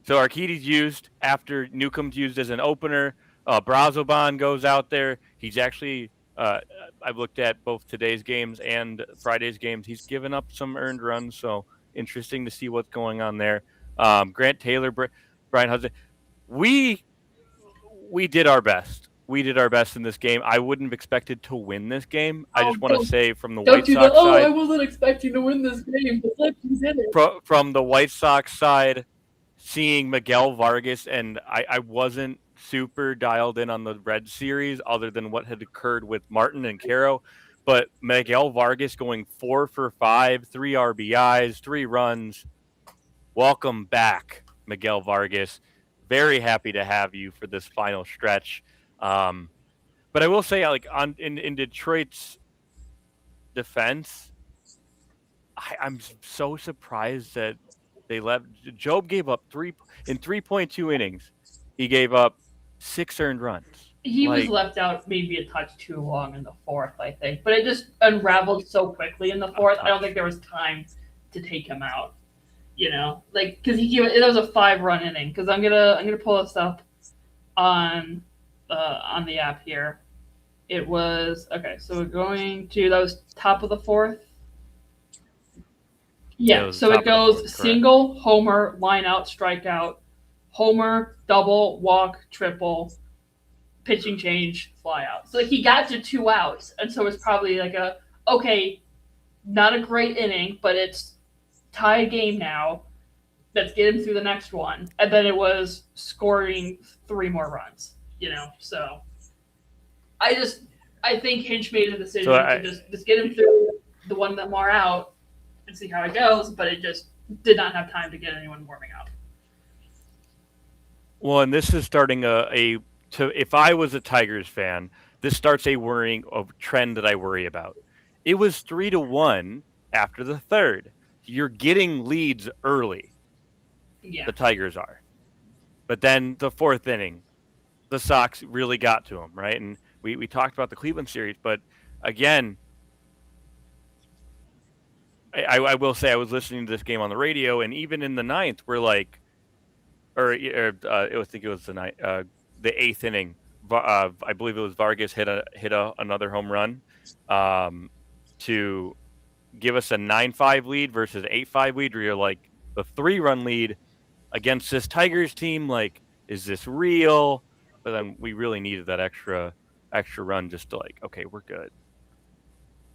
[SPEAKER 3] So Arquidi's used after Newcomb's used as an opener. Brazoban goes out there. He's actually, I've looked at both today's games and Friday's games. He's given up some earned runs, so interesting to see what's going on there. Grant Taylor, Brian Hudson. We we did our best. We did our best in this game. I wouldn't have expected to win this game. I
[SPEAKER 2] Oh,
[SPEAKER 3] just want to say from the
[SPEAKER 2] don't
[SPEAKER 3] White
[SPEAKER 2] do the.
[SPEAKER 3] Sox
[SPEAKER 2] Oh, I
[SPEAKER 3] side,
[SPEAKER 2] wasn't expecting to win this game, but look, you did it.
[SPEAKER 3] from the White Sox side, seeing Miguel Vargas, and I wasn't super dialed in on the Red series other than what had occurred with Martin and Caro, but Miguel Vargas going 4 for 5, 3 RBIs, 3 runs. Welcome back, Miguel Vargas. Very happy to have you for this final stretch. But I will say, like in Detroit's defense, I'm so surprised that they left. Job gave up 3.2 innings. He gave up 6 earned runs.
[SPEAKER 2] He was
[SPEAKER 3] Like
[SPEAKER 2] left out maybe a touch too long in the fourth, I think. But it just unraveled so quickly in the
[SPEAKER 3] a
[SPEAKER 2] fourth. I don't
[SPEAKER 3] touch.
[SPEAKER 2] think there was time to take him out. Like because he gave it was a 5-run inning. Because I'm gonna pull this up on the app here. It was okay. So we're going to that was top of the fourth.
[SPEAKER 3] Yeah, it
[SPEAKER 2] Yeah.
[SPEAKER 3] was
[SPEAKER 2] So
[SPEAKER 3] top
[SPEAKER 2] it
[SPEAKER 3] of the
[SPEAKER 2] goes
[SPEAKER 3] fourth, correct.
[SPEAKER 2] single, homer, line out, strikeout, homer, double, walk, triple, pitching change, fly out. So like he got to 2 outs, and so it's probably like okay, not a great inning, but it's tie game now. Let's get him through the next one, and then it was scoring 3 more runs. So I think Hinch made a
[SPEAKER 3] So
[SPEAKER 2] decision to just get him through the one that more out and see how it goes, but it just did not have time to get anyone warming up.
[SPEAKER 3] well, and this is starting if I was a Tigers fan, this starts a trend that I worry about. It was 3-1 after the third. You're getting leads early.
[SPEAKER 2] Yeah.
[SPEAKER 3] The Tigers are, but then the fourth inning, the Sox really got to them, right? And we talked about the Cleveland series, but again, I will say I was listening to this game on the radio, and even in the ninth, we're like, I think it was the eighth inning. I believe it was Vargas hit another home run, to give us a 9-5 lead versus an 8-5 lead. Where you're like the 3-run lead against this Tigers team, like, is this real? But then we really needed that extra run just to like, okay, we're good.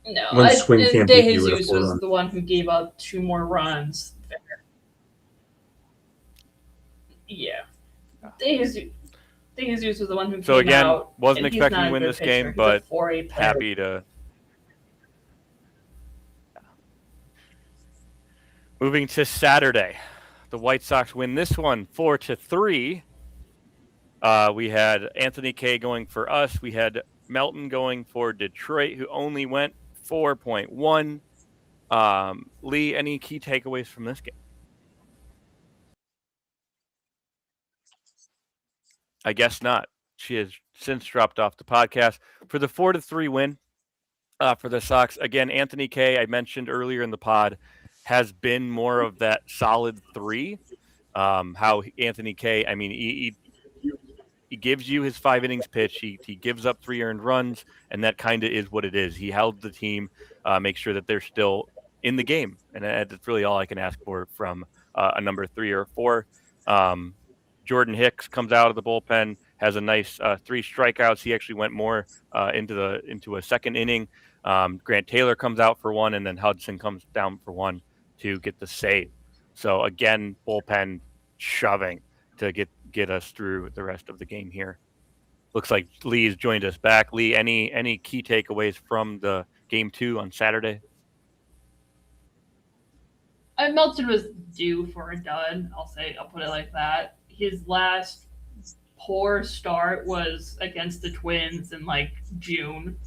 [SPEAKER 2] No,
[SPEAKER 1] One swing
[SPEAKER 2] and
[SPEAKER 1] can't
[SPEAKER 2] De
[SPEAKER 1] beat you with a
[SPEAKER 2] Jesus
[SPEAKER 1] four
[SPEAKER 2] was
[SPEAKER 1] run.
[SPEAKER 2] the one who gave up 2 more runs. Yeah. De Jesus was the one who
[SPEAKER 3] So
[SPEAKER 2] came
[SPEAKER 3] again,
[SPEAKER 2] out.
[SPEAKER 3] wasn't
[SPEAKER 2] and he's
[SPEAKER 3] expecting
[SPEAKER 2] not
[SPEAKER 3] to
[SPEAKER 2] a
[SPEAKER 3] win
[SPEAKER 2] good
[SPEAKER 3] this
[SPEAKER 2] pitcher.
[SPEAKER 3] game,
[SPEAKER 2] He's a
[SPEAKER 3] but
[SPEAKER 2] 4A player.
[SPEAKER 3] happy to. Moving to Saturday, the White Sox win this one 4-3. We had Anthony K going for us. We had Melton going for Detroit, who only went 4.1. Lee, any key takeaways from this game? I guess not. She has since dropped off the podcast. For the 4-3 win for the Sox, again, Anthony K, I mentioned earlier in the pod, has been more of that solid 3. How Anthony K, I mean, he gives you his 5 innings pitch. He gives up 3 earned runs, and that kind of is what it is. He held the team, make sure that they're still in the game, and that's really all I can ask for from a number 3 or 4. Jordan Hicks comes out of the bullpen, has a nice 3 strikeouts. He actually went more into a second inning. Grant Taylor comes out for 1, and then Hudson comes down for 1 to get the save. So again, bullpen shoving to get us through the rest of the game here. Looks like Lee's joined us back. Lee, any key takeaways from the game 2 on Saturday?
[SPEAKER 2] Melton was due for a dud. I'll put it like that. His last poor start was against the Twins in like June,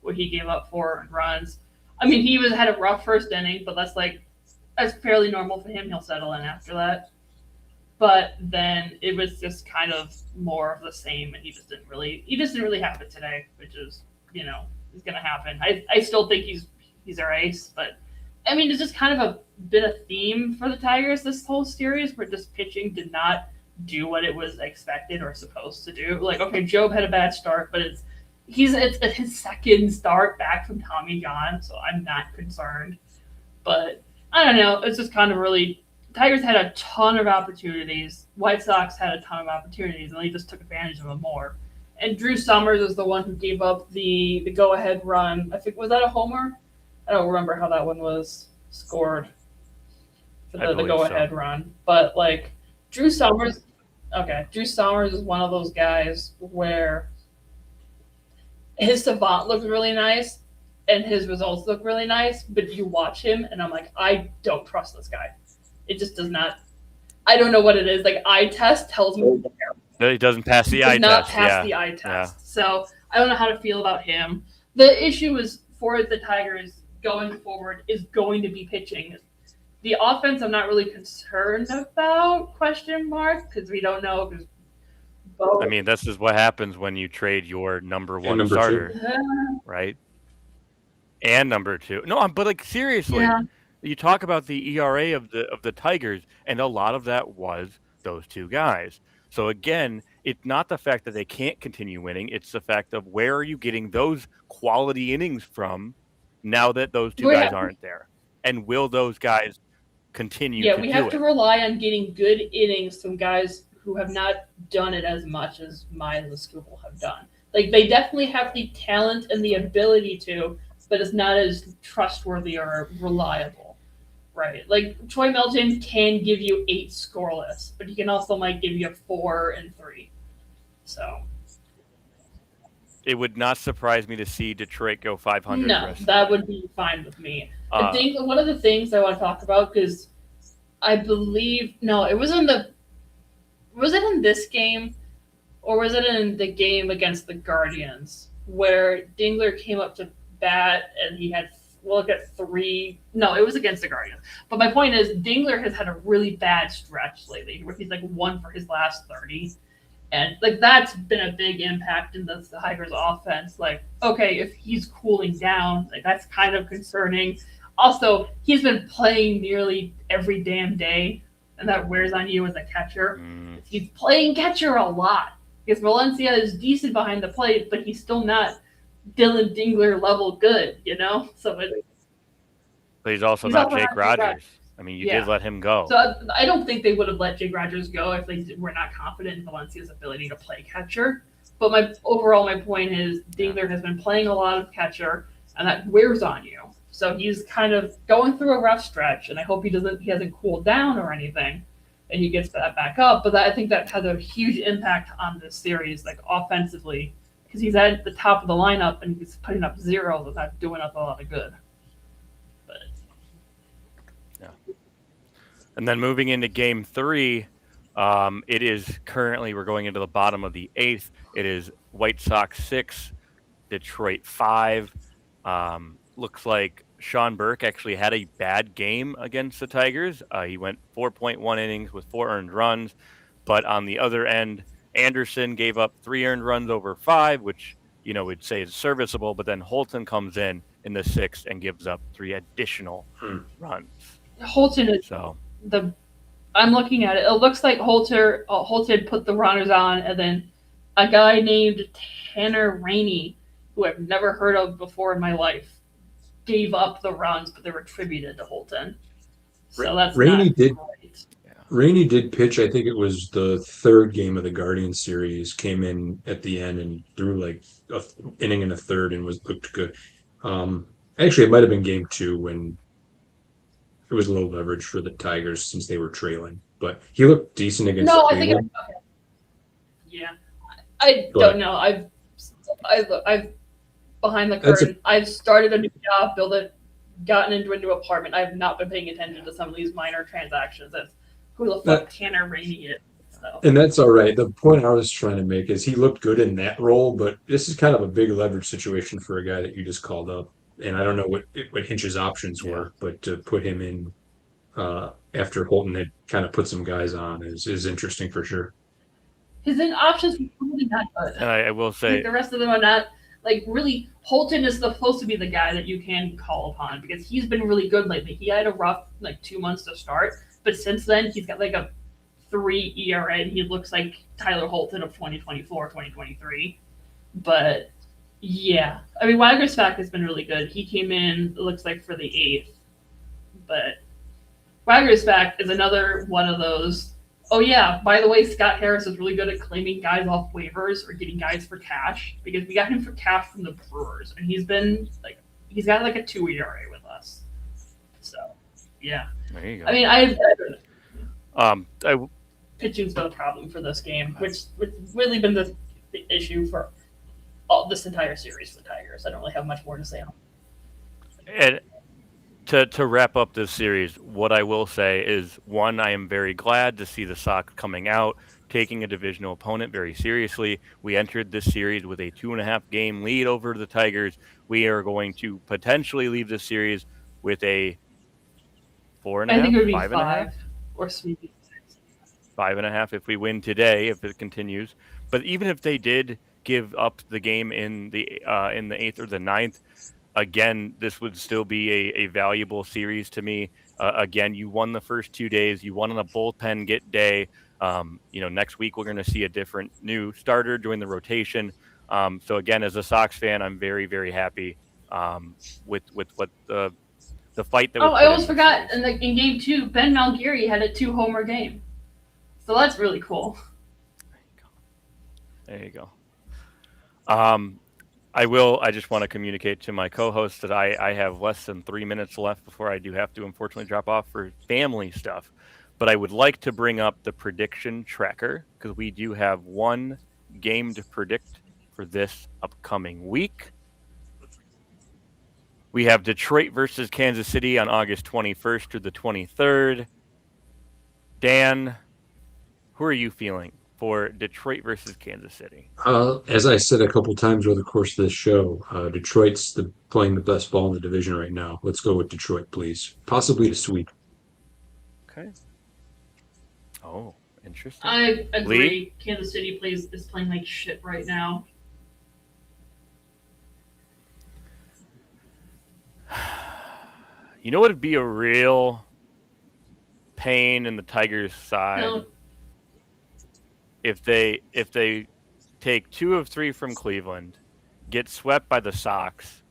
[SPEAKER 2] where he gave up 4 runs. I mean, he had a rough first inning, but that's fairly normal for him. He'll settle in after that. But then it was just kind of more of the same, and he just didn't really have it today, which is is going to happen. I still think he's our ace, but I mean, it's just kind of been a theme for the Tigers this whole series, where just pitching did not do what it was expected or supposed to do. Like, okay, Job had a bad start, but it's his second start back from Tommy John, so I'm not concerned. But I don't know. It's just kind of really. Tigers had a ton of opportunities. White Sox had a ton of opportunities, and they just took advantage of them more. And Drew Summers is the one who gave up the go-ahead run. I think, was that a homer? I don't remember how that one was scored for the go-ahead run. But, like, Drew Summers is one of those guys where his savant looks really nice and his results look really nice, but you watch him, and I'm like, I don't trust this guy. It just does not. I don't know what it is. Like, eye test tells me
[SPEAKER 3] he doesn't pass the eye test.
[SPEAKER 2] Does not pass the eye test. Yeah. So I don't know how to feel about him. The issue is for the Tigers going forward is going to be pitching. The offense, I'm not really concerned about, because we don't know.
[SPEAKER 3] I mean, this is what happens when you trade your number one starter, right? And number two. No, but like seriously. Yeah. You talk about the ERA of the Tigers, and a lot of that was those two guys. So again, it's not the fact that they can't continue winning; it's the fact of where are you getting those quality innings from now that those two guys aren't there, and will those guys continue?
[SPEAKER 2] Yeah, we have to rely on getting good innings from guys who have not done it as much as Mize and Skubal have done. Like, they definitely have the talent and the ability to, but it's not as trustworthy or reliable. Right. Like, Troy Melton can give you 8 scoreless, but he can also give you 4 and 3. So
[SPEAKER 3] it would not surprise me to see Detroit go 500.
[SPEAKER 2] No, that would be fine with me. I think one of the things I want to talk about, because I believe was it in this game, or was it in the game against the Guardians, where Dingler came up to bat and he had look at 3. No, it was against the Guardians. But my point is, Dingler has had a really bad stretch lately, where he's 1 for his last 30, and that's been a big impact in the Tigers' offense. Like, okay, if he's cooling down, that's kind of concerning. Also, he's been playing nearly every damn day, and that wears on you as a catcher. He's playing catcher a lot, because Valencia is decent behind the plate, but he's still not Dylan Dingler level good, So
[SPEAKER 3] but he's also not Jake Rogers. I mean, you did let him go.
[SPEAKER 2] So I don't think they would have let Jake Rogers go if they were not confident in Valencia's ability to play catcher. But my point is, Dingler has been playing a lot of catcher, and that wears on you. So he's kind of going through a rough stretch, and I hope he hasn't cooled down or anything, and he gets that back up. But I think that has a huge impact on this series, offensively, because he's at the top of the lineup and he's putting up zeros without doing us a lot of good. But
[SPEAKER 3] yeah. And then moving into Game 3, it is currently, we're going into the bottom of the 8th. It is White Sox 6, Detroit 5. Looks like Sean Burke actually had a bad game against the Tigers. He went 4.1 innings with 4 earned runs, but on the other end, Anderson gave up 3 earned runs over 5, which, we'd say is serviceable, but then Holton comes in the 6th and gives up 3 additional runs.
[SPEAKER 2] Holton is I'm looking at it. It looks like Holton put the runners on, and then a guy named Tanner Rainey, who I've never heard of before in my life, gave up the runs, but they were attributed to Holton. So that's
[SPEAKER 1] Rainey
[SPEAKER 2] not
[SPEAKER 1] did.
[SPEAKER 2] Great.
[SPEAKER 1] Rainey did pitch. I think it was the 3rd game of the Guardian series. Came in at the end and threw an inning and a third and looked good. Actually, it might have been Game 2 when it was low leverage for the Tigers since they were trailing. But he looked decent against.
[SPEAKER 2] No, I think. Okay. Yeah, I don't know. I've behind the curtain. I've started a new job gotten into a new apartment. I have not been paying attention to some of these minor transactions. That's who the fuck Tanner Rainey is. So.
[SPEAKER 1] And that's all right. The point I was trying to make is he looked good in that role, but this is kind of a big leverage situation for a guy that you just called up. And I don't know what Hinch's options were, but to put him in after Holton had kind of put some guys on is interesting for sure.
[SPEAKER 2] His options are really not good.
[SPEAKER 3] And I will say,
[SPEAKER 2] like the rest of them are not. Like really, Holton is supposed to be the guy that you can call upon because he's been really good lately. He had a rough 2 months to start, but since then he's got like a 3 ERA, and he looks like Tyler Holton of 2024, 2023. But yeah, I mean, Wagersvack has been really good. He came in, it looks like, for the 8th. But Wagersvack is another one of those. Oh yeah, by the way, Scott Harris is really good at claiming guys off waivers or getting guys for cash because we got him for cash from the Brewers, and he's got like a 2 ERA with us. So yeah,
[SPEAKER 3] there you go.
[SPEAKER 2] I mean, pitching's been a problem for this game, which really been the issue for this entire series for the Tigers. I don't really have much more to say on it.
[SPEAKER 3] And to wrap up this series, what I will say is, one, I am very glad to see the Sox coming out, taking a divisional opponent very seriously. We entered this series with a 2.5 game lead over the Tigers. We are going to potentially leave this series with a 4.5,
[SPEAKER 2] I think it would be
[SPEAKER 3] 5.5,
[SPEAKER 2] or sweeping
[SPEAKER 3] 5.5 if we win today, if it continues. But even if they did give up the game in the 8th or the 9th, again, this would still be a valuable series to me. Again, you won the first 2 days. You won on a bullpen get day. Next week we're going to see a different new starter doing the rotation. So again, as a Sox fan, I'm very, very happy with what the fight that.
[SPEAKER 2] Oh, I almost forgot. In game 2, Ben Malgiri had a 2-homer game. So that's really cool.
[SPEAKER 3] There you go. I just want to communicate to my co-host that I have less than 3 minutes left before I do have to unfortunately drop off for family stuff. But I would like to bring up the prediction tracker because we do have one game to predict for this upcoming week. We have Detroit versus Kansas City on August 21st through the 23rd. Dan, who are you feeling for Detroit versus Kansas City?
[SPEAKER 1] As I said a couple times over the course of this show, Detroit's playing the best ball in the division right now. Let's go with Detroit, please. Possibly to sweep.
[SPEAKER 3] Okay. Oh, interesting.
[SPEAKER 2] I agree.
[SPEAKER 3] Lee?
[SPEAKER 2] Kansas City is playing like shit right now.
[SPEAKER 3] You know what would be a real pain in the Tigers' side?
[SPEAKER 2] No.
[SPEAKER 3] If they take 2 of 3 from Cleveland, get swept by the Sox,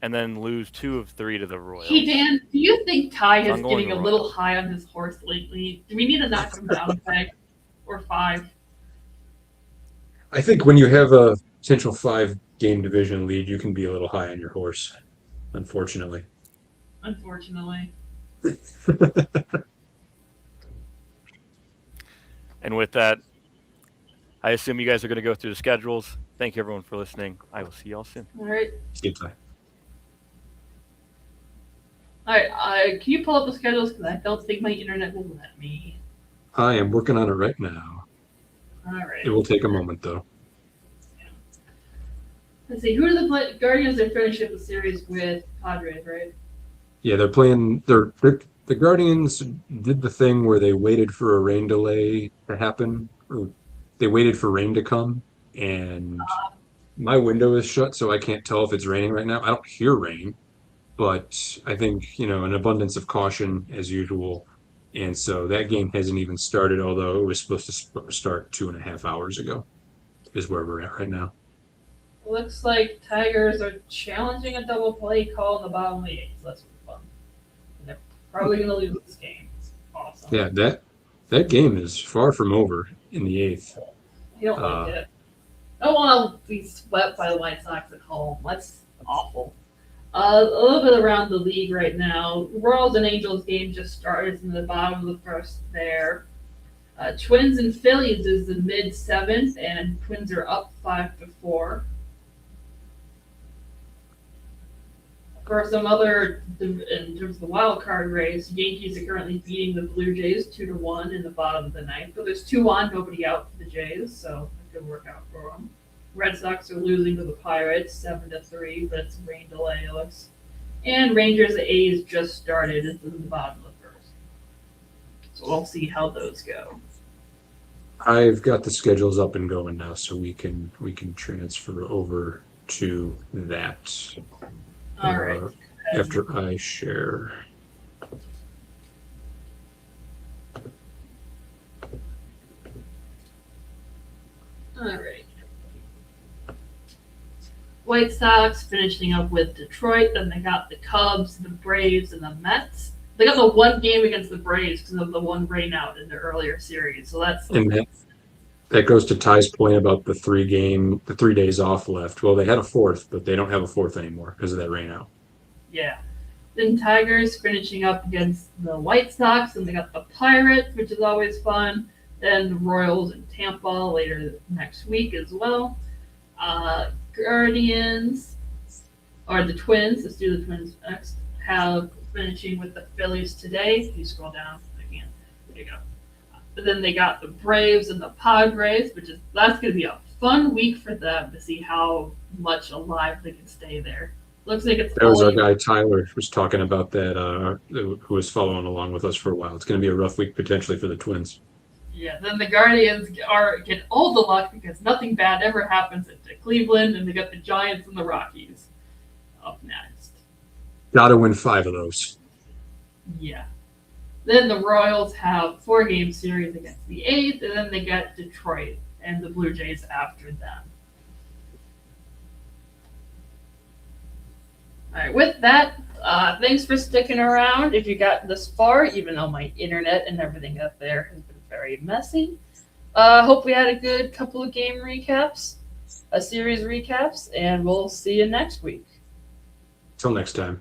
[SPEAKER 3] and then lose 2 of 3 to the Royals.
[SPEAKER 2] Hey Dan, do you think Ty is
[SPEAKER 3] I'm going
[SPEAKER 2] getting a
[SPEAKER 3] Royals.
[SPEAKER 2] little high on his horse lately? Do we need to knock him down a peg or 5?
[SPEAKER 1] I think when you have a potential 5-game division lead, you can be a little high on your horse, unfortunately.
[SPEAKER 2] Unfortunately.
[SPEAKER 3] And with that, I assume you guys are going to go through the schedules. Thank you, everyone, for listening. I will see you all soon.
[SPEAKER 2] All right.
[SPEAKER 1] Good time.
[SPEAKER 2] All right. Can you pull up the schedules? Because I don't think my internet will let me.
[SPEAKER 1] I am working on it right now.
[SPEAKER 2] All right.
[SPEAKER 1] It will take a moment, though.
[SPEAKER 2] Let's see. Who are the Guardians that finish up the series with? Padres, right?
[SPEAKER 1] Yeah, they're playing. The Guardians did the thing where they waited for a rain delay to happen, or they waited for rain to come, and my window is shut, so I can't tell if it's raining right now. I don't hear rain, but I think, an abundance of caution as usual. And so that game hasn't even started, although it was supposed to start 2.5 hours ago, is where we're at right now.
[SPEAKER 2] Looks like Tigers are challenging a double play call in the bottom of the 8th. So that's fun. And they're probably going to lose this game. Awesome.
[SPEAKER 1] Yeah, that game is far from over in the 8th.
[SPEAKER 2] You don't like it. I don't want to be swept by the White Sox at home. That's awful. A little bit around the league right now. Royals and Angels game just started in the bottom of the first there. Twins and Phillies is the mid-7th, and Twins are up 5-4. For some other, in terms of the wild card race, Yankees are currently beating the Blue Jays 2-1 in the bottom of the ninth. But there's 2 on, nobody out for the Jays, so it could work out for them. Red Sox are losing to the Pirates 7-3, but it's a rain delay, it looks. And Rangers A's just started into the bottom of the first. So we'll see how those go.
[SPEAKER 1] I've got the schedules up and going now, so we can transfer over to that.
[SPEAKER 2] All right.
[SPEAKER 1] After I share.
[SPEAKER 2] All right. White Sox finishing up with Detroit. Then they got the Cubs, the Braves, and the Mets. They got the one game against the Braves because of the one rainout in the earlier series. So that's
[SPEAKER 1] And that goes to Ty's point about the 3 days off left. Well, they had a fourth, but they don't have a fourth anymore because of that rain out.
[SPEAKER 2] yeah. Then Tigers finishing up against the White Sox, and they got the Pirates, which is always fun. Then the Royals and Tampa later next week as well. Guardians, or the Twins, let's do the Twins next, have finishing with the Phillies today. If you scroll down again, there you go. But then they got the Braves and the Padres, that's going to be a fun week for them to see how much alive they can stay there. Looks like it's
[SPEAKER 1] that was our guy Tyler was talking about that, who was following along with us for a while. It's going to be a rough week potentially for the Twins.
[SPEAKER 2] Yeah, then the Guardians get all the luck because nothing bad ever happens at Cleveland, and they got the Giants and the Rockies up next.
[SPEAKER 1] Got to win 5 of those.
[SPEAKER 2] Yeah. Then the Royals have 4-game series against the A's, and then they got Detroit and the Blue Jays after them. All right, with that, thanks for sticking around. If you got this far, even though my internet and everything up there has been very messy, hope we had a good couple of game recaps, series recaps, and we'll see you next week.
[SPEAKER 1] Till next time.